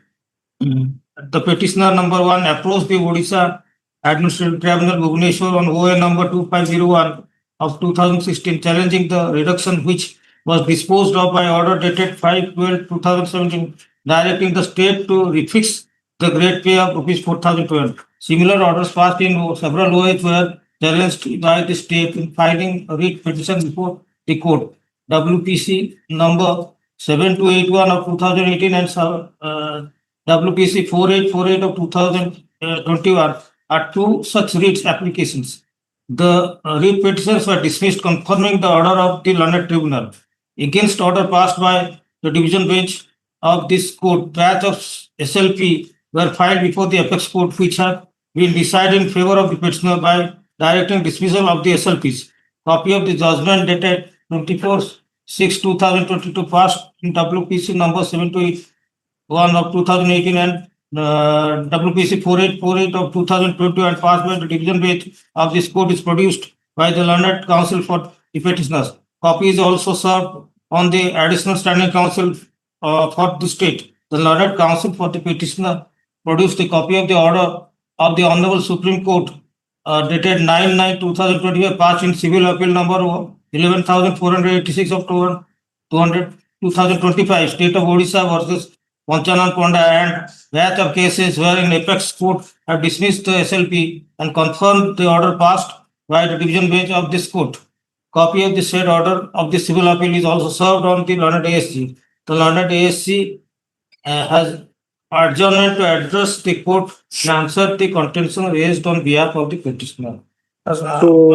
The petitioner number 1 approached the Odisha Administrative Tribunal Bhubaneswar on OA number 2501 of 2016, challenging the reduction which was disposed of by order dated 5/12/2017, directing the state to refix the grade pay of rupees 4,200. Similar orders passed in several OAs were challenged by the state in filing a writ petition before the court. WPC number 7281 of 2018 and WPC 4848 of 2021 are two such writ applications. The writ petitions were dismissed confirming the order of the Learned Tribunal. Against order passed by the division bench of this court, batch of SLP were filed before the apex court, which have been decided in favor of the petitioner by directing dismissal of the SLPs. Copy of the judgment dated 24/6/2022 passed in WPC number 721 of 2018 and WPC 4848 of 2020 and passed by the division bench of this court is produced by the Learned Counsel for the petitioners. Copy is also served on the additional standing counsel for the state. The Learned Counsel for the petitioner produced a copy of the order of the Honorable Supreme Court dated 9/9/2025 passed in civil appeal number 11,486 of 2025, State of Odisha versus Panchanan Ponda, and batch of cases wherein apex court have dismissed the SLP and confirmed the order passed by the division bench of this court. Copy of the said order of the civil appeal is also served on the Learned ASC. The Learned ASC has adjourned to address the court and answer the contention raised on behalf of the petitioner. So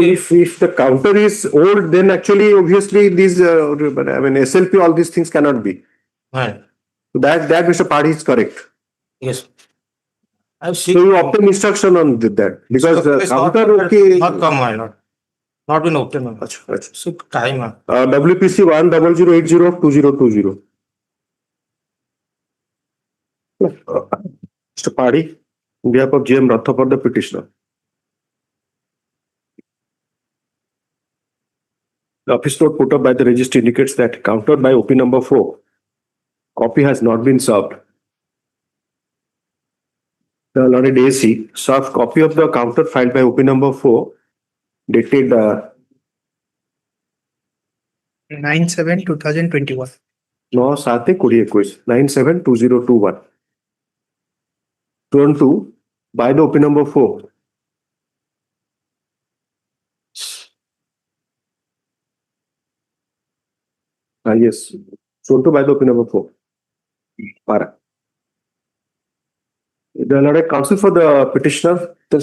if the counter is old, then actually obviously these SLP, all these things cannot be. Right. So that Mr. Padhi is correct. Yes. So you obtain instruction on that because the counter okay. Not come, my lord. Not been obtained. So time. WPC 10080 of 2020. Mr. Padhi, on behalf of GM Ratha for the petitioner. The office note put up by the registry indicates that countered by OP number 4, copy has not been served. The learned AC served copy of the counter filed by OP number 4 dated 9/7/2021. 9/7/2021 9/7/2021 turn to by the OP number 4. Yes, shown to by the OP number 4. Para. The learned counsel for the petitioner, the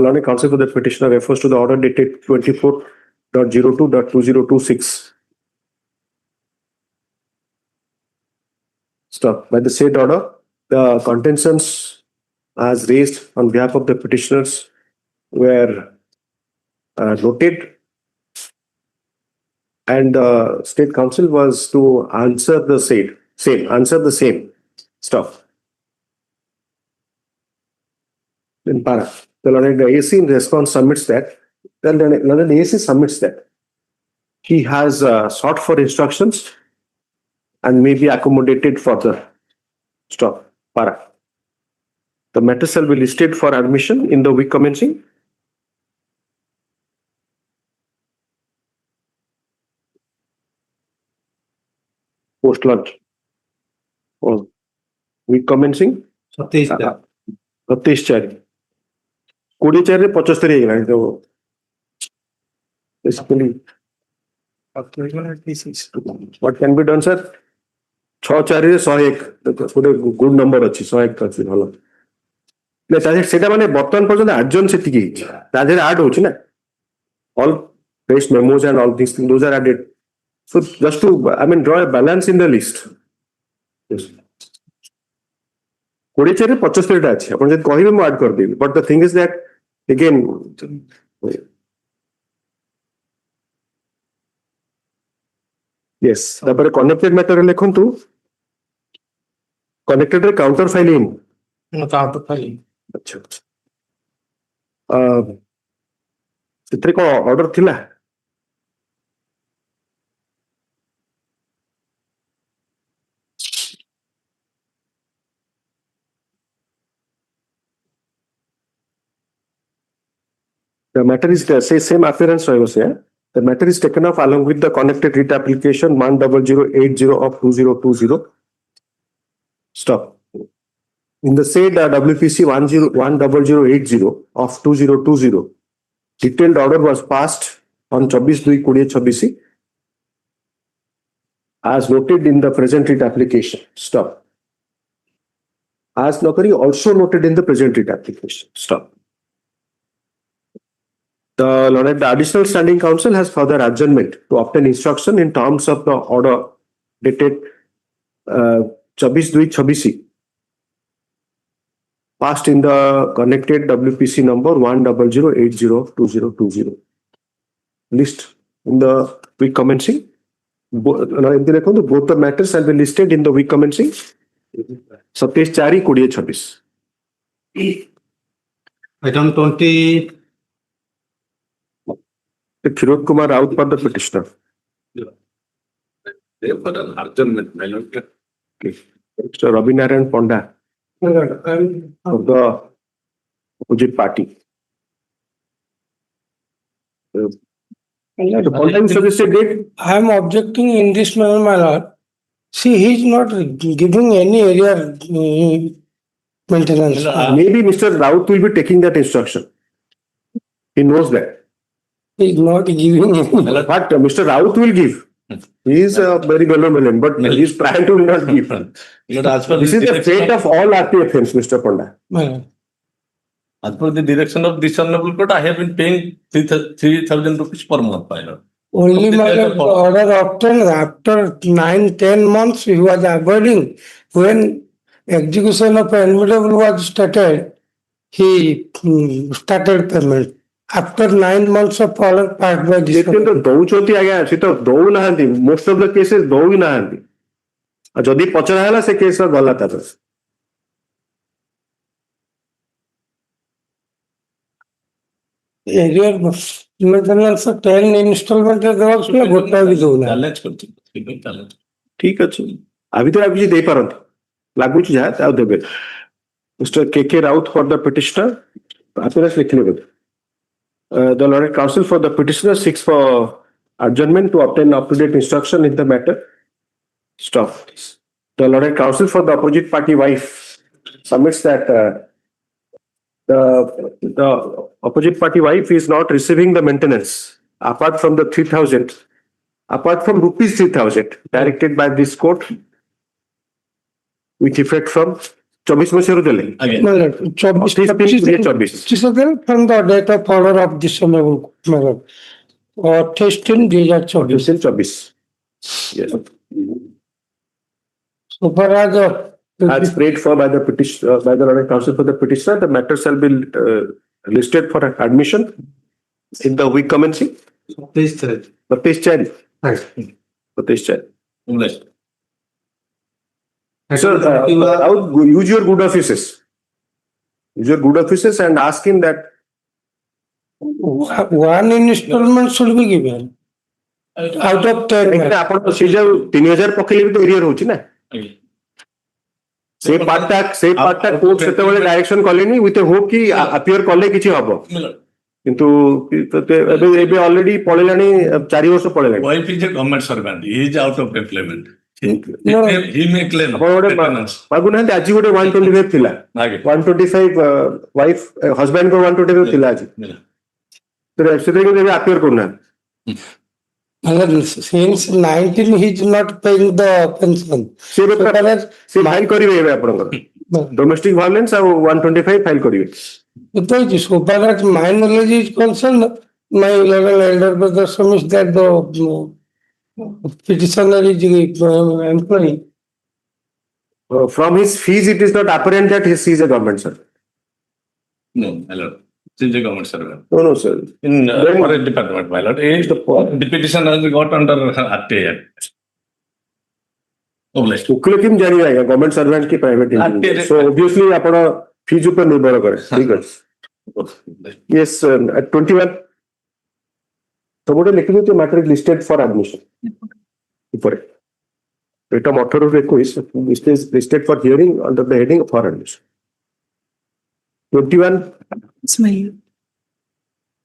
learned counsel for the petitioner refers to the order dated 24.02.2026. Stop. By the said order, the contentions as raised on behalf of the petitioners were noted, and the state council was to answer the same stuff. In para, the learned AC in response submits that the learned AC submits that he has sought for instructions and may be accommodated further. Stop. Para. The matter shall be listed for admission in the week commencing post lunch or week commencing 27/4 25 ହେଇଗଲାଣି ତ basically what can be done, sir? 6/4 ରେ 101 ଗୋଟେ ଗୁଡ number ଅଛି 101 ଅଛି ଭଲ ନା ସେଟା ମାନେ ବର୍ତ୍ତମାନ ପର୍ଯ୍ୟନ୍ତ ଆଡଜନ ସେତିକି ହେଇଛି ତା ଦେହରେ ଆଡ ହଉଛି ନା all base memos and all these things, those are added. So just to draw a balance in the list. Yes. 24 ରେ 75 ଟା ଅଛି ଆପଣ ଯଦି କହିବେ ମୁଁ ଆଡ୍ କରିଦେବି, but the thing is that again yes, ତାପରେ connected matter ଲେଖନ୍ତୁ connected ରେ counter filing ଆଚ୍ଛା ସେଥିରେ କଣ ଅର୍ଡର ଥିଲା? The matter is say same appearance ରହିବ ସେ The matter is taken off along with the connected writ application 10080 of 2020. Stop. In the said WPC 10080 of 2020, detailed order was passed on 24/2/2026 as noted in the present writ application. Stop. As notary also noted in the present writ application. Stop. The additional standing counsel has further adjournment to obtain instruction in terms of the order dated 24/2/2026 passed in the connected WPC number 10080 of 2020. List in the week commencing. Both the matters shall be listed in the week commencing 27/4/2026. Item 20. Kirot Kumar Raut for the petitioner. For an adjournment, my lord. Mr. Ravi Narayan Ponda of the opposite party. I am objecting in this manner, my lord. See, he is not giving any area maintenance. Maybe Mr. Raut will be taking that instruction. He knows that. He is not giving. But Mr. Raut will give. He is very well-known, but he is trying to not give. This is the fate of all RPFMs, Mr. Ponda. As per the direction of this honorable court, I have been paying 3,000 rupees per month, my lord. Only my order obtained after 9-10 months he was avoiding. When execution of immutable was started, he started payment. After 9 months of order passed by this. ଦଉଛନ୍ତି ଆଜ୍ଞା ସେ ତ ଦଉନାହାନ୍ତି most of the cases ଦଉ ହିଁ ନାହାନ୍ତି ଆଉ ଯଦି ପଚରା ହେଲା ସେ କେସ୍ ଗଲା ତାପରେ Area maintenance 10 installment ଦେବାକୁ ଥିଲା ଗୋଟା ବି ଦଉନା ଚ୍ୟାଲେଞ୍ଜ କରୁଛି ଚ୍ୟାଲେଞ୍ଜ ଠିକ ଅଛି ଆ ଭିତରେ ଆଉ କିଛି ଦେଇପାରନ୍ତି ଲାଗୁଛି ଯାହା ଆଉ ଦେବେ ମିଷ୍ଟର କେ ରାଉତ ଫର ଦ ପିଟିସନର appearance ଲେଖିଲେ ବୋଧେ the Lord Counsel for the petitioner seeks for adjournment to obtain up-to-date instruction in the matter. Stop. The Lord Counsel for the opposite party wife submits that the opposite party wife is not receiving the maintenance apart from the 3,000, apart from rupees 3,000 directed by this court with effect from 24 मसीह देले from the date of order of this honorable court 18/2024. Yes. So far as prayed for by the petition by the Lord Counsel for the petitioner, the matter shall be listed for admission in the week commencing. 27. So use your good offices. Use your good offices and ask him that one installment should be given out of 10. ଆପଣ ସେ ଯୋଉ 3,000 ପକେଇଲେ ବି ତ arrear ହଉଛି ନା ସେ ପାର୍ଟଟା court ସେତେବେଳେ direction କଲେନି ୱିଥ୍ ହୋପ୍ କି ଆପିୟର କଲେ କିଛି ହବ କିନ୍ତୁ ଏବେ ଅଲରେଡି ପଳେଇଲାଣି 4 ବର୍ଷ ପଳେଇଲାଣି wife is a government servant he is out of employment he may claim ମାଗୁନାହାନ୍ତି ଆଜି ଗୋଟେ 125 ଥିଲା 125 ୱାଇଫ ହଜବେଣ୍ଡ ର 125 ଥିଲା ଆଜି ସେଥିରେ ଏବେ ଆପିୟର କରୁନାହାନ୍ତି since 19 he is not paying the pension. ସେ ଫାଇଲ କରିବେ ଏବେ ଆପଣଙ୍କର ଡୋମେଷ୍ଟିକ ଭାୟୋଲେନ୍ସ ଆଉ 125 ଫାଇଲ କରିବେ So far as my knowledge is concerned, my legal elder brother submits that the petitioner is employee. From his fees, it is not apparent that he is a government servant. no my lord he is a government servant No, sir. in forest department my lord the petition has got under RTA उकिल किम जानी आएगा government servant की private so obviously आपण fees ऊपर निर्भर करे ठीक है यस 21 सबोडे लिखि दे matter is listed for admission ऊपर एटा 18 रे 21 list is listed for hearing under the heading for admission 21 Smile.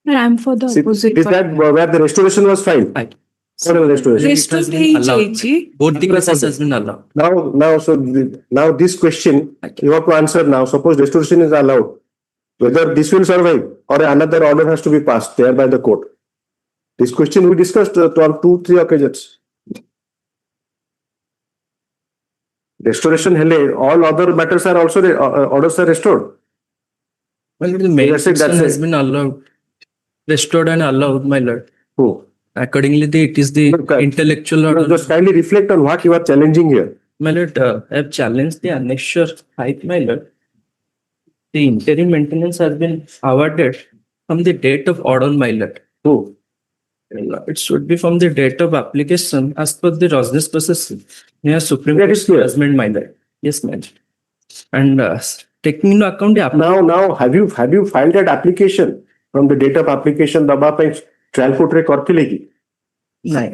I'm for the opposite. Is that where the restoration was filed? What is the restoration? Both the cases has been allowed. Now this question you have to answer now. Suppose restoration is allowed, whether this will survive or another order has to be passed there by the court. This question we discussed on 2-3 occasions. Restoration hele all other matters are also orders are restored. Well, the main petition has been allowed, restored and allowed, my lord. Who? Accordingly, it is the intellectual order. Just kindly reflect on what you are challenging here. My lord, I have challenged the annexure 5, my lord. The interim maintenance has been awarded from the date of order, my lord. Who? It should be from the date of application as per the Rosnes process. Yeah, Supreme Court judgment, my lord. Yes, my lord. And taking into account the now have you filed that application from the date of application daba pai trial court re karthile ki nahi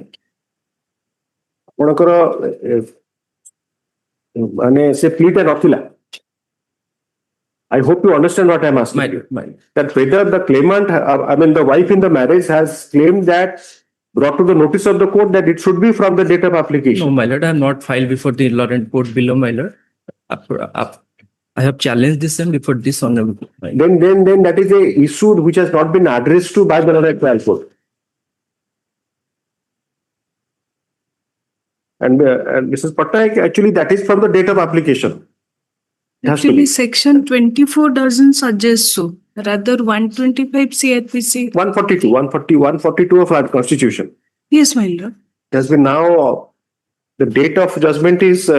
ଆପଣଙ୍କର ମାନେ ସେ ପ୍ଲିଟା ନଥିଲା I hope you understand what I am asking. That whether the claimant, I mean the wife in the marriage has claimed that brought to the notice of the court that it should be from the date of application. No, my lord, I have not filed before the Laurent court below, my lord. I have challenged this and before this honorable. Then that is a issue which has not been addressed to by the Laurent trial court. And Mrs. Patnaik, actually that is from the date of application. Actually, section 24 doesn't suggest so. Rather, 125 CRPC. 142 of our constitution. Yes, my lord. It has been now, the date of judgment is,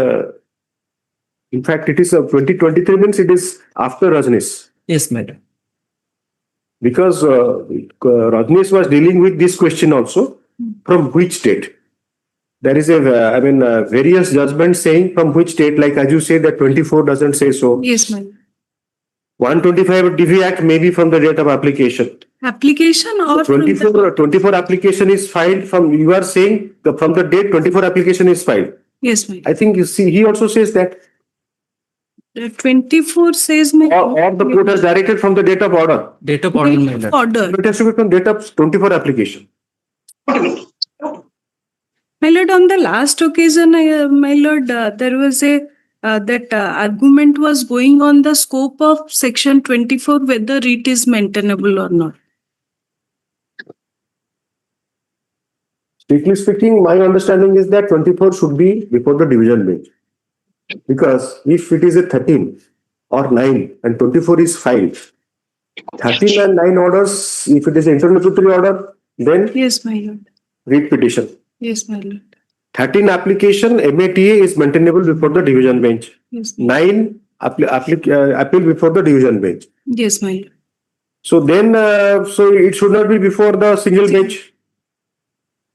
in fact, it is 2023 means it is after Rajneesh. Yes, madam. Because Rajneesh was dealing with this question also. From which state? There is various judgments saying from which state, like as you say that 24 doesn't say so. Yes, ma'am. 125 DV Act may be from the date of application. Application or from the 24 application is filed from, you are saying from the date 24 application is filed. yes, my lord. I think you see, he also says that, The 24 says my or the court has directed from the date of order. Date of order, my lord. order. It has to be from date of 24 application. My lord, on the last occasion, my lord, there was a that argument was going on the scope of section 24, whether it is maintainable or not. Strictly speaking, my understanding is that 24 should be before the division bench. Because if it is a 13 or 9 and 24 is filed, 13 and 9 orders, if it is an interlocutory order, then yes, my lord. read petition. Yes, my lord. 13 application, MATA is maintainable before the division bench. Yes, 9 appeal before the division bench. yes, my lord. So then, so it should not be before the single bench.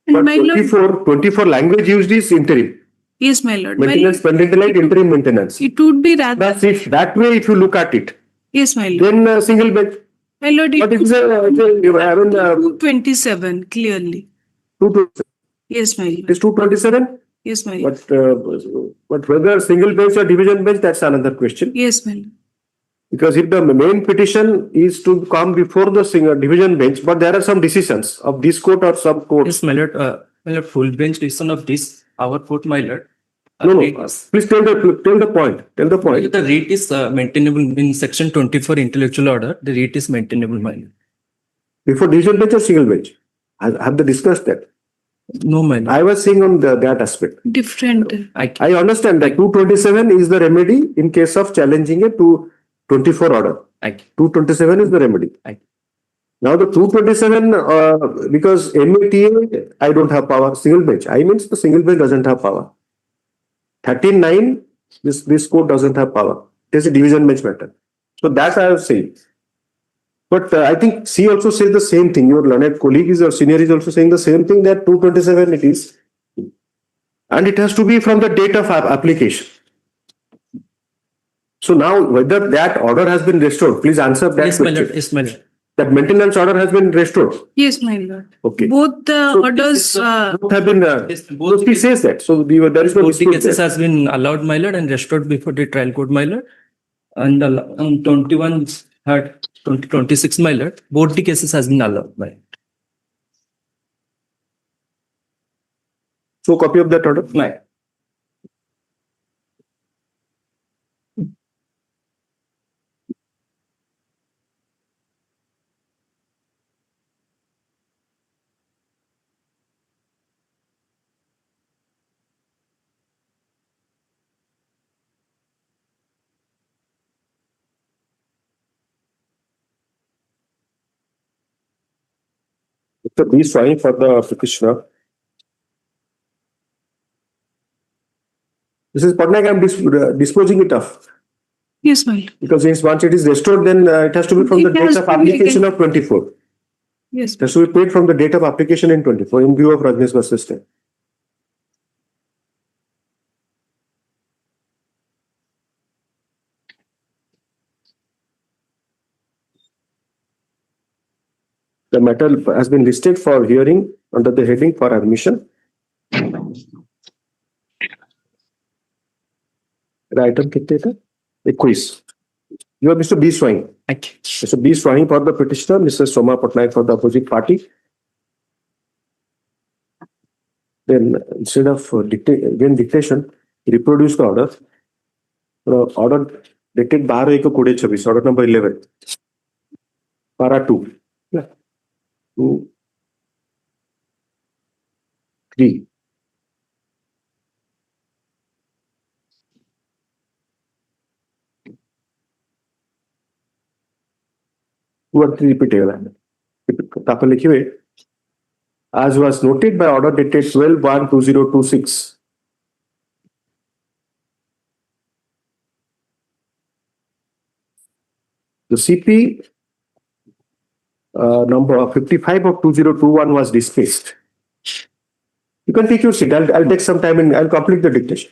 And But my lord, 24 language used is interim. yes, my lord. My Maintenance, pending light, interim maintenance. it would be rather, That's if that way, if you look at it, yes, my lord. then single bench. My lord, But it it's a, 227 clearly. 227. Yes, my It lord. is 227. Yes, my lord. But whether single bench or division bench, that's another question. Yes, my lord. Because if the main petition is to come before the single division bench, but there are some decisions of this court or some court. Yes, my lord. My lord, full bench decision of this, our court, my lord. No, It no. was- Please tell the point. Tell the point. The rate is maintainable in section 24 intellectual order. The rate is maintainable, my lord. Before division bench or single bench? Have they discussed that? No, my lord. I was saying on that aspect. Different. I understand that 227 is the remedy in case of challenging a 224 order. 227 is the remedy. Now the 227, because MATA, I don't have power. Single bench, I means the single bench doesn't have power. 13(9), this court doesn't have power. It is a division bench matter. So that I have said. But I think C also says the same thing. Your learned colleague is or senior is also saying the same thing, that 227 it is. And it has to be from the date of application. So now whether that order has been restored, please answer that Yes, my question. lord. Yes, my lord. That maintenance order has been restored. Yes, my lord. Okay. Both the So orders, both have been, both he says that. So there is no Both the dispute cases there. has been allowed, my lord, and restored before the trial court, my lord. And on 21 third 2026, my lord, both the cases has been allowed, my lord. So copy of that order. My Mr. B swine for the petitioner. This is Patnaik, I'm disposing it off. yes, my lord. Because once it is restored, then it has to be from the It date has of to be application taken- of 24. Yes, It has to be paid from the date of application in 24 in view of Rajneesh versus State. The matter has been listed for hearing under the heading for admission. The item कितने था? 21. You are Mr. B Swine. Mr. B Swine for the petitioner, Mr. Soma Patnaik for the opposite party. Then instead of dictation, reproduce the order. Order dated 12/1/26, order number 11. Para 2. 2, 3. Repeat as was noted by order dated 12/1/2026. The CP number 55 of 2021 was dismissed. You can take your seat. I'll take some time and I'll complete the dictation.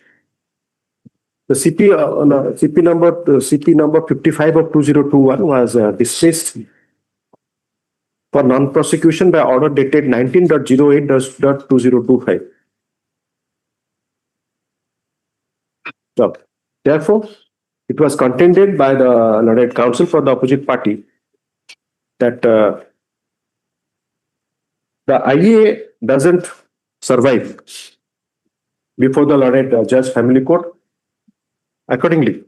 The CP number 55 of 2021 was dismissed for non-prosecution by order dated 19.08.2025. So, therefore, it was contended by the learned counsel for the opposite party that the IEA doesn't survive before the learned judge family court. Accordingly,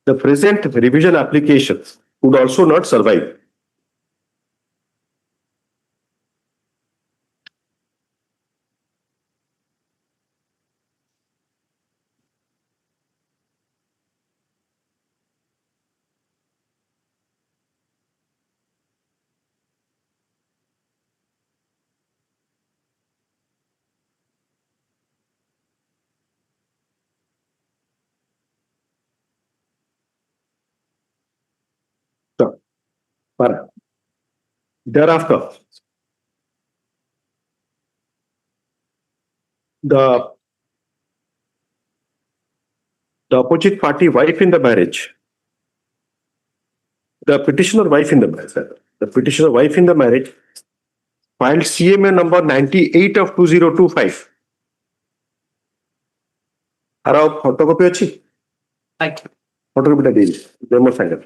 the present revision applications would also not survive. But thereafter, the opposite party wife in the marriage, the petitioner wife in the marriage, the petitioner wife in the marriage filed CMA number 98 of 2025. Our photocopy achi? Photocopy ta deji. Demo sangal.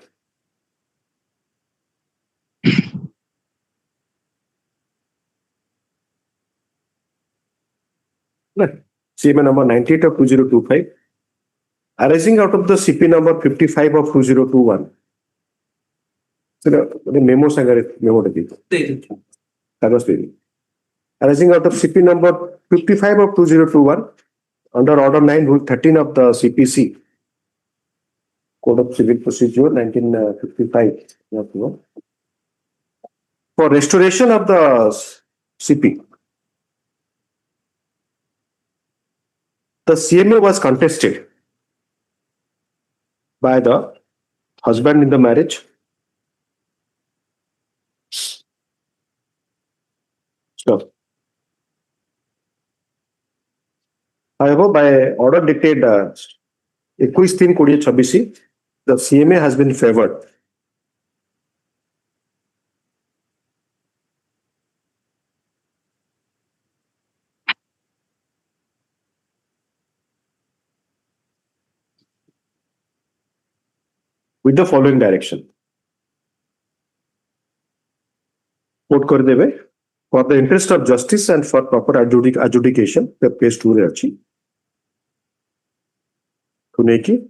CMA number 98 of 2025, arising out of the CP number 55 of 2021. So the memo memo arising out of CP number 55 of 2021 under Order 9, Rule 13 of the CPC, Code of Civil Procedure 1955, for restoration of the CP. The CMA was contested by the husband in the marriage. So, however, by order dated 21/3/2026, the CMA has been favored. With the following direction. Quote kar debe, for the interest of justice and for proper adjudication, the page 2 re achi. Kuneki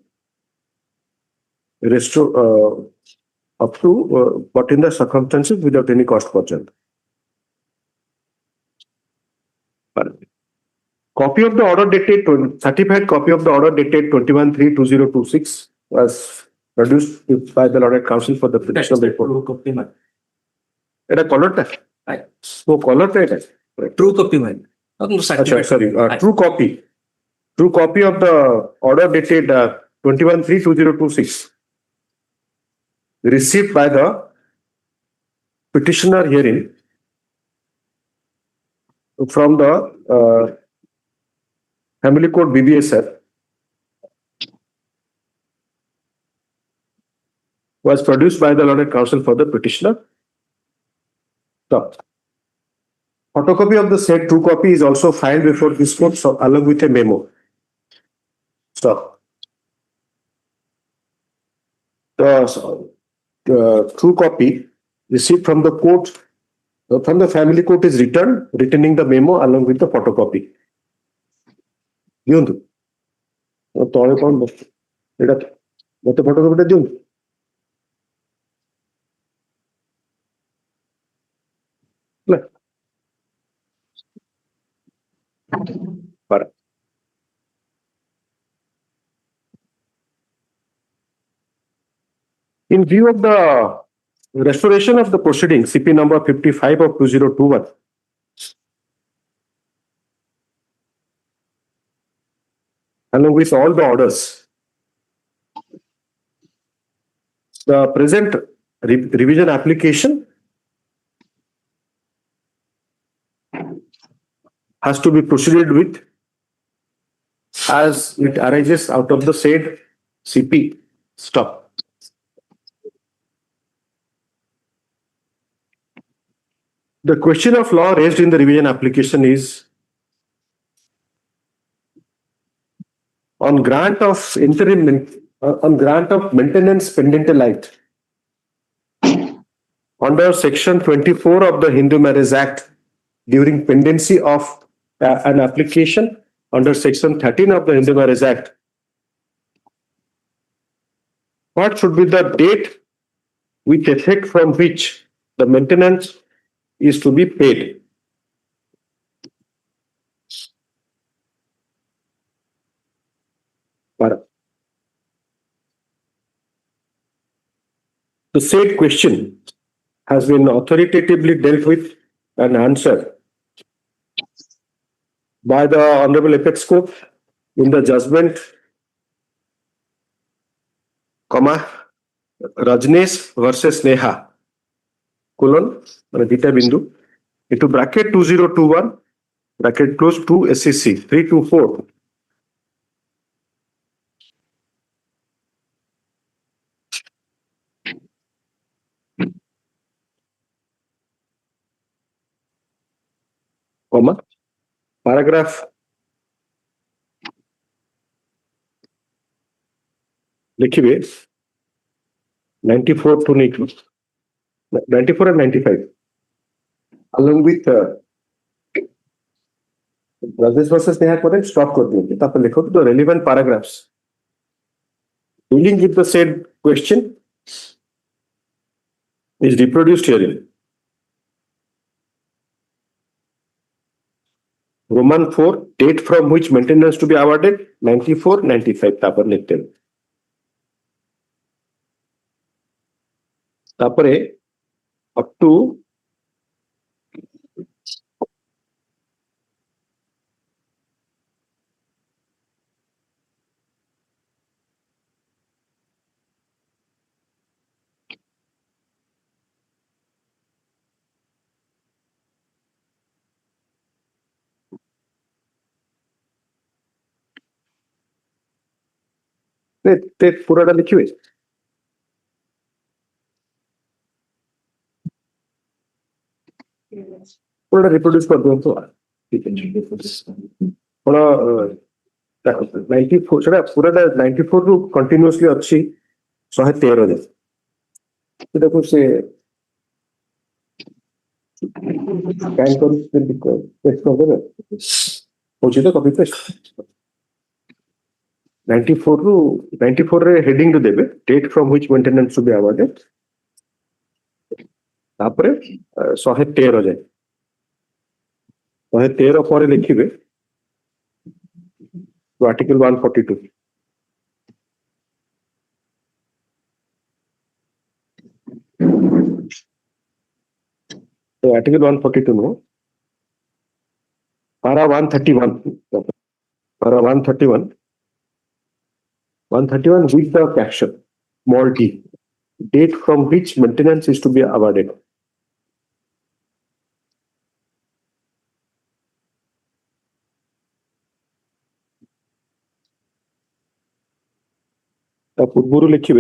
restore up to but in the circumstances without any cost purchase. Copy of the order dated certified copy of the order dated 21/3/2026 was produced by the Lord Counsel for the petition of the court. It a color test. So color test. True copy man. Sorry, true copy. True copy of the order dated 21/3/2026 received by the petitioner herein from the family court BBSF was produced by the Lord Counsel for the petitioner. So, photocopy of the said true copy is also filed before this court along with a memo. So, the true copy received from the court, from the family court is returned, returning the memo along with the photocopy. Diundu. Tole kon bostu. Eta mote photocopy ta diundu. Para. In view of the restoration of the proceedings, CP number 55 of 2021, along with all the orders, the present revision application has to be proceeded with as it arises out of the said CP. Stop. The question of law raised in the revision application is on grant of maintenance pendent under section 24 of the Hindu Marriage Act during pendency of an application under section 13 of the Hindu Marriage Act. What should be the date with effect from which the maintenance is to be paid? The said question has been authoritatively dealt with and answered by the Honorable Apex Court in the judgment, Rajnesh versus Neha, Vita Bindu, into bracket 2021, bracket close to SEC 324. Paragraph लिखिए 94 to 94 and 95 along with Rajesh versus Neha करें stop कर देंगे तब लिखो तो relevant paragraphs dealing with the said question is reproduced herein. Roman 4, date from which maintenance to be awarded, 94, 95 तापर लिखते हैं. तापरे up to ते पूरा लिखिए. पूरा रिप्रोड्यूस कर दो तो ठीक है. पूरा 94 सेटा पूरा 94 ରୁ कंटिन्यूअसली अछि 113 जे सेटा को से स्कैन कर पेस्ट कर देबे होची तो कॉपी पेस्ट 94 रे हेडिंग टू देबे date from which maintenance to be awarded तापरे 113 जाए 113 पर लिखिबे तो आर्टिकल 142 तो आर्टिकल 142 नो पारा 131 with the caption small d date from which maintenance is to be awarded. पूर्व लिखे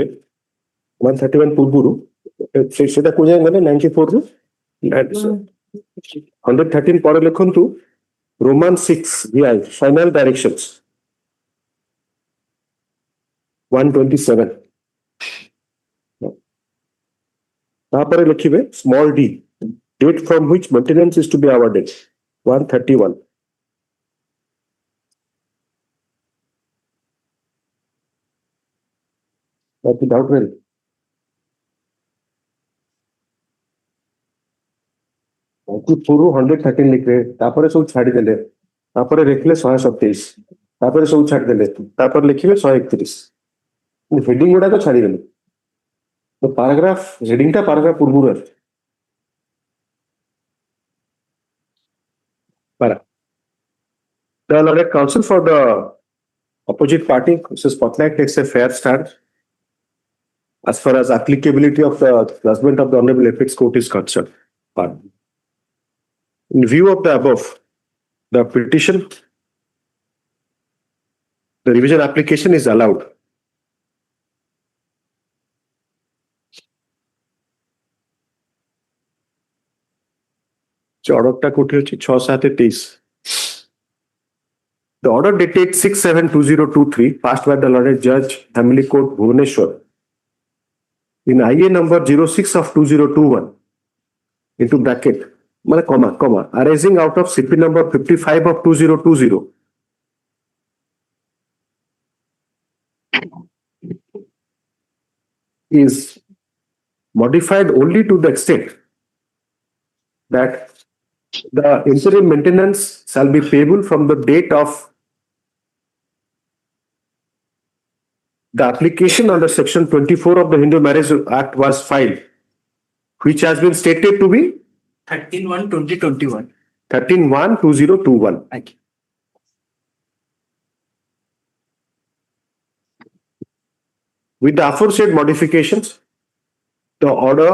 131 पूर्व से 94 रू 113 पर लिखु रोमान 6 VI फाइनल डायरेक्शंस 127 तापर लिखिबे small d date from which maintenance is to be awarded 131 without well पूर्व 113 लिख रहे तापर सब छाड़ी देले तापर लिखले 127 तापर सब छाड़ी देले तापर लिखिबे 131 हेडिंग गुडा तो छाड़ी देले तो पैराग्राफ हेडिंग टा पैराग्राफ पूर्व रे para the Lord counsel for the opposite party Mrs. Patnaik takes a fair stand as far as applicability of the judgment of the Honorable Apex Court is concerned. In view of the above, the petition, the revision application is allowed. order কোটি হচ্ছে 6/7/23. The order dated 6/7/2023 passed by the Lord Judge Hon'Ble Court Bhubaneswar in IA number 06 of 2021 into bracket comma arising out of CP number 55 of 2020 is modified only to the extent that the interim maintenance shall be payable from the date of the application under section 24 of the Hindu Marriage Act was filed, which has been stated to be 13/1/2021. 13/1/2021. Thank you. With the aforesaid modifications, the order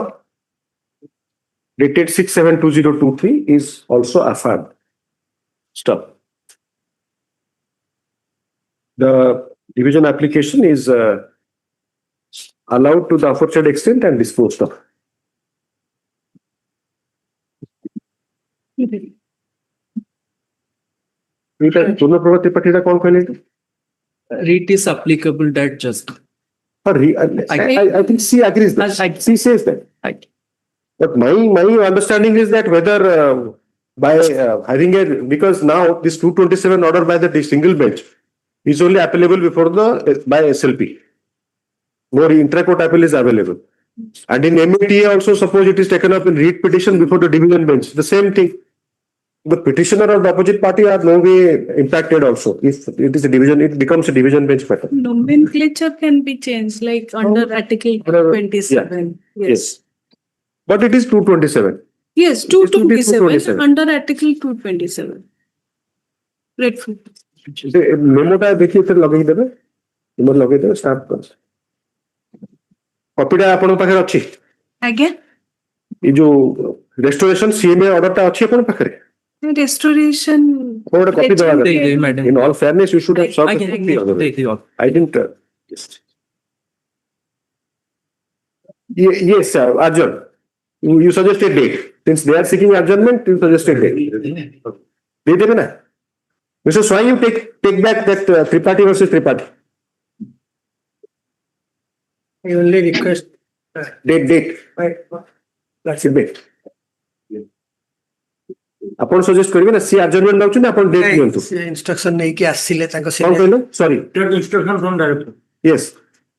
dated 6/7/2023 is also affirmed. Stop. The division application is allowed to the aforesaid extent and disposed of. Purnaprabha Tripathi कौन कहले? Read is applicable that just. I think she agrees. She says that. But my understanding is that whether by having because now this 227 order by the single bench is only applicable before by SLP. No intra-court appeal is available. And in MATA also, suppose it is taken up in read petition before the division bench, the same thing. The petitioner or the opposite party are no way impacted also. If it is a division, it becomes a division bench matter. Nomenclature can be changed, like under Article 27. Yes. But it is 227. Yes, 227 under Article 227. Grateful. मेमोटा देखिए फिर लगेई देबे इमर लगेई देबे start कर कॉपीटा आपन पाखरे अछि आगे ई जो रेस्टोरेशन सीएमए ऑर्डरटा अछि आपन पाखरे restoration कोड कॉपी देबा madam. In all fairness you should have served a copy of it. I didn't yes sir Arjun you suggested date since they are seeking adjournment you suggested date दे देबे ना Mr. Swai, you take back that Tripathi versus Tripathi. I only request date. That's it. Date. ଆପଣ suggest କରିବେ ନା C ଆଡଜର୍ନମେଣ୍ଟ ନଉଛନ୍ତି ଆପଣ date ଦିଅନ୍ତୁ instruction ନେଇକି ଆସିଲେ ତାଙ୍କ କଣ କହିଲେ ସରି Take instruction from director. Yes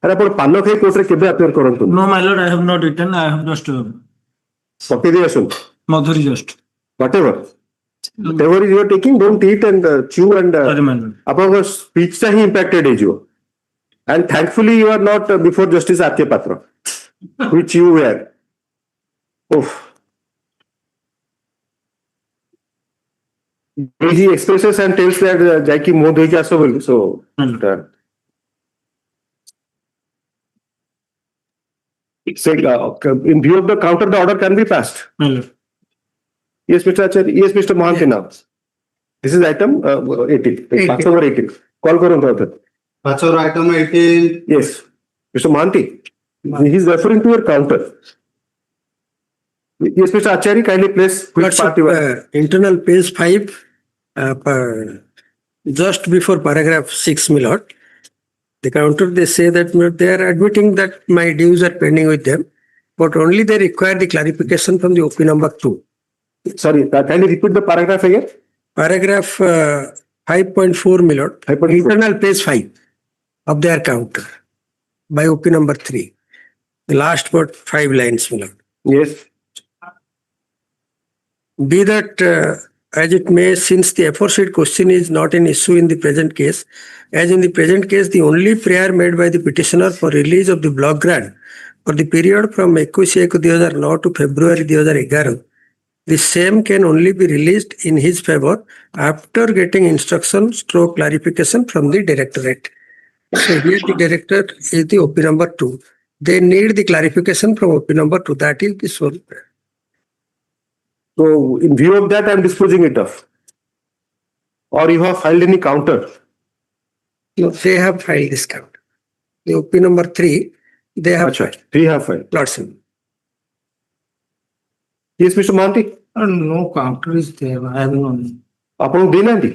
ଆରେ ଆପଣ ପାନ ଖାଇ କୋର୍ଟରେ କେବେ ଆପିୟର କରନ୍ତୁ No, my lord, I have not written. I have just copy ଦେଇ ଆସନ୍ତୁ Madhuri just. whatever you are taking don't eat and chew and ଆପଣଙ୍କ ସ୍ପିଚ ଟା ହିଁ ଇମ୍ପାକ୍ଟେଡ ହେଇଯିବ and thankfully you are not before Justice R.K. Patra which you were. He expresses and tells that Jaiki Mo Dhoiki aso boli. So say in view of the counter, the order can be passed. Yes, Mr. Acharya. Yes, Mr. Mohanty now. This is item 18. Patch over 18. Call करो तो Patch over item 18. Yes, Mr. Mohanty. He is referring to your counter. Yes, Mr. Acharya, kindly place which part you are. Internal page 5, just before paragraph 6, my lord. The counter, they say that they are admitting that my dues are pending with them, but only they require the clarification from the OP number 2. Sorry, can you repeat the paragraph again? Paragraph 5.4, my lord. Internal page 5 of their counter by OP number 3. The last but 5 lines, my lord. Yes. Be that as it may, since the aforesaid question is not an issue in the present case, as in the present case, the only prayer made by the petitioner for release of the block grant for the period from 21/1/2009 to February 2011, the same can only be released in his favor after getting instruction / clarification from the directorate. So here the director is the OP number 2. They need the clarification from OP number 2. That is the sole prayer. So in view of that, I am disposing it off. Or you have filed any counter? No, they have filed this counter. The OP number 3, they have filed. 3 have filed. Lordship. Yes, Mr. Mohanty. No counter is there. I have no. ଆପଣ ଦେଇନାହାନ୍ତି?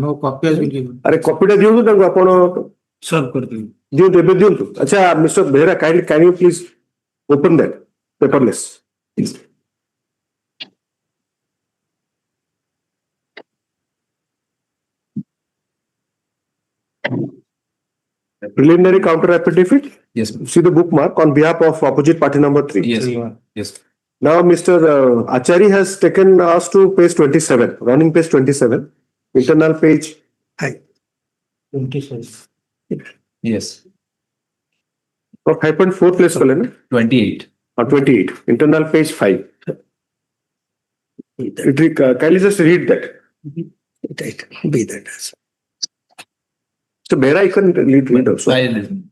No copy has been given. ଆରେ କପିଟା ଦିଅନ୍ତୁ ତାଙ୍କୁ ଆପଣ Serve କରିଦେବି. ଦିଅନ୍ତୁ ଏବେ ଦିଅନ୍ତୁ ଆଚ୍ଛା mister Behera can you please open that paperless preliminary counter affidavit. Yes. See the bookmark on behalf of opposite party number 3. Yes. Yes. Now Mr. Achari has taken us to page 27, running page 27, internal page 27. Yes. 5.4 place kale na 28. 28, internal page 5. Kindly just read that. Be that as. So Behra, you can read also.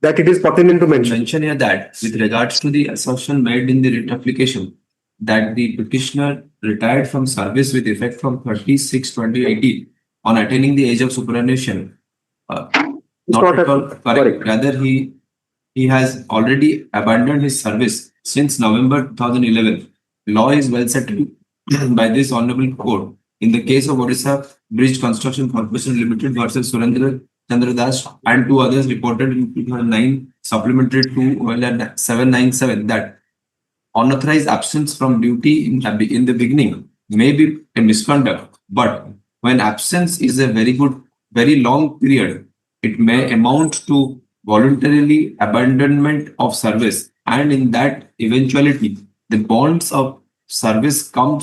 That it is pertinent to mention. Mention here that with regards to the assertion made in the writ application that the petitioner retired from service with effect from 30/6/2018 on attaining the age of superannuation. Not at all correct. Rather, he has already abandoned his service since November 2011. Law is well settled by this honorable court in the case of Orissa Bridge Construction Corporation Limited versus Surendra Chandra Das and 2 others reported in 2009 supplementary 797 that unauthorized absence from duty in the beginning may be a misconduct, but when absence is a very long period, it may amount to voluntarily abandonment of service, and in that eventuality, the bonds of service come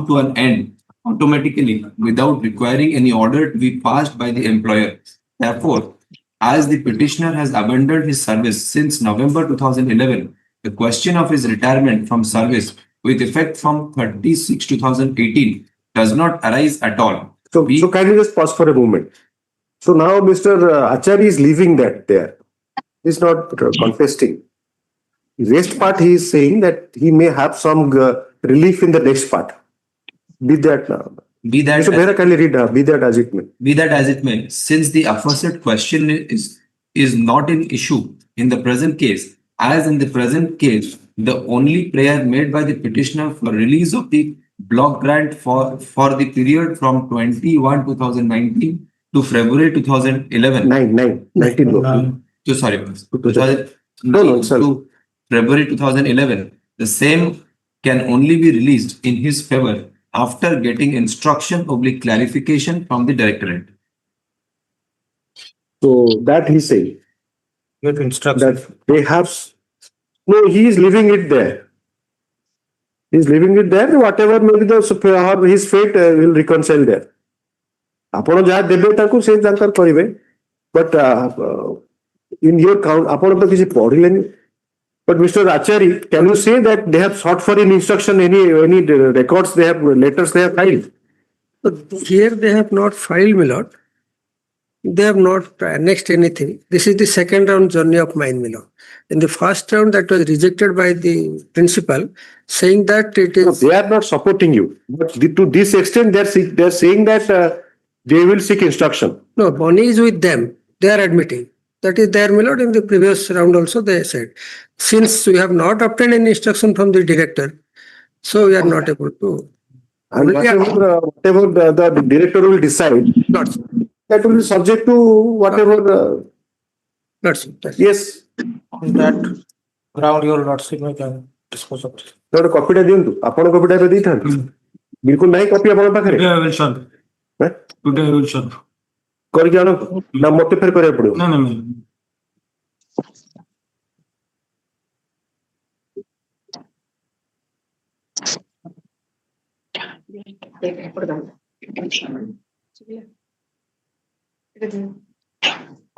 to an end automatically without requiring any order to be passed by the employer. Therefore, as the petitioner has abandoned his service since November 2011, the question of his retirement from service with effect from 30/6/2018 does not arise at all. So can you just pause for a moment? So now Mr. Achari is leaving that there. He's not contesting. The rest part he is saying that he may have some relief in the next part. Be that Mr. Behra, kindly read be that as it may. Be that as it may, since the aforesaid question is not an issue in the present case, as in the present case, the only prayer made by the petitioner for release of the block grant for the period from 21/2019 to February 2011. 19. To February 2011, the same can only be released in his favor after getting instruction/clarification from the directorate. So that he saying Get instruction. that they have no, he is leaving it there. He is leaving it there. Whatever may be his fate will reconcile there. ଆପଣ ଯାହା ଦେବେ ତାଙ୍କୁ ସେ ତାଙ୍କର କରିବେ, but in your count ଆପଣ ତ କିଛି ପଢିଲେନି. But Mr. Achari, can you say that they have sought for an instruction, any records they have, letters they have filed? Here they have not filed, my lord. They have not annexed anything. This is the second round journey of mine, my lord. In the first round, that was rejected by the principal, saying that it is. No, they are not supporting you. But to this extent, they are saying that they will seek instruction. No, money is with them. They are admitting. That is there, my lord. In the previous round also they said. Since we have not obtained any instruction from the director, so we are not able to. And whatever the director will decide, that will be subject to whatever. Yes. On that ground, your lordship can dispose of it. ଗୋଟେ କପିଟା ଦିଅନ୍ତୁ, ଆପଣ କପିଟା ଏବେ ଦେଇଥାନ୍ତି। ବିଲକୁଲ ନାହିଁ copy ଆପଣଙ୍କ ପାଖରେ? କରିକି ଆଣନ୍ତୁ ନା ମତେ ଫେର କରିବାକୁ ପଡିବ?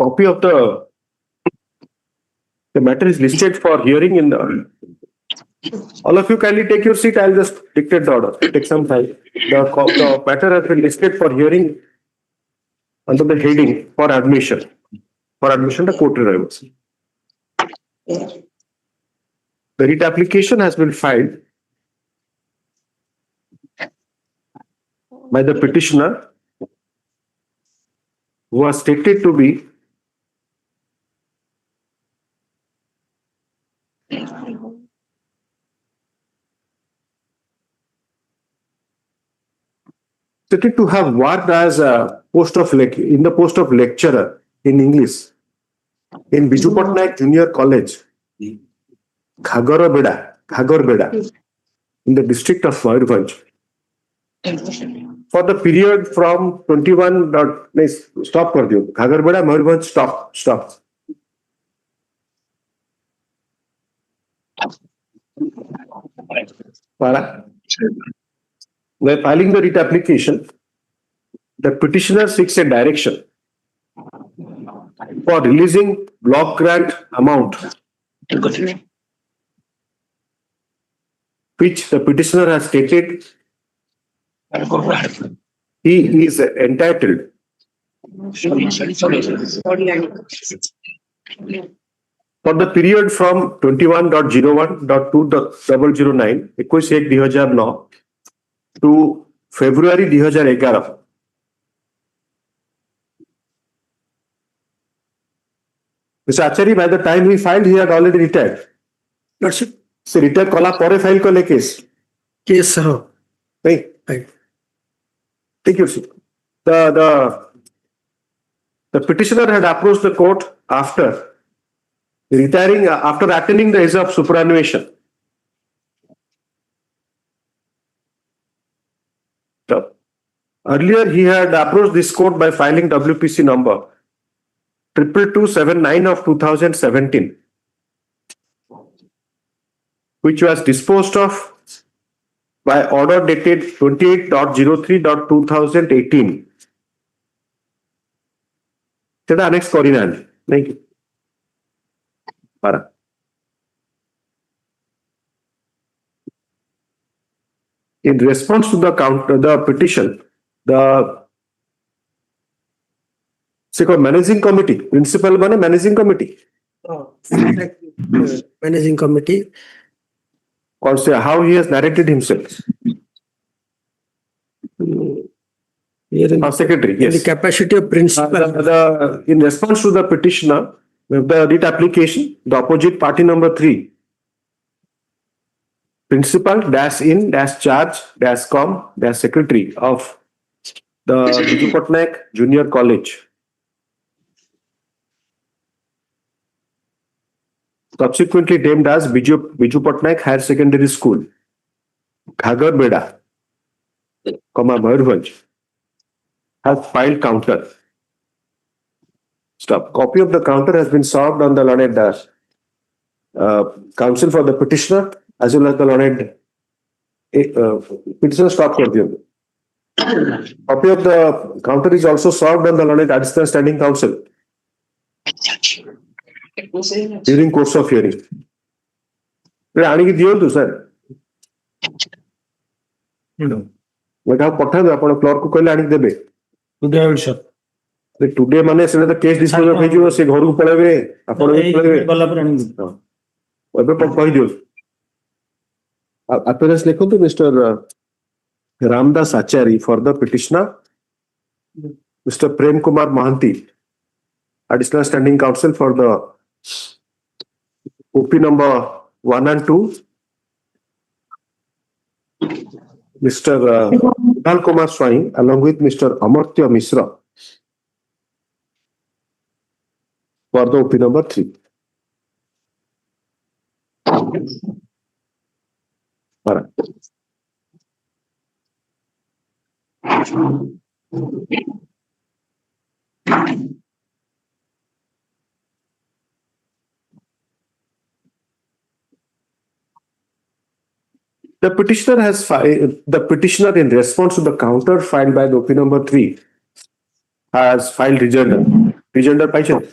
Copy of the matter is listed for hearing in the. All of you kindly take your seat. I'll just dictate the order. Take some time. The matter has been listed for hearing under the heading for admission. For admission to court arrivals. The writ application has been filed by the petitioner, who was stated to be stated to have worked as a in the post of lecturer in English in Biju Patnaik Junior College, Ghagorbeda, in the district of Mayurbhanj. For the period from 21. Stop kar diyo. Ghagorbeda, Mayurbhanj, stop. By filing the writ application, the petitioner seeks a direction for releasing block grant amount, which the petitioner has stated he is entitled for the period from 21.01.2009 21/1/2009 to February 2011. Mr. Achari, by the time he filed, he had already retired. So retired kala pore file kale case. Yes, sir. Right. Thank you, sir. The petitioner had approached the court after retiring, after attaining the age of superannuation. So, earlier, he had approached this court by filing WPC number 22279 of 2017, which was disposed of by order dated 28.03.2018. Seda annex korinandi. Thank you. Para. In response to the petition, the managing committee, principal bane managing committee. Managing committee. How he has narrated himself. Secretary, yes. In the capacity of principal. In response to the petitioner, the writ application, the opposite party number 3, principal -in-charge-com secretary of the Biju Patnaik Junior College, subsequently named as Biju Patnaik Higher Secondary School, Ghagorbeda, Mayurbhanj, has filed counter. Copy of the counter has been served on the learned counsel for the petitioner as well as the learned petitioner. Copy of the counter is also served on the learned additional standing counsel during course of hearing. Sir. Today I will show. Today mane se the case disposal hoy jibo se gharu palebe apon palebe gala par ani ebe koi diyo appearance lekho to Mr. Ramdas Achari for the petitioner, Mr. Prem Kumar Mahanti, additional standing counsel for the OP number 1 and 2, Mr. Kunal Kumar Swai along with Mr. Amartya Misra for the OP number 3. All right. The petitioner in response to the counter filed by the OP number 3 has filed rejoinder. Rejoinder paichan.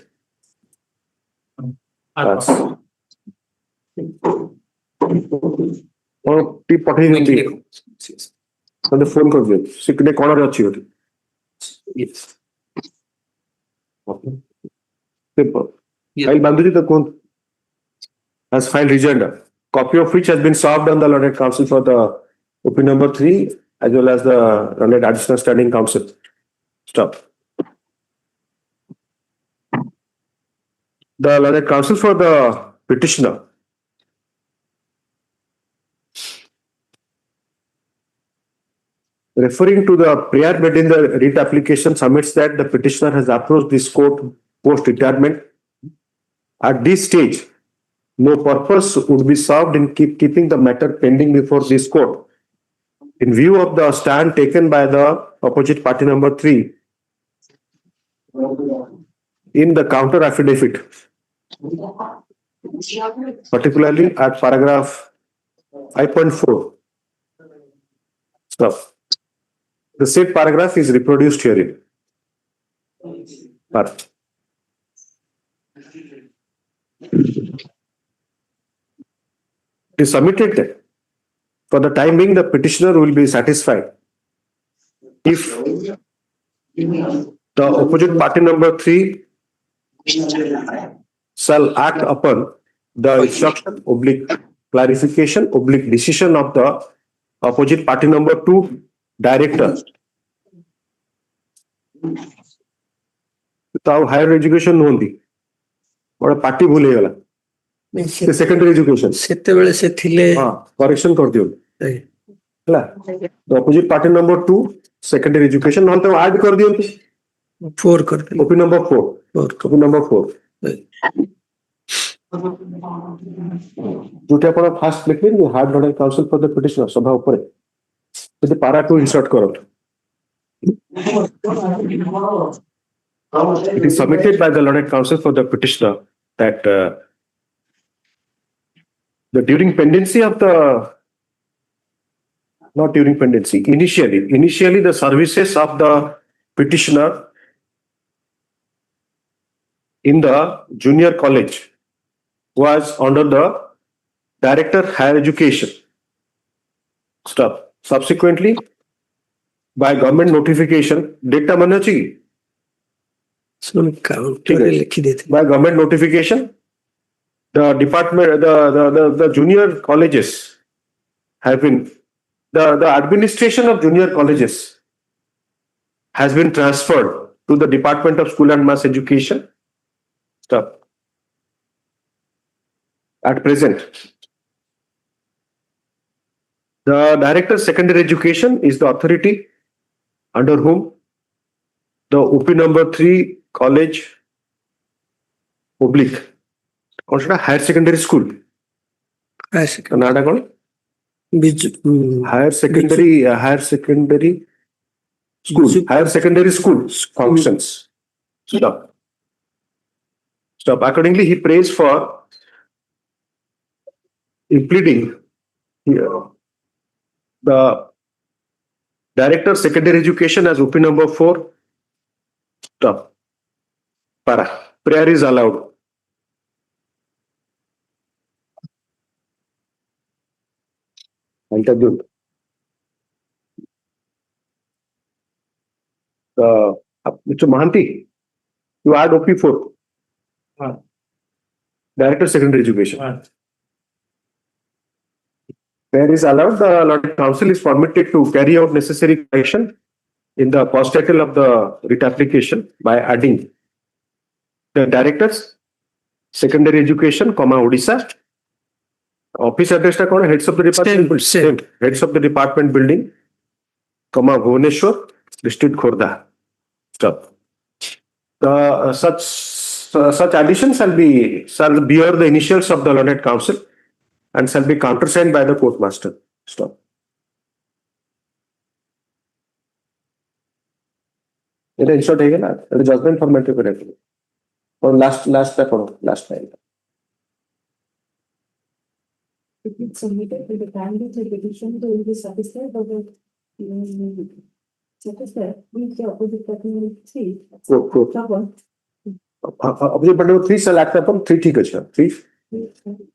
Phone कर दियो सिकने corner अच्छी होती file बांधुरी तो कौन has filed rejoinder, copy of which has been served on the learned counsel for the OP number 3 as well as the learned additional standing counsel. Stop. The learned counsel for the petitioner referring to the prayer made in the writ application, submits that the petitioner has approached this court post-retirement. At this stage, no purpose would be served in keeping the matter pending before this court. In view of the stand taken by the opposite party number 3 in the counter affidavit, particularly at paragraph 5.4. So, the said paragraph is reproduced herein. But it is submitted that for the time being the petitioner will be satisfied if the opposite party number 3 shall act upon the instruction oblique clarification oblique decision of the opposite party number 2 director तो higher education नुहंती बड़ा party भूल गला secondary education सेतेबेले से थिले हां correction कर दियो हला तो opposite party number 2 secondary education नहल तो ऐड कर दियो 4 कर दे ओपी नंबर 4 ओपी नंबर 4 जोटे आपण फास्ट लिखले hard nodal council for the petitioner सभा ऊपर तो पारा 2 इंसर्ट करो. It is submitted by the learned counsel for the petitioner that the during pendency of the not during pendency initially the services of the petitioner in the junior college was under the director higher education stuff. Subsequently by government notification data manachi by government notification the department the junior colleges have been the administration of junior colleges has been transferred to the Department of School and Mass Education stuff at present. The director of secondary education is the authority under whom the OP number 3 college oblique consider higher secondary school. Higher secondary school functions. Stop. Accordingly, he prays for impleading the director of secondary education as OP number 4. Stop. Para. Prayer is allowed. Interviewed. Mr. Mahanti, you add OP4. Director of secondary education. Prayer is allowed. The Lord Council is permitted to carry out necessary correction in the post title of the writ application by adding the directors secondary education Odisha office address heads of the department heads of the department building Bhubaneswar district Khordha stuff. Such addition shall bear the initials of the learned counsel and shall be countersigned by the court master. Stop. It is short again. The judgment format correct. Or last step or last line. If it's submitted to the candidate, the petition will be satisfied by the satisfied with the opposite party 3. Opposite party 3 shall act upon 3 ठीक है 3.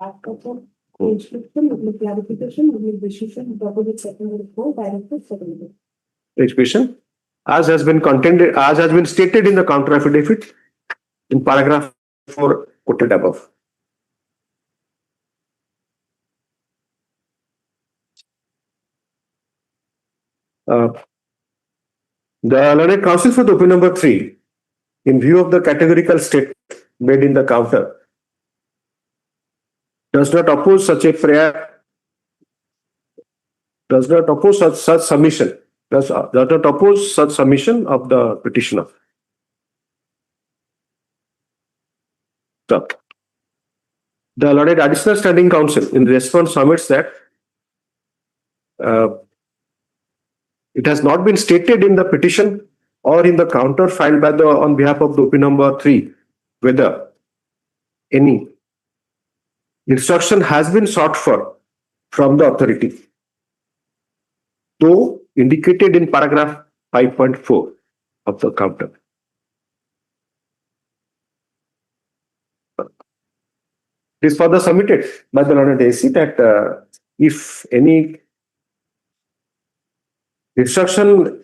Act upon inscription of the clarification of the decision of the opposite secondary court director secondary. Expression as has been stated in the counter affidavit in paragraph 4 quoted above. The learned counsel for the OP number 3, in view of the categorical statement made in the counter, does not oppose such a prayer, does not oppose such submission that oppose such submission of the petitioner. So, the Lord Additional Standing Counsel in response submits that it has not been stated in the petition or in the counter filed by the on behalf of the OP number 3 whether any instruction has been sought for from the authority, though indicated in paragraph 5.4 of the counter. It is further submitted by the learned AC that if any instruction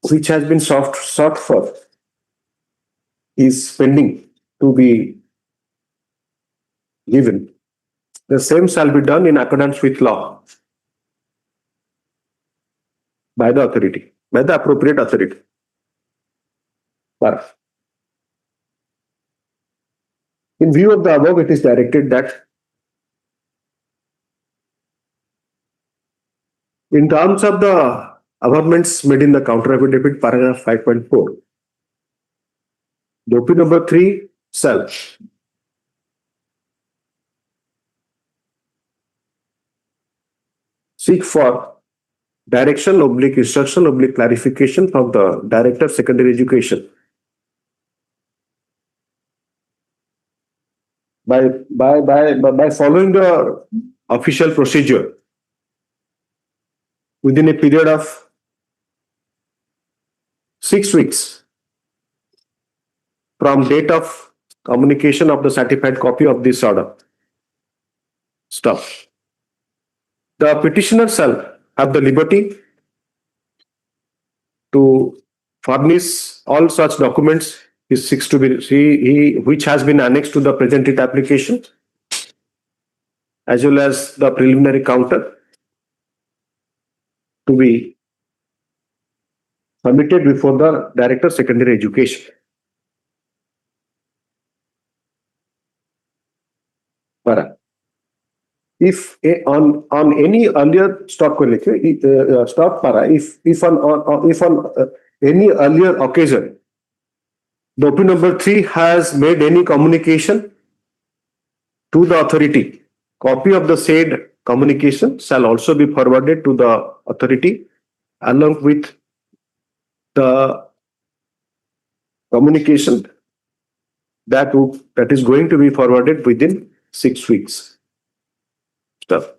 which has been sought for is pending to be given, the same shall be done in accordance with law by the authority, by the appropriate authority. But in view of the above, it is directed that in terms of the amendments made in the counter affidavit, paragraph 5.4, the OP number 3 shall seek for direction / instruction / clarification from the Director Secondary Education by following the official procedure within a period of 6 weeks from date of communication of the certified copy of this order. Stop. The petitioner shall have the liberty to furnish all such documents which has been annexed to the present writ application, as well as the preliminary counter to be submitted before the Director Secondary Education. If on any earlier if on any earlier occasion the OP number 3 has made any communication to the authority, copy of the said communication shall also be forwarded to the authority along with the communication that is going to be forwarded within 6 weeks. The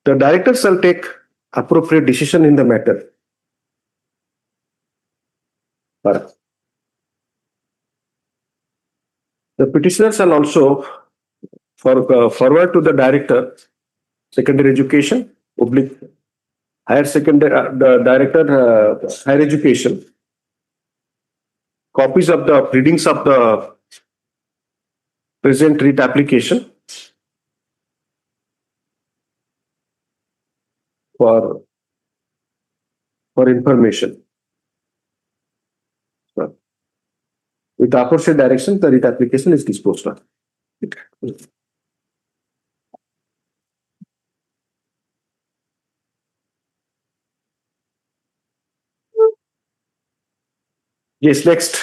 director shall take appropriate decision in the matter. The petitioner shall also forward to the Director Secondary Education, Higher Secondary, the Director Higher Education, copies of the readings of the present writ application for information. With the aforesaid direction, the writ application is disposed of. Yes, next.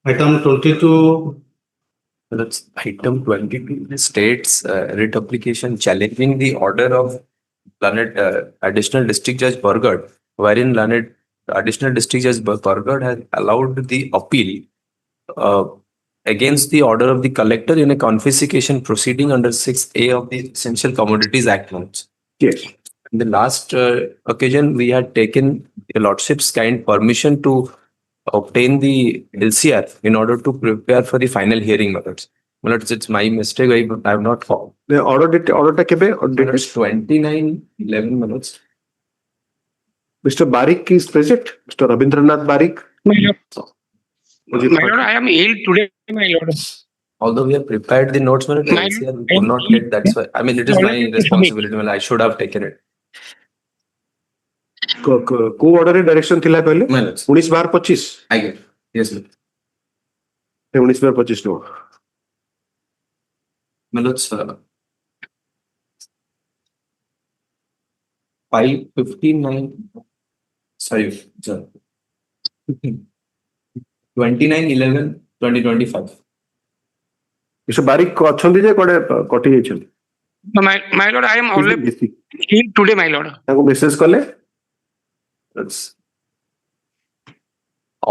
Item 22. That's item 22 states writ application challenging the order of learned additional district judge Burgard, wherein learned additional district judge Burgard has allowed the appeal against the order of the collector in a confiscation proceeding under 6A of the Essential Commodities Act notes. Yes. In the last occasion, we had taken the lordship's kind permission to obtain the LCR in order to prepare for the final hearing methods. It's my mistake. I have not found. The order date, order date is 29/11 minutes. Mr. Barik is present. Mr. Rabindranath Barik. My lord, I am ill today, my lord. Although we have prepared the notes, we could not get. That's why. I mean, it is my responsibility. Well, I should have taken it. को order direction थिला कहले 19/12/25 आगे yes 19/12/25 no मतलब 559, sorry, sir. 29/11/2025. Mr. Barik ଅଛନ୍ତି ଯେ କୁଆଡେ କଟି ଯାଇଛନ୍ତି? No, my lord, I am already here today, my lord. ତାଙ୍କୁ ମେସେଜ କଲେ?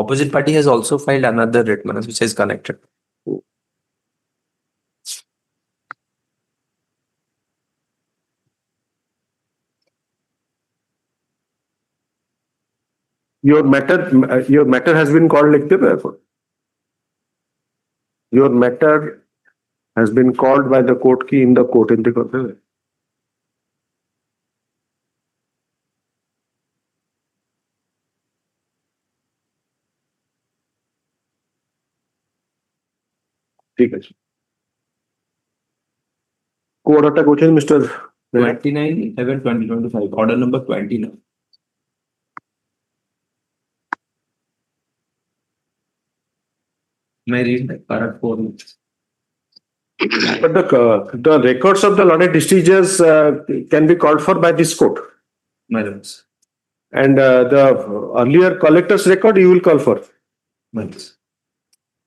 Opposite party has also filed another writ manus which is connected. Your matter has been called लिखते पे आपको? Your matter has been called by the court की in the court in the court. ठीक है। Code attack question mister 29/11/2025. Order number 29. May I read the paragraph 4? But the records of the lauded district judges can be called for by this court. My lords. And the earlier collector's record you will call for. My lords.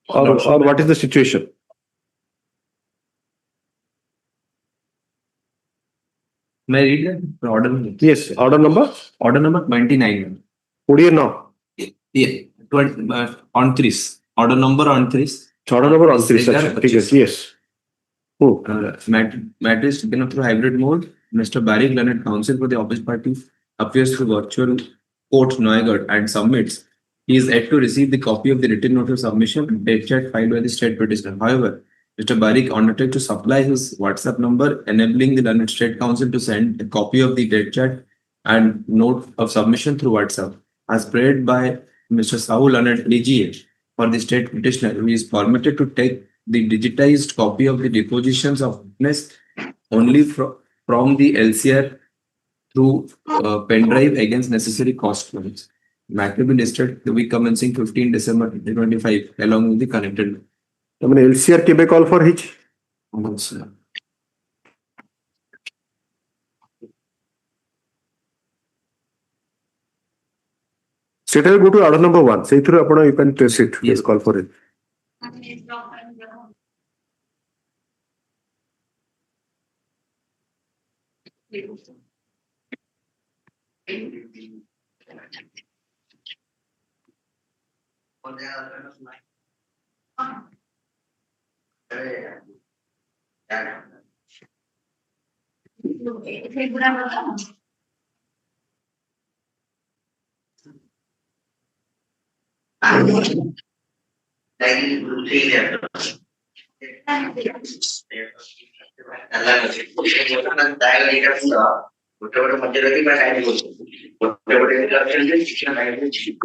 Or what is the situation? May I read the order number? Yes, order number? Order number 29. What do you know? Yeah, 20, on 3. Order number on 3. Order number on 3. Yes. Matter is taken up through hybrid mode. Mr. Barik, learned counsel for the opposite party, appears through virtual court Noaigad and submits. He is yet to receive the copy of the written note of submission, date chat filed by the state petitioner. However, Mr. Barik undertook to supply his WhatsApp number, enabling the learned state counsel to send a copy of the date chat and note of submission through WhatsApp. As prayed by Mr. Sahoo, learned AGA, for the state petitioner, who is permitted to take the digitized copy of the depositions of witness only from the LCR through pen drive against necessary cost claims. Matter will be listed the week commencing 15 December 2025 along with the connected. I mean, LCR keep a call for each. Straight away go to order number 1. Say through upon you can trace it. Yes, call for it.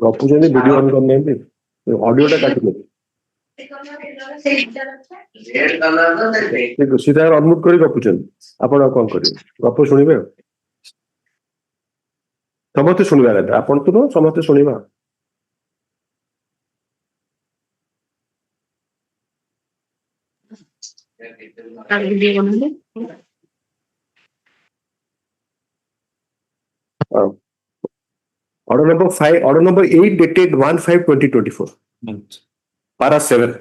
गपुचंदी video on करने में audio टा काट लो सीधा unmute करी गपुचंदी आपण कोन करियो गप सुनिबे समस्त सुनिबा रहता आपण तो समस्त सुनिबा Order number 5, order number 8 dated 1/5/2024. Para 7.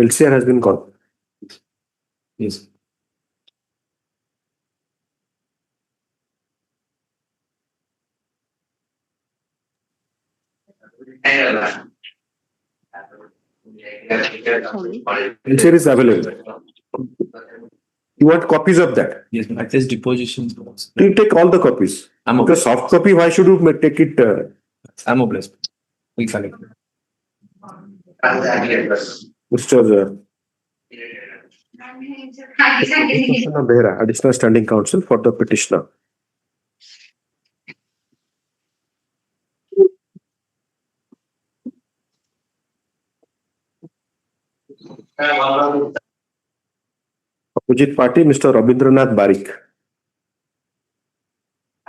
LCR has been called. Yes. LCR is available. You want copies of that? Yes, at least depositions. You take all the copies. Because soft copy, why should you take it? I'm obliged. We collect. Mr. Behra, additional standing counsel for the petitioner. Opposite party, Mr. Rabindranath Barik.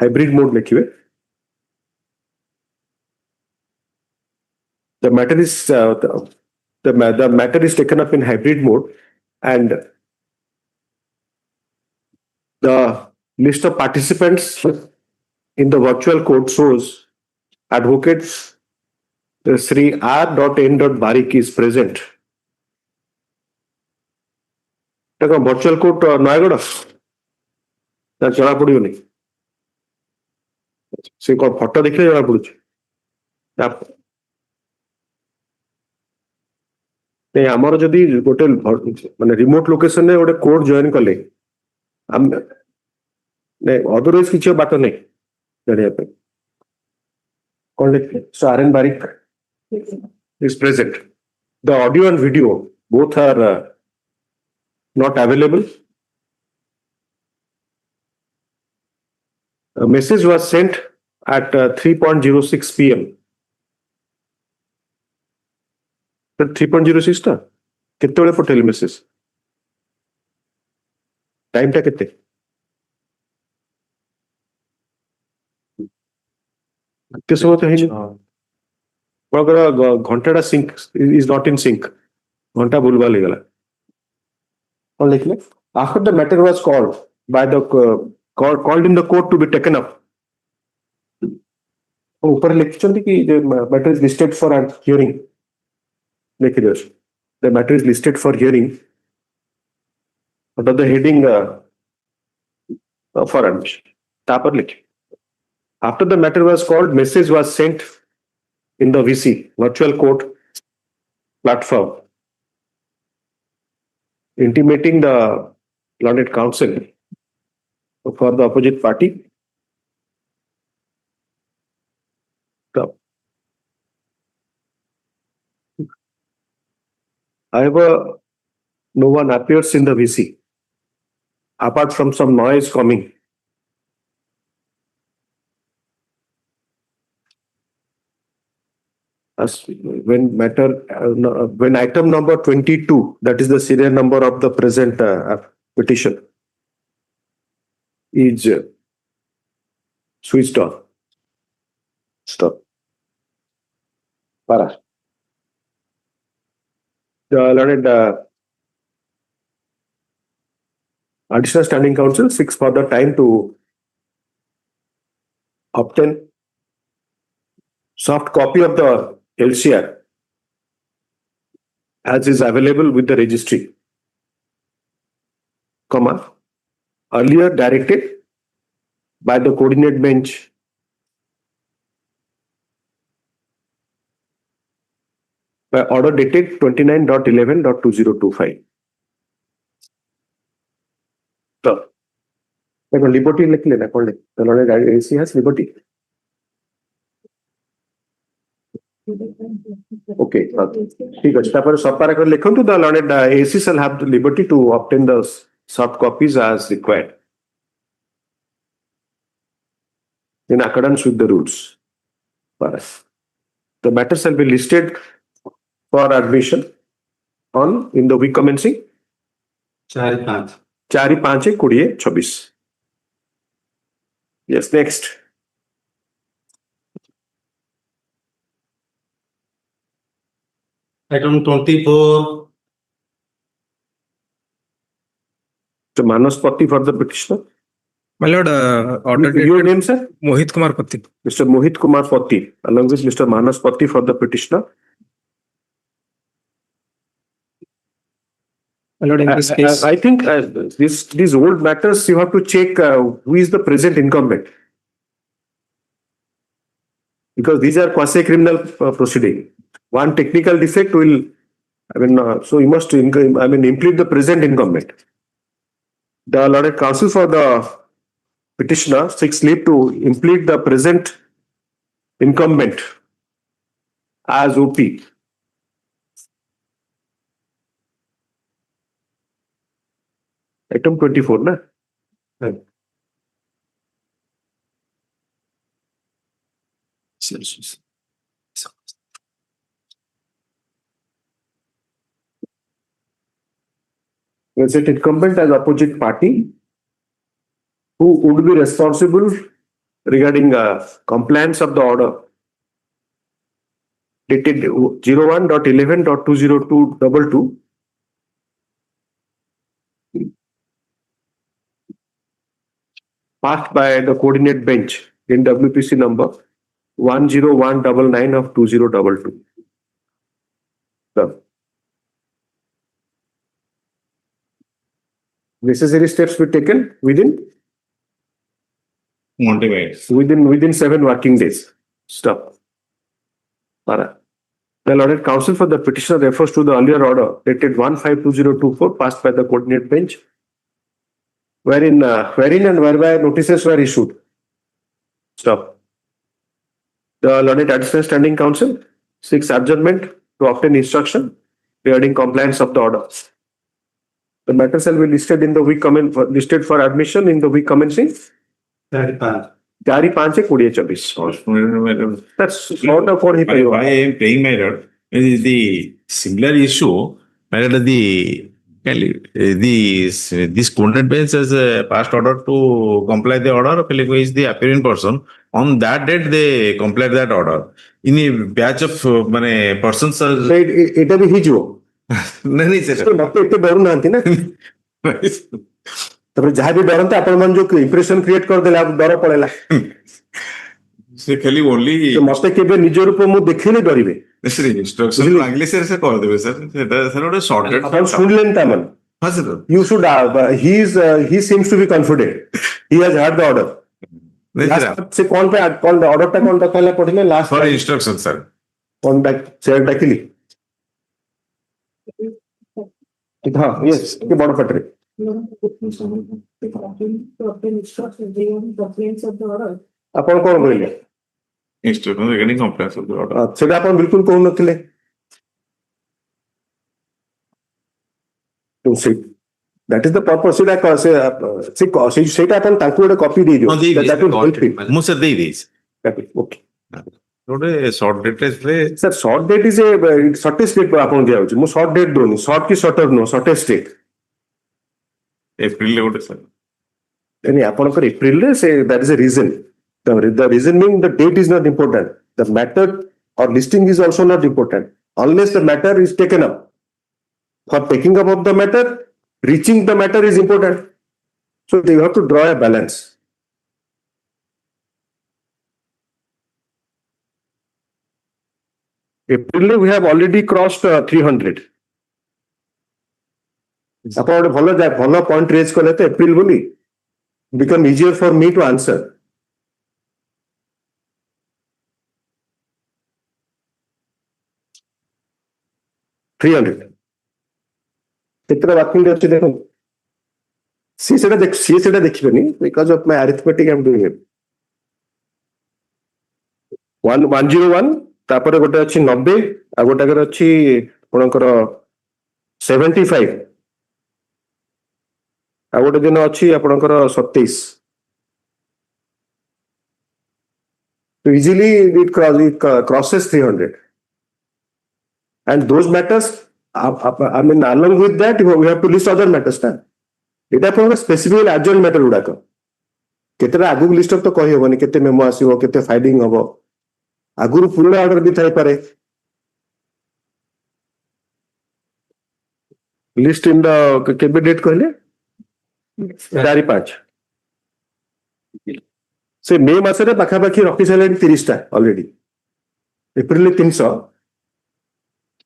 Hybrid mode लिखिए. The matter is the matter is taken up in hybrid mode, and the list of participants in the virtual court shows advocates Sri R.N. Barik is present. Virtual court Noyagada. That's jana padioni. Se ko photo dekhle jana paduchi. नहीं आमर जदि गोटे माने remote location रे गोटे code join कले हम नहीं अदरवाइज किछ बात नहीं जानिया पे कौन लिखले so R N Barik is present. The audio and video both are not available. A message was sent at 3:06 p.m. 3:06 टा कितने बड़े पटेल मैसेज टाइम टा कितने कितने समय तो है नहीं अगर घंटा sync is not in sync घंटा भूलवा ले गला और लिख ले after the matter was called by the called in the court to be taken up ऊपर लिखचंती कि matter is listed for hearing The matter is listed for hearing under the heading for admission. After the matter was called, message was sent in the VC, virtual court platform, intimating the learned counsel for the opposite party. However, no one appears in the VC apart from some noise coming. As when item number 22, that is the serial number of the present petition, is switched on. Stop. Para. The learned additional standing counsel seeks further time to obtain soft copy of the LCR as is available with the registry, earlier directed by the coordinate bench by order dated 29.11.2025. So, liberty लिख लेना कौन लिख? The learned AC has liberty. Okay. ठीक है. तापर सब पारा कर लिखूँ तो the learned AC shall have the liberty to obtain the soft copies as required in accordance with the rules. The matter shall be listed for admission on in the week commencing 4/5/2026. Yes, next. Item 24. So Manas Patti for the petitioner. My lord, order your name, sir? Mohit Kumar Patti. Mr. Mohit Kumar Patti, along with Mr. Manas Patti for the petitioner. My lord, in this case, I think these old matters you have to check who is the present incumbent, because these are quasi-criminal proceeding. One technical defect will, so you must implement the present incumbent. The learned counsel for the petitioner seeks leave to implement the present incumbent as OP. Item 24, na? Present incumbent as opposite party who would be responsible regarding compliance of the order dated 01.11.20222 passed by the coordinate bench in WPC number 10199 of 2022. So, necessary steps were taken within 7 working days. Stop. Alright. The Lord Counsel for the petitioner refers to the earlier order dated 152024 passed by the coordinate bench, wherein and whereby notices were issued. Stop. The Lord Additional Standing Counsel seeks adjournment to obtain instruction regarding compliance of the order. The matter shall be listed in the week listed for admission in the week commencing 4/5/2024. That's sort of what he paid. Why I am paying my lord is the similar issue. My lord, this coordinate bench has passed order to comply the order. Who is the appearing person? On that date, they complied that order. In a batch of persons. It will be his job. नहीं sir मत इतने डरू नांती ना तब जहाँ भी डरते अपन मन जो इंप्रेशन क्रिएट कर देला डर पड़ेला से खाली ओनली मस्ते केबे निज रूप मु देखिले डरिबे सर इंस्ट्रक्शन मांगले सर से कर देबे सर सेटा सर ओडे शॉर्टेड अपन सुनलेन तामन हां sir you should he seems to be confident he has heard the order से कौन पे कौन ऑर्डर टा कौन ता पहले पढ़िले लास्ट फॉर इंस्ट्रक्शन सर कौन बैक शेयर डाकिली हाँ यस के बड़ पटरे अपन कौन बोलिले instruction regarding compliance of the order सेटा अपन बिल्कुल कहू नथिले तो से दैट इज द पर्पस सेटा अपन ताकू एक कॉपी दे दियो दैट विल हेल्प हिम मु सर दे दिस ओके ओडे शॉर्ट डेट रे sir short date is a shortest date अपन दिया होची मु शॉर्ट डेट दोनी शॉर्ट की shorter no shortest date April ले ओडे सर यानी अपन कर एप्रिल रे से that is a reason the reason being the date is not important, the matter or listing is also not important unless the matter is taken up. For taking up of the matter, reaching the matter is important, so you have to draw a balance. April we have already crossed 300. ଆପଣ ଗୋଟେ ଭଲ point raise କଲେ ତ April ବୋଲି become easier for me to answer. कितना working day अच्छे देखो सी सेटा देखिबेनी because of my arithmetic I am doing it 101 तापर गोटे अछि 90 आ गोटे कर अछि आपनकर 75 आ गोटे दिन अछि आपनकर 27 so easily it crosses 300 and those matters I mean along with that we have to list other matters ना एटा अपन स्पेसिफिक अर्जेंट मैटर गुडाक केतेटा आगु लिस्ट तो कहि होबनी केते मेमो आसीबो केते फाइलिंग होबो आगुरु पुरा ऑर्डर भी थाई पारे लिस्ट इन द केबे डेट कहले 4/5 से मे मासरे पाखा पाखी रखि साले 30 टा ऑलरेडी एप्रिल 300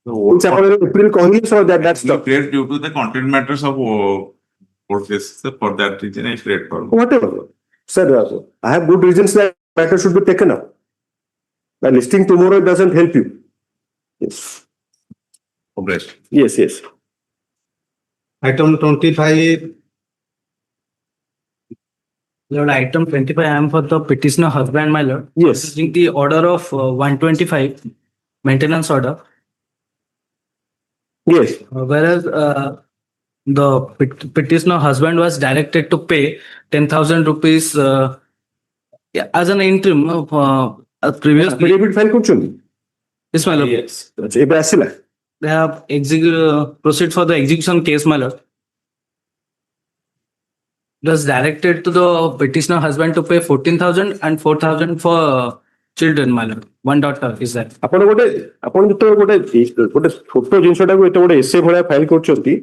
April कहली so that's the create due to the content matters of court cases for that reason I create for whatever sir I have good reasons that matter should be taken up. The listing tomorrow doesn't help you. Yes. Yes. Item 25. Lord, item 25, I am for the petitioner husband, my lord. Yes. Using the order of 125, maintenance order. Yes. Whereas the petitioner husband was directed to pay 10,000 rupees as an interim previously. Affidavit file करछुनी. Yes, my lord. Yes. That's एबे आसिला. They have proceed for the execution case, my lord. It was directed to the petitioner husband to pay 14,000 and 4,000 for children, my lord. One daughter is that. आपण जतो गोटे छोटो जिंसटा को एते गोटे एसे भळा file करछंती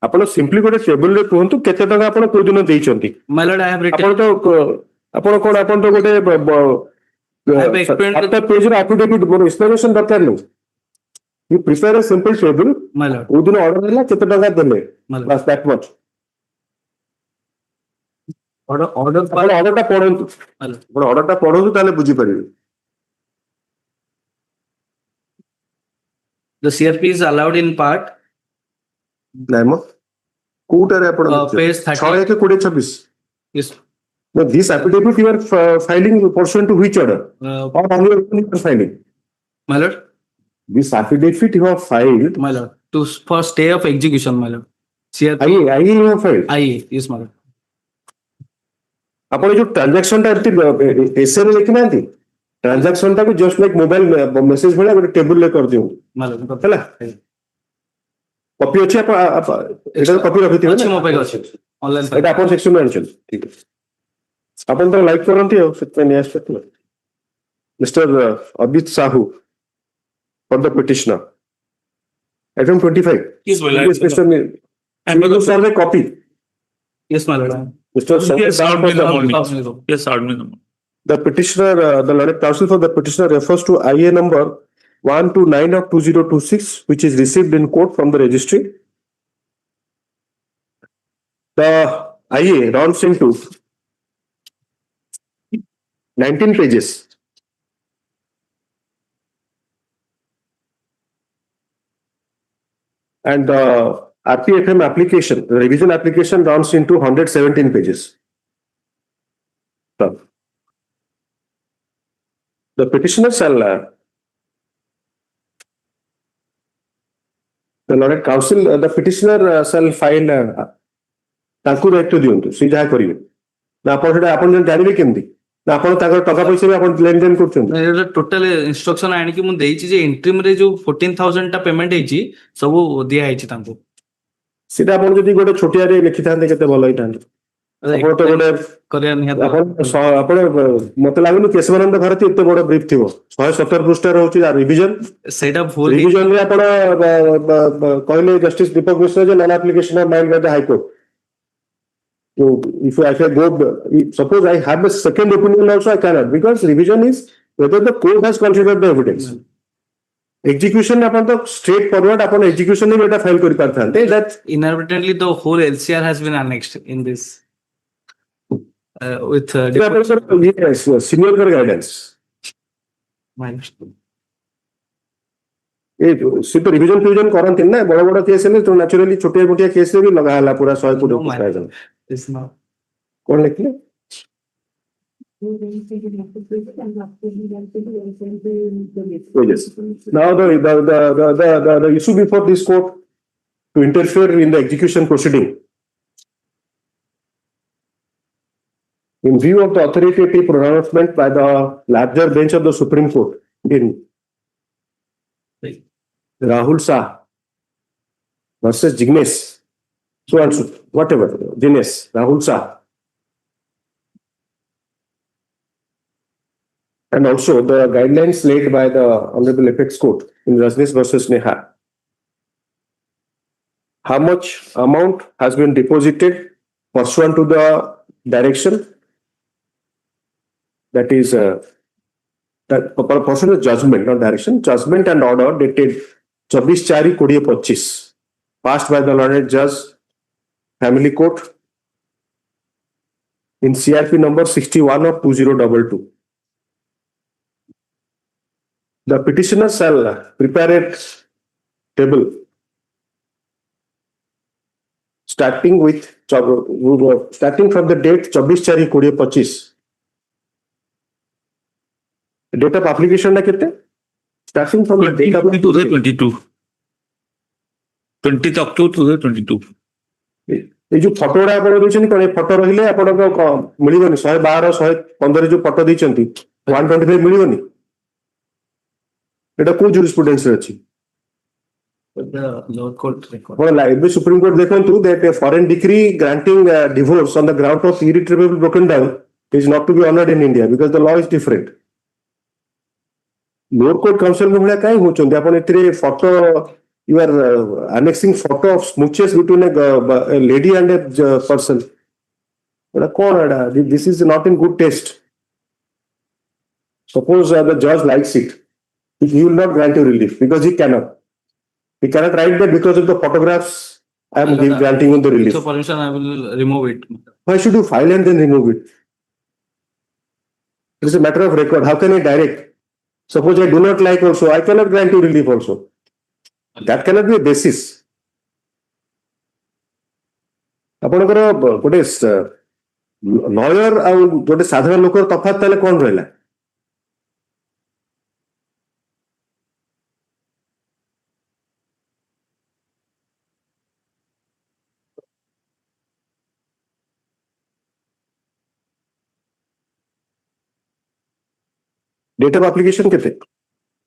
आपण simply गोटे टेबल रे कहंतु केते टका आपण को दिन देइछंती. My lord, I have written. आपण तो ଆପଣ କଣ ଆପଣ ତ ଗୋଟେ page ର affidavit ମୋର explanation ଦରକାର ନାହିଁ. You prepare a simple table. କୋଉଦିନ order ହେଲା କେତେ ଟଙ୍କା ଦେଲେ ବାସ୍ that much. order ଟା ପଢନ୍ତୁ. ଆପଣ order ଟା ପଢନ୍ତୁ ତାହେଲେ ବୁଝିପାରିବେ. The CRP is allowed in part. ନାଇଁ ମ କୋଉଟାରେ ଆପଣ page 30. 6/1/2026. Yes. No, this affidavit you are filing pursuant to which order? Or on your own you are filing? My lord. This affidavit you have filed. My lord. For stay of execution, my lord. CRP. IE you have filed. IE, yes, my lord. ଆପଣ ଯୋଉ transaction ଟା SA ରେ ଲେଖି ନାହାନ୍ତି transaction ଟାକୁ just like mobile message ଭଳିଆ ଗୋଟେ table ରେ କରିଦିଅନ୍ତୁ ହେଲା କପି ଅଛି ଆପଣ ଏଟା କପି ରଖିଥିବେ ନା ମୋ ପାଖରେ ଅଛି ଅନଲାଇନ ଏଟା ଆପଣ ସେକ୍ସନ ରେ ଆଣିଛନ୍ତି ଠିକ ଅଛି ଆପଣ ତ ଲାଇକ୍ କରନ୍ତି ଆଉ ସେଥିପାଇଁ ନେଇ ଆସିଛନ୍ତି mister ଅବିତ Sahu for the ପିଟିସନର item 25 Yes, my lord. Mr. copy yes my lord Mr. Yes, out in the morning. Yes, out in the morning. The petitioner, the learned counsel for the petitioner refers to IA number 129 of 2026, which is received in court from the registry. The IA runs into 19 pages. And the RPFM application, the revision application runs into 117 pages. The petitioner shall, the learned counsel, the petitioner shall file ତାଙ୍କୁ ଦାୟିତ୍ୱ ଦିଅନ୍ତୁ ସେ ଯାହା କରିବେ ନା ଆପଣ ସେଟା ଆପଣ ଜାଣିବେ କେମିତି ନା ଆପଣ ତାଙ୍କର ଟଙ୍କା ପଇସା ବି ଆପଣ ଲେନଦେନ କରୁଛନ୍ତି ଟୋଟାଲ ଇନଷ୍ଟ୍ରକ୍ସନ ଆଣିକି ମୁଁ ଦେଇଛି ଯେ ଇଣ୍ଟ୍ରିମ ରେ ଯୋଉ 14,000 ଟା ପେମେଣ୍ଟ ହେଇଛି ସବୁ ଦିଆ ହେଇଛି ତାଙ୍କୁ ସେଟା ଆପଣ ଯଦି ଗୋଟେ ଛୋଟିଆରେ ଲେଖିଥାନ୍ତେ କେତେ ଭଲ ହେଇଥାନ୍ତା ଆପଣ ତ ଗୋଟେ ଆପଣ ମତେ ଲାଗୁନି କେଶବାନନ୍ଦ ଭାରତୀ ଏତେ ବଡ ବ୍ରିଫ ଥିବ 117 ପୃଷ୍ଠା ରହୁଛି ରିଭିଜନ ସେଇଟା ଭୁଲ ରିଭିଜନ ରେ ଆପଣ କହିଲେ ଜଷ୍ଟିସ ଦୀପକ ମିଶ୍ର ଯେ non application of mind Bai the high court So if I go, suppose I have a second opinion also, I cannot because revision is whether the court has considered the evidence. Execution upon the straightforward upon execution में बेटा file करी पाता है. That inadvertently the whole LCR has been annexed in this with yes, senior guidance. ସେ ତ revision ଫିଭିଜନ କରନ୍ତି ନା ବଡ ବଡ କେସ୍ ହେଲେ ତ ନ୍ୟାଚୁରାଲି ଛୋଟିଆ ମୋଟିଆ କେସ୍ ରେ ବି ଲଗା ହେଲା ପୁରା 100 କୋଟି କଣ ଲେଖିଲେ Now the issue before this court to interfere in the execution proceeding in view of the authoritative pronouncement by the larger bench of the Supreme Court in Rahul Shah versus Jignesh, so and so, whatever, Jignesh, Rahul Shah. And also the guidelines laid by the Honorable Apex Court in Rajneesh versus Neha. How much amount has been deposited pursuant to the direction? That is that pursuant to judgment, not direction, judgment and order dated 24/4/2025 passed by the learned judge family court in CRP number 61 of 2022. The petitioner shall prepare a table starting from the date 24/4/2025. Date of application na कितने? Starting from the date of 2022. 20th October 2022. ये जो photo गुड़ा आप देखते हैं photo रहिले आपको मिलिबनी 112 115 जो फोटो देइचंती 125 मिलिबनी एटा को जुरिस्प्रुडेंस रे अछि lower court record. well like Supreme Court देखंतु that a foreign decree granting divorce on the ground of irretrievable broken down is not to be honored in India because the law is different. Lower court counsel में भला काई होचंदी आपण एतरे photo you are annexing photo of smooches between a lady and a person. This is not in good taste. Suppose the judge likes it, he will not grant you relief because he cannot. He cannot write that because of the photographs I am granting you the relief. With your permission, I will remove it. Why should you file and then remove it? It is a matter of record. How can I direct? Suppose I do not like also, I cannot grant you relief also. That cannot be a basis. ଆପଣଙ୍କର ଗୋଟେ lawyer ଆଉ ଗୋଟେ ସାଧାରଣ ଲୋକର ତଫାତ ତାହେଲେ କଣ ରହିଲା? डेट ऑफ एप्लीकेशन केते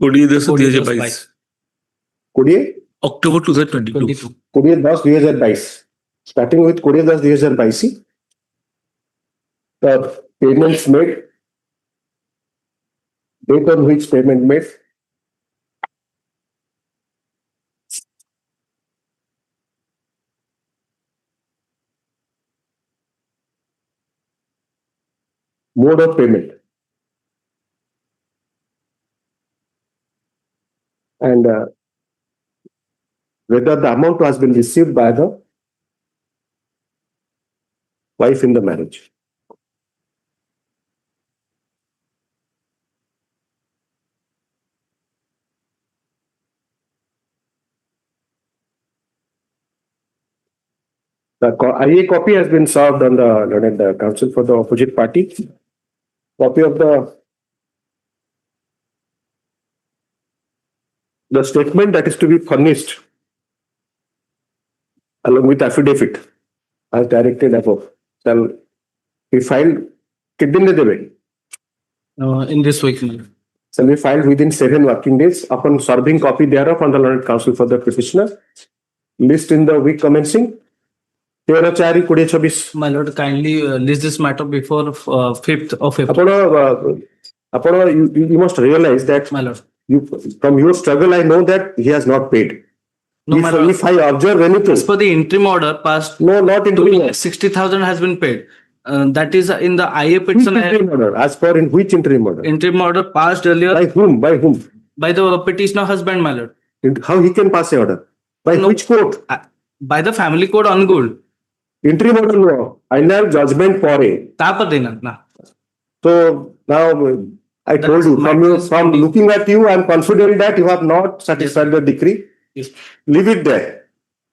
20/10/2022 October 2022 20/10/2022 starting with 20/10/2022 the payments made, date on which payment made, mode of payment, and whether the amount has been received by the wife in the marriage. The IA copy has been served on the counsel for the opposite party. Copy of the statement that is to be furnished along with affidavit as directed above shall be filed. In this week. Shall be filed within 7 working days upon serving copy thereof on the learned counsel for the petitioner. List in the week commencing 13/4/2026. My lord, kindly list this matter before 5th of April. You must realize that, my lord, from your struggle, I know that he has not paid. No, my lord. If I observe anything, As per the interim order passed, no, not interim order. 60,000 has been paid. That is in the IA petition. Interim order? As per in which interim order? Interim order passed earlier. By whom? By whom? By the petitioner husband, my lord. How he can pass a order? By which court? By the family court on gold. Interim order no. Final judgment pore. So now I told you, from looking at you, I am confident that you have not satisfied the decree. Yes. Leave it there.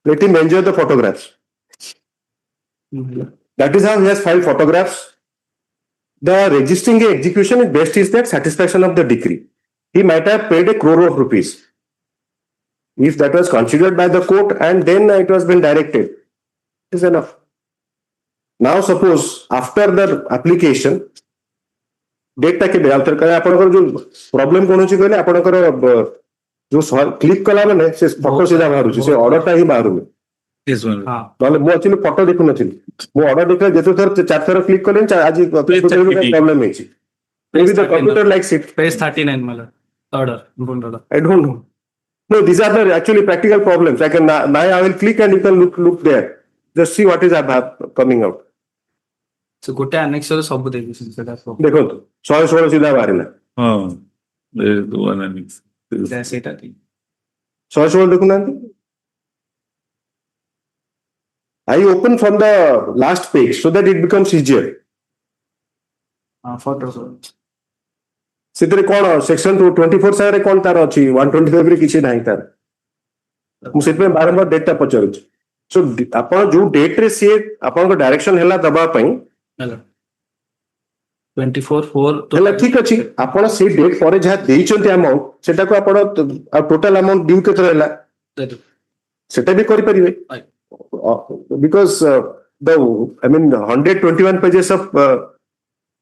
Let him enjoy the photographs. That is how he has filed photographs. The registering execution is best is that satisfaction of the decree. He might have paid 1 crore of rupees. If that was considered by the court and then it was been directed, it is enough. Now suppose after the application, date ta ke behalter kare apanakar jo problem kon hochi kale apanakar jo click kala mane se photo sida baharuchi se order ta hi baharu. Yes, ma'am. नले मु actually photo देखु नथिली मु order देखले जेतो थर 4 थर click करेन आज problem हेछि maybe the computer likes it. Page 39 my lord. Order. I don't know. No, these are the actually practical problems. Now I will click and you can look there. Just see what is coming out. So gote annex रे सब देखि सेटा सब देखो 116 सीधा बाहरिला हां there is the one annex. सेटा ठीक 116 देखु नांती. I open from the last page so that it becomes easier. Photos. सितरे कोन सेक्शन 24 सारे कोन तार अछि 125 रे किछि नाही तार मु सेत में बारंबार डेट ता पचरु सो आपण जो डेट रे से आपण को डायरेक्शन हैला दबा पई हेलो 24/4 हैला ठीक अछि आपण से डेट परे जा देइचंती अमाउंट सेटा को आपण टोटल अमाउंट ड्यू केतर हैला सेटा भी करि परिबे because the 121 pages of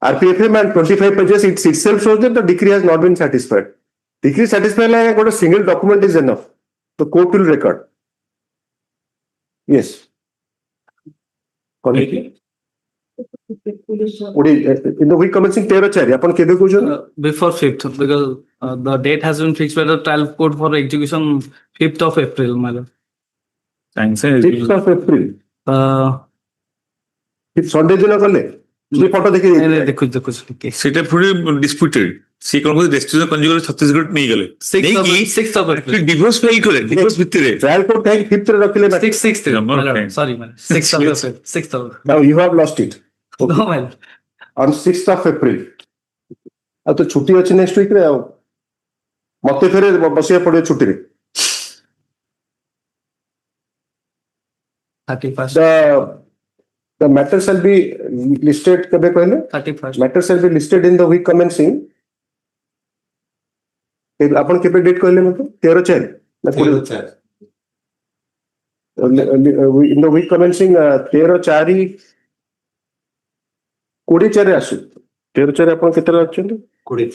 RPFM and 25 pages it itself shows that the decree has not been satisfied. Decree satisfied like got a single document is enough. The court will record. Yes. In the week commencing 13 upon kebe kujon before 5th because the date has been fixed by the trial court for execution 5th of April my lord. Thanks. 6th of April. Sunday ଦିନ କଲେ ସେ photo ଦେଖି ଦେଖୁଛି সেটা পুরো disputed সে কোন restriction conjugal Chhattisgarh নিয়ে গেলে ডিভোর্স ফাইল করে ডিভোর্স ভিতরে ট্রায়াল কোর্ট কাহিଁକି 5th ରେ ରଖିଲେ ନା? sorry man 6th of April 6th of Now you have lost it. no man On 6th of April. ଆଉ ତ ଛୁଟି ଅଛି ନେକ୍ସଟ ୱିକ୍ ରେ ଆଉ ମତେ ଫେରେ ବସିବାକୁ ପଡିବ ଛୁଟିରେ. 31st The matter shall be listed କେବେ କହିଲେ? 31st Matter shall be listed in the week commencing. ଆପଣ କେବେ ଡେଟ୍ କହିଲେ ମତେ? 13/4 ନା 20/4? In the week commencing 13/4 20/4 ଆସୁ. 13/4 ଆପଣ କେତେଟା ରଖିଛନ୍ତି? 20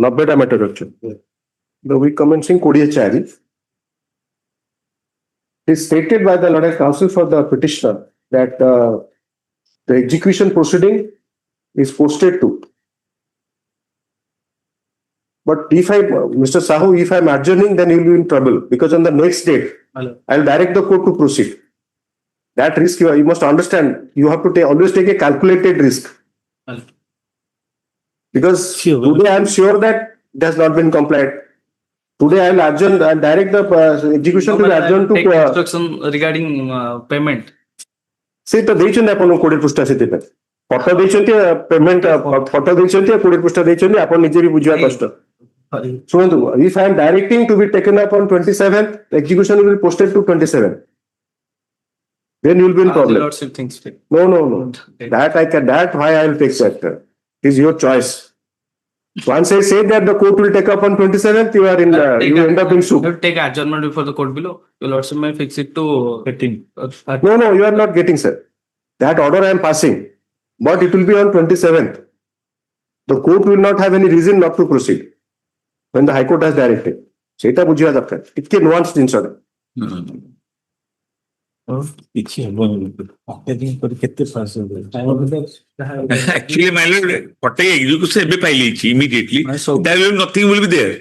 90ଟା ମ୍ୟାଟର ରଖିଛନ୍ତି. The week commencing 20/4 is stated by the Lord Counsel for the petitioner that the execution proceeding is posted to. But if Mr. Sahoo, if I'm adjourning, then you'll be in trouble because on the next date, I'll direct the court to proceed. That risk you must understand. You have to always take a calculated risk. Because today I'm sure that it has not been complied. Today I'll adjourn and direct the execution to adjourn to instruction regarding payment ସେ ତ ଦେଇଛନ୍ତି ଆପଣ 20 ପୃଷ୍ଠା ସେଥିପାଇଁ photo ଦେଇଛନ୍ତି payment photo ଦେଇଛନ୍ତି 20 ପୃଷ୍ଠା ଦେଇଛନ୍ତି ଆପଣ ନିଜେ ବି ବୁଝିବା କଷ୍ଟ. ଶୁଣନ୍ତୁ, if I am directing to be taken up on 27th, execution will be posted to 27. Then you will be in problem. No. That why I will take that. It is your choice. Once I say that the court will take up on 27th, you are in. You end up in soup. You take adjournment before the court below. Your lordship may fix it to 15. No, you are not getting, sir. That order I am passing, but it will be on 27th. The court will not have any reason not to proceed when the High Court has directed. ସେଇଟା ବୁଝିବା ଦରକାର. ଟିକେ nuance ଜିନିଷଟା. କିଛି ହବନି ଅତ୍ୟାଧିକ କରି କେତେ ପାସ୍ ହେବ actually my lord what execution ଏବେ ପାଇଯାଇଛି immediately there will nothing will be there.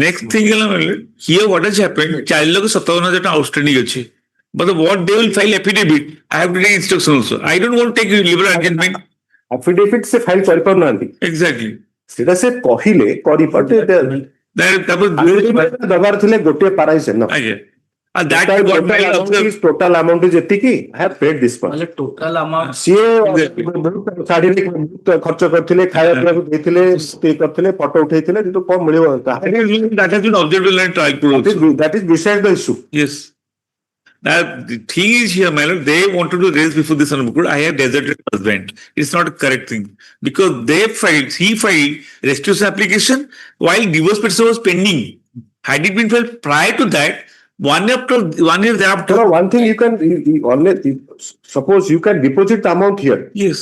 Next thing ହେଲା my lord here what has happened 4,57,000 ଟଙ୍କା outstanding ଅଛି but what they will file affidavit I have to take instruction also. I don't want to take liberal arrangement. Affidavit ସେ file କରିପାରୁନାହାନ୍ତି. Exactly ସେଟା ସେ କହିଲେ କରିପାରତେ ଦବାର ଥିଲେ ଗୋଟିଏ ପାରାଇସ ନା. And that total amount is ଏତିକି I have paid this much. Total amount ସିଏ ଶାଢୀରେ ଖର୍ଚ୍ଚ କରିଥିଲେ ଖାଇବା ପିଇବାକୁ ଦେଇଥିଲେ stay କରିଥିଲେ ଫଟୋ ଉଠେଇଥିଲେ କିନ୍ତୁ କଣ ମିଳିବ? that has been objected in trial court. That is beside the issue. Yes. Now the thing is here, my lord, they wanted to raise before this Hon'Ble Court. I have deserted husband. It's not a correct thing because he filed restitution application while divorce petition was pending. Had it been filed prior to that, 1 year thereafter. No, one thing you can suppose you can deposit the amount here. Yes.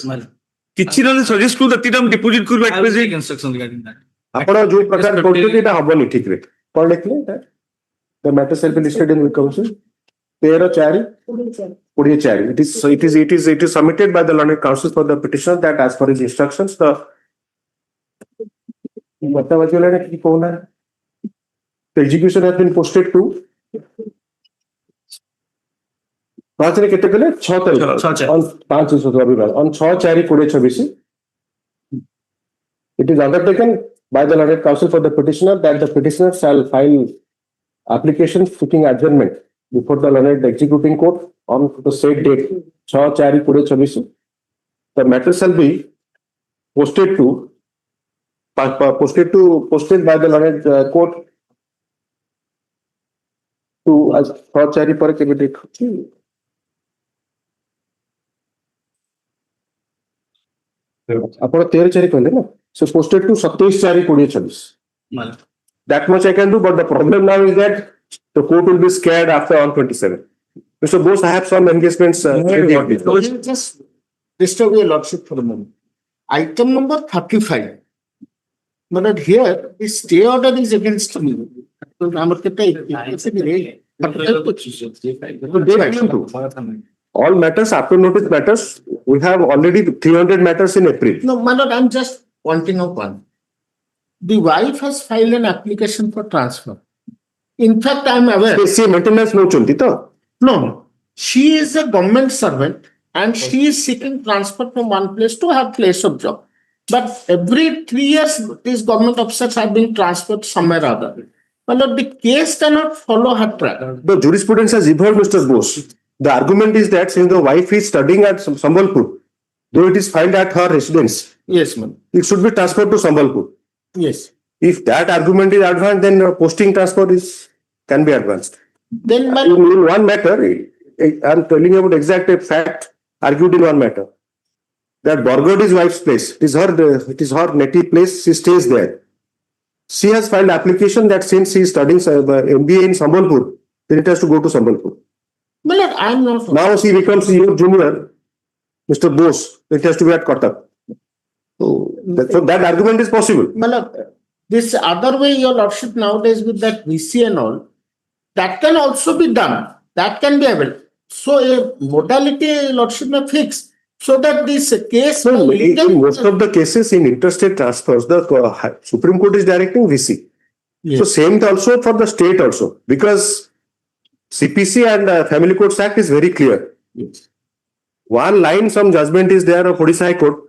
କିଛି ନହେଲେ suggest to that I'm deposit କରିବ at present. instruction regarding that. ଆପଣ ଯୋଉ ପ୍ରକାର କରୁଛନ୍ତି ଏଟା ହବନି ଠିକରେ. କଣ ଲେଖିଲେ? The matter shall be listed in commission 13/4 20/4. It is submitted by the learned counsel for the petitioner that as per his instructions the execution has been posted to ପାଞ୍ଚରେ କେତେ କଲେ 6 ତାରିଖ on 6/4/2026. It is undertaken by the learned counsel for the petitioner that the petitioner shall file application seeking adjournment before the learned executing court on the said date 6/4/2026. The matter shall be posted by the learned court to as 6/4 पर केबे date ଆପଣ 13/4 କହିଲେ ନା, so posted to 27/4/2026. That much I can do, but the problem now is that the court will be scared after on 27. Mr. Bose, I have some engagements. Just disturb your lordship for a moment. Item number 35. But here, the stay order is against me. All matters, after notice matters, we have already 300 matters in April. No, my lord, I'm just pointing out one. The wife has filed an application for transfer. In fact, I'm aware. See, maintenance no chunti to? No. she is a government servant and she is seeking transfer from one place to her place of job. But every 3 years, these government officers have been transferred somewhere or other. But the case cannot follow her track. The jurisprudence has evolved, Mr. Bose. The argument is that since the wife is studying at Sambalpur, though it is filed at her residence, yes, ma'am, it should be transferred to Sambalpur. Yes. If that argument is advanced, then posting transfer can be advanced. Then, in one matter, I am telling you about exact fact argued in one matter. That Borgod is wife's place. It is her native place. She stays there. She has filed application that since she is studying MBA in Sambalpur, then it has to go to Sambalpur. Well, I am not. Now she becomes your junior, Mr. Bose. It has to be at Kotak. So that argument is possible. Well, this other way, your lordship, nowadays with that VC and all, that can also be done. That can be able. So a modality, lordship, may fix. So that this case... No, in most of the cases in interstate transfers, the Supreme Court is directing VC. Yes. So same also for the state also. Because CPC and Family Courts Act is very clear. Yes. One line, some judgment is there of Odisha High Court.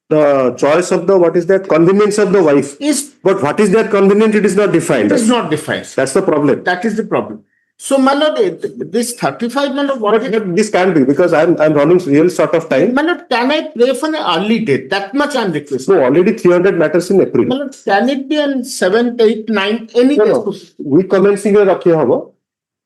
The choice of the, convenience of the wife. But what is that convenient, it is not defined. It is not defined. That's the problem. That is the problem. So, my lord, this 35, my lord, But this can't be because I'm running real short of time. My lord, can I pray for an early date? That much I'm requesting. No, already 300 matters in April. My lord, can it be on 7th, 8th, 9th, any day? We commencing your rakhi habo.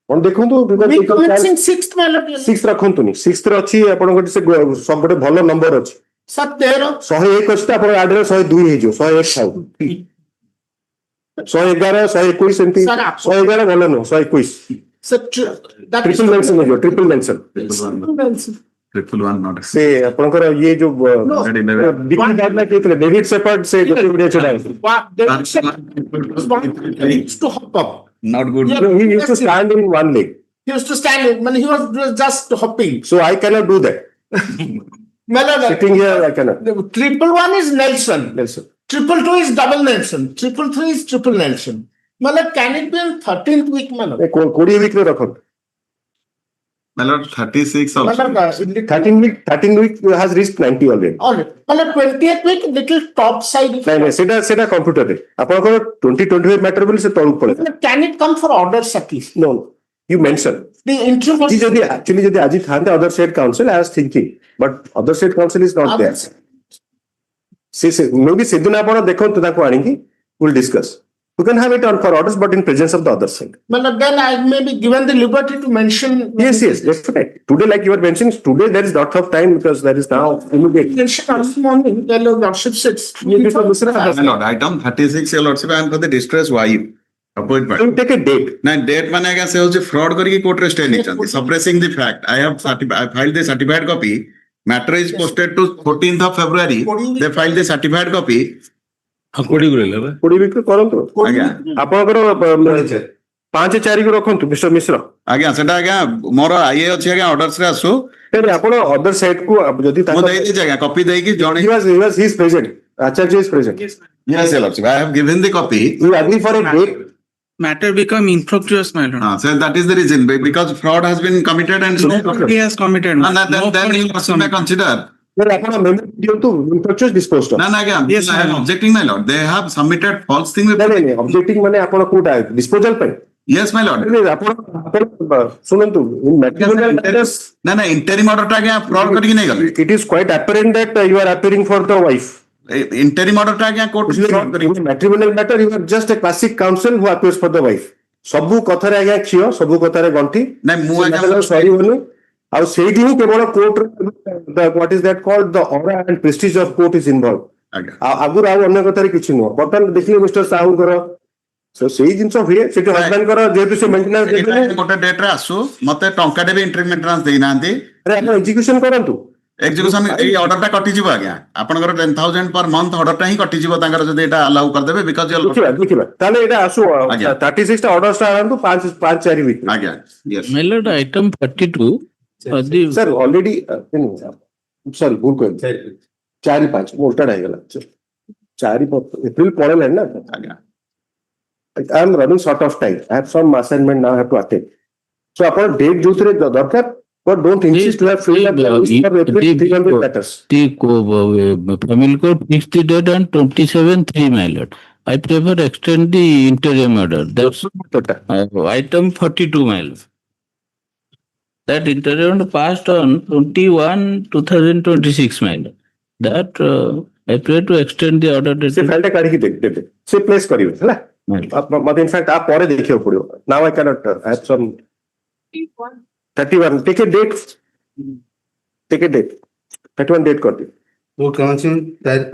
On dekhuntu We commencing 6th, my lord. 6th rakhuntuni. 6th ରେ ଅଛି ଆପଣଙ୍କ ସେ सब ଗୋଟେ ଭଲ number ଅଛି. Sir, 13. 101 ଅଛି ତ ଆପଣ ଆଡରେ 102 ହେଇଯିବ. 101 ଥାଉ. 111, 121 ଏମିତି 111 ଭଲ ନୁହଁ 121. Sir, that triple mention ହେଇଯିବ. Triple mention. Triple one not. ସେ ଆପଣଙ୍କର ଇଏ ଯୋଉ ଡିଗ୍ରୀ କାର୍ଡ ନା କେତେଲେ ଡେଭିଡ ସେପାର୍ଡ ସେ ଗୋଟେ ଭିଡିଓ ଛଡା used to hop up. Not good. No, he used to stand in one leg. He used to stand in, when he was just hopping. So I cannot do that. Sitting here, I cannot. 111 is Nelson. 222 is double Nelson. 333 is triple Nelson. Malad, can it be on 13th week, Malad? 20 week में रखो. Malad 36 also. 13 week has reached 90 already. Alright. Malad 20th week little top side. नहीं सेटा computer रे. आपनको 2025 matter बोले से तळुक पड़े. Can it come for orders at least? No. You mentioned. The introduction. Actually, যদি আজি থাকতে other state council, I was thinking, but other state council is not there. Maybe ସେଦିନ ଆପଣ ଦେଖନ୍ତୁ ତାକୁ ଆଣିକି we'll discuss. You can have it on for orders, but in presence of the other side. Well, then I may be given the liberty to mention. Yes, definitely. Today, like you were mentioning, today there is lot of time because there is now immediate. Mention morning, the lordship sits. Item 36, your lordship, I am for the distress wife. Appointment. You take a date. Now, date man I say was fraud करके court rest है suppressing the fact. I filed the certified copy. Matter is posted to 14th of February. They filed the certified copy. କୋଡି ବିକ୍ରି କରନ୍ତୁ ଆପଣଙ୍କର 5-4 କୁ ରଖନ୍ତୁ mister Mishra ଆଜ୍ଞା ସେଟା ଆଜ୍ଞା ମୋର ଆଇଏ ଅଛି ଆଜ୍ଞା ଅର୍ଡର୍ସ ରେ ଆସୁ ଆପଣ ଅଦର ସାଇଡ କୁ ଯଦି ମୁଁ ଦେଇ ଦେଇଛି ଆଜ୍ଞା କପି ଦେଇକି ଜଣେ he is present Acharya is present yes I have given the copy you agree for a date matter become infructuous, my lord. So that is the reason because fraud has been committed and nobody has committed. Then you may consider. disposed of. Yes, I am objecting, my lord. They have submitted false thing. Objecting माने आपण Kota disposal पे. Yes, my lord. सुनंतु matrimonial matters ना interim order टा क्या fraud करके नहीं गल. It is quite apparent that you are appearing for the wife. Interim order टा क्या court matrimonial matter you are just a classic counsel who appears for the wife. ସବୁ କଥାରେ ଆଜ୍ଞା ଖିଅ ସବୁ କଥାରେ ଗଣ୍ଠି ନାଇଁ ମୁଁ ଆଜ୍ଞା ସରି ବୋଲୁ ଆଉ ସେଇଠି ହିଁ କେବଳ court what is that called the aura and prestige of court is involved ଆଗରୁ ଆଉ ଅନ୍ୟ କଥାରେ କିଛି ନୁହଁ ବର୍ତ୍ତମାନ ଦେଖିଲେ ମିଷ୍ଟର ସାହୁଙ୍କର ସେଇ ଜିନିଷ ହୁଏ ସେଠି ହଜବେଣ୍ଡଙ୍କର ଯେହେତୁ ସେ ମେଣ୍ଟେନାନ୍ସ ଗୋଟେ ଡେଟ୍ ରେ ଆସୁ ମତେ ଟଙ୍କାଟେ ବି ଇଣ୍ଟରି ମେଣ୍ଟେନାନ୍ସ ଦେଇନାହାନ୍ତି ଆପଣ ଏକ୍ଜିକ୍ୟୁସନ କରନ୍ତୁ ଏକ୍ଜିକ୍ୟୁସନ ଏଇ ଅର୍ଡର ଟା କଟିଯିବ ଆଜ୍ଞା ଆପଣଙ୍କର 10,000 per month ଅର୍ଡର ଟା ହିଁ କଟିଯିବ ତାଙ୍କର ଯଦି ଏଟା ଆଲାଉ କରିଦେବେ ବିକଜ ଦେଖିବା ତାହେଲେ ଏଟା ଆସୁ 36 ଟା ଅର୍ଡର ଟା ଆଣନ୍ତୁ 5-4 ୱିକ୍ ଆଜ୍ଞା mailed item 42 sir already sorry भूल कर 4-5 उल्टा रहेगा 4 अप्रैल पड़े ना I am running short of time I have some assignment now have to attend so अपन डेट जो दरकार But don't insist to have filled up the list for April 300 letters. The family code fixed the date and 27/3, my lord. I prefer extend the interim order. That's item 42, my lord. That interim order passed on 21/2026, my lord. That I pray to extend the order date. Se file ta kari ki debe. Se place karibe, hala? In fact, aap pore dekhiyo padibo. Now I cannot have some 31. Take a date. Take a date. 31 date kar diyo. वो कौन सी तारीख